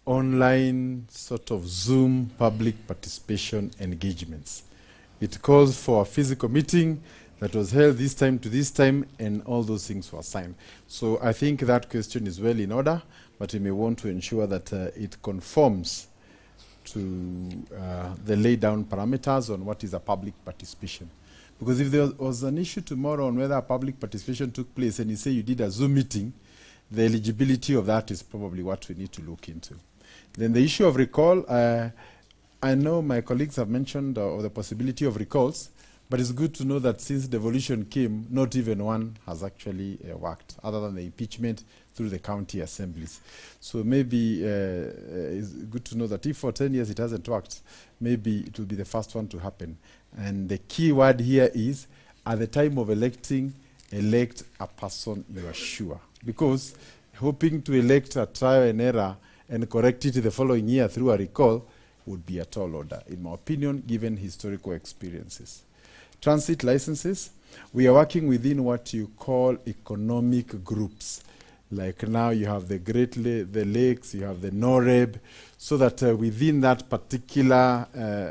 online sort of Zoom public participation engagements. It calls for a physical meeting that was held this time to this time, and all those things were signed. So I think that question is well in order, but we may want to ensure that it conforms to the laid down parameters on what is a public participation. Because if there was an issue tomorrow on whether a public participation took place and you say you did a Zoom meeting, the eligibility of that is probably what we need to look into. Then the issue of recall, I know my colleagues have mentioned the possibility of recalls, but it's good to know that since devolution came, not even one has actually worked, other than the impeachment through the county assemblies. So maybe it's good to know that if for 10 years it hasn't worked, maybe it will be the first one to happen. And the key word here is, at the time of electing, elect a person you are sure. Because hoping to elect a trial and error and correct it the following year through a recall would be a tall order, in my opinion, given historical experiences. Transit licenses, we are working within what you call economic groups. Like now you have the the lakes, you have the NOREB, so that within that particular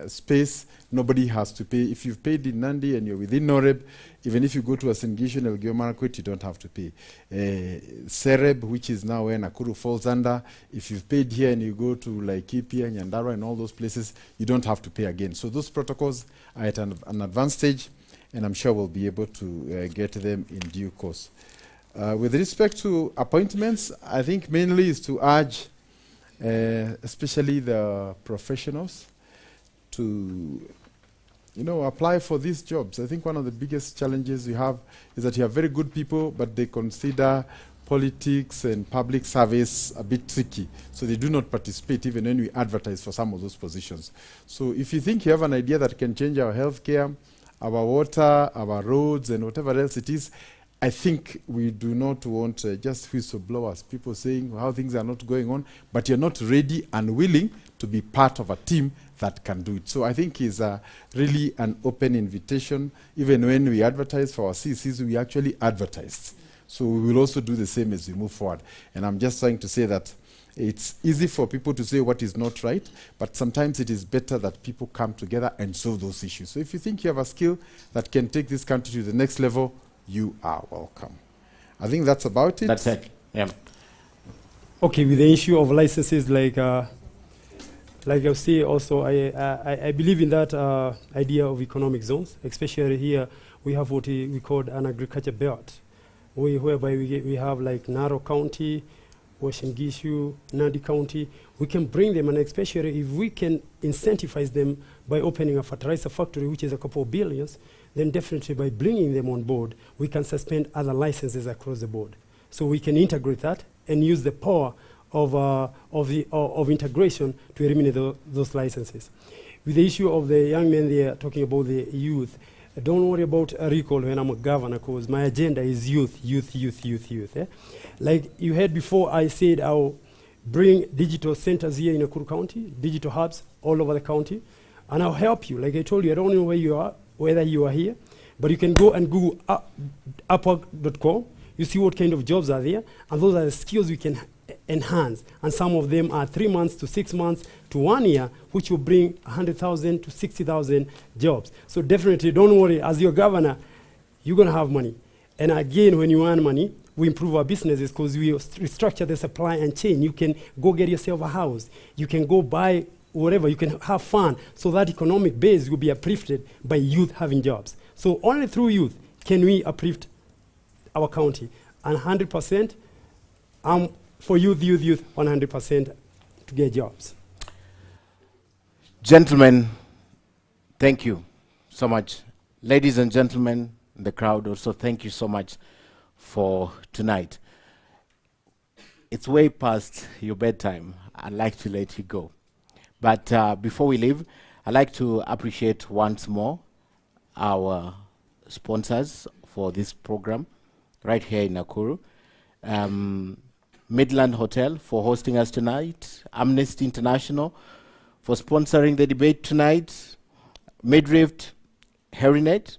space, nobody has to pay. If you've paid in Nandi and you're within NOREB, even if you go to a Singishu and Elgeyo Marakwet, you don't have to pay. Sereb, which is now where Nakuru falls under, if you've paid here and you go to Laikipia, Nyandarua, and all those places, you don't have to pay again. So those protocols are at an advanced stage, and I'm sure we'll be able to get them in due course. With respect to appointments, I think mainly is to urge, especially the professionals, to apply for these jobs. I think one of the biggest challenges we have is that you have very good people, but they consider politics and public service a bit tricky, so they do not participate even when we advertise for some of those positions. So if you think you have an idea that can change our healthcare, our water, our roads, and whatever else it is, I think we do not want just whistleblowers, people saying how things are not going on, but you're not ready and willing to be part of a team that can do it. So I think it's really an open invitation. Even when we advertise for our CCs, we actually advertise. So we will also do the same as we move forward. And I'm just trying to say that it's easy for people to say what is not right, but sometimes it is better that people come together and solve those issues. So if you think you have a skill that can take this country to the next level, you are welcome. I think that's about it. That's it. Yeah. Okay, with the issue of licenses, like I say also, I believe in that idea of economic zones, especially here we have what we call an agriculture belt, whereby we have like Naro County, Uasin Gishu, Nandi County. We can bring them, and especially if we can incentivize them by opening a fertilizer factory, which is a couple of billions, then definitely by bringing them on board, we can suspend other licenses across the board. So we can integrate that and use the power of integration to eliminate those licenses. With the issue of the young men there, talking about the youth, don't worry about a recall when I'm a governor, because my agenda is youth. Eh? Like you heard before, I said I'll bring digital centers here in Nakuru County, digital hubs all over the county, and I'll help you. Like I told you, I don't know where you are, whether you are here, but you can go and Google upwork.com. You see what kind of jobs are there, and those are the skills we can enhance. And some of them are 3 months to 6 months to 1 year, which will bring 100,000 to 60,000 jobs. So definitely don't worry, as your governor, you're gonna have money. And again, when you earn money, we improve our businesses because we restructure the supply and chain. You can go get yourself a house. You can go buy whatever, you can have fun. So that economic base will be uplifted by youth having jobs. So only through youth can we uplift our county. And 100%, for youth, 100% to get jobs. Gentlemen, thank you so much. Ladies and gentlemen, the crowd also, thank you so much for tonight. It's way past your bedtime. I'd like to let you go. But before we leave, I'd like to appreciate once more our sponsors for this program right here in Nakuru. Midland Hotel for hosting us tonight, Amnesty International for sponsoring the debate tonight, Midrift, Hurinet,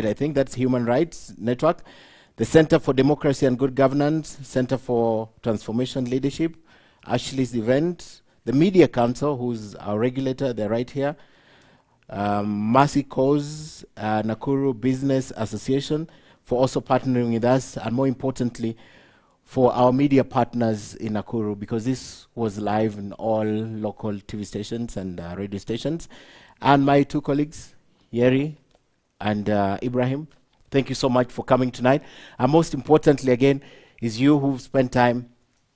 I think that's Human Rights Network, the Center for Democracy and Good Governance, Center for Transformation Leadership, Ashley's Event, the Media Council, who's our regulator, they're right here, Mercy Cause, Nakuru Business Association, for also partnering with us, and more importantly, for our media partners in Nakuru, because this was live in all local TV stations and radio stations. And my two colleagues, Yeri and Ibrahim, thank you so much for coming tonight. And most importantly, again, is you who've spent time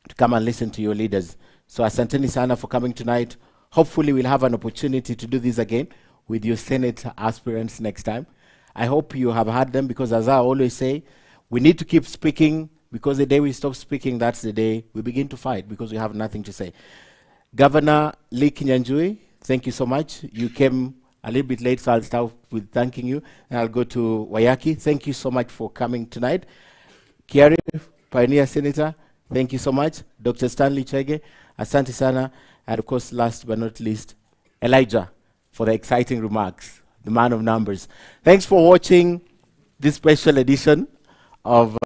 to come and listen to your leaders. So asanteni sana for coming tonight. Hopefully we'll have an opportunity to do this again with your Senate aspirants next time. I hope you have heard them, because as I always say, we need to keep speaking, because the day we stop speaking, that's the day we begin to fight, because we have nothing to say. Governor Lee Kinyanjui, thank you so much. You came a little bit late, so I'll start with thanking you. And I'll go to Wayaki. Thank you so much for coming tonight. Kiari, Pioneer Senator, thank you so much. Dr. Stanley Chege, asante sana. And of course, last but not least, Elijah, for the exciting remarks, the man of numbers. Thanks for watching this special edition of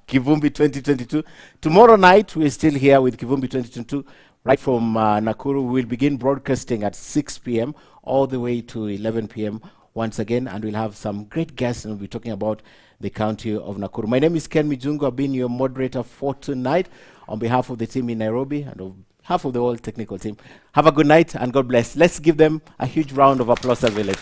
Kivumbi 2022. Tomorrow night, we're still here with Kivumbi 2022, right from Nakuru. We'll begin broadcasting at 6 p.m. all the way to 11 p.m. once again, and we'll have some great guests, and we'll be talking about the county of Nakuru. My name is Ken Mijungu. I've been your moderator for tonight on behalf of the team in Nairobi and on behalf of the whole technical team. Have a good night and God bless. Let's give them a huge round of applause as well.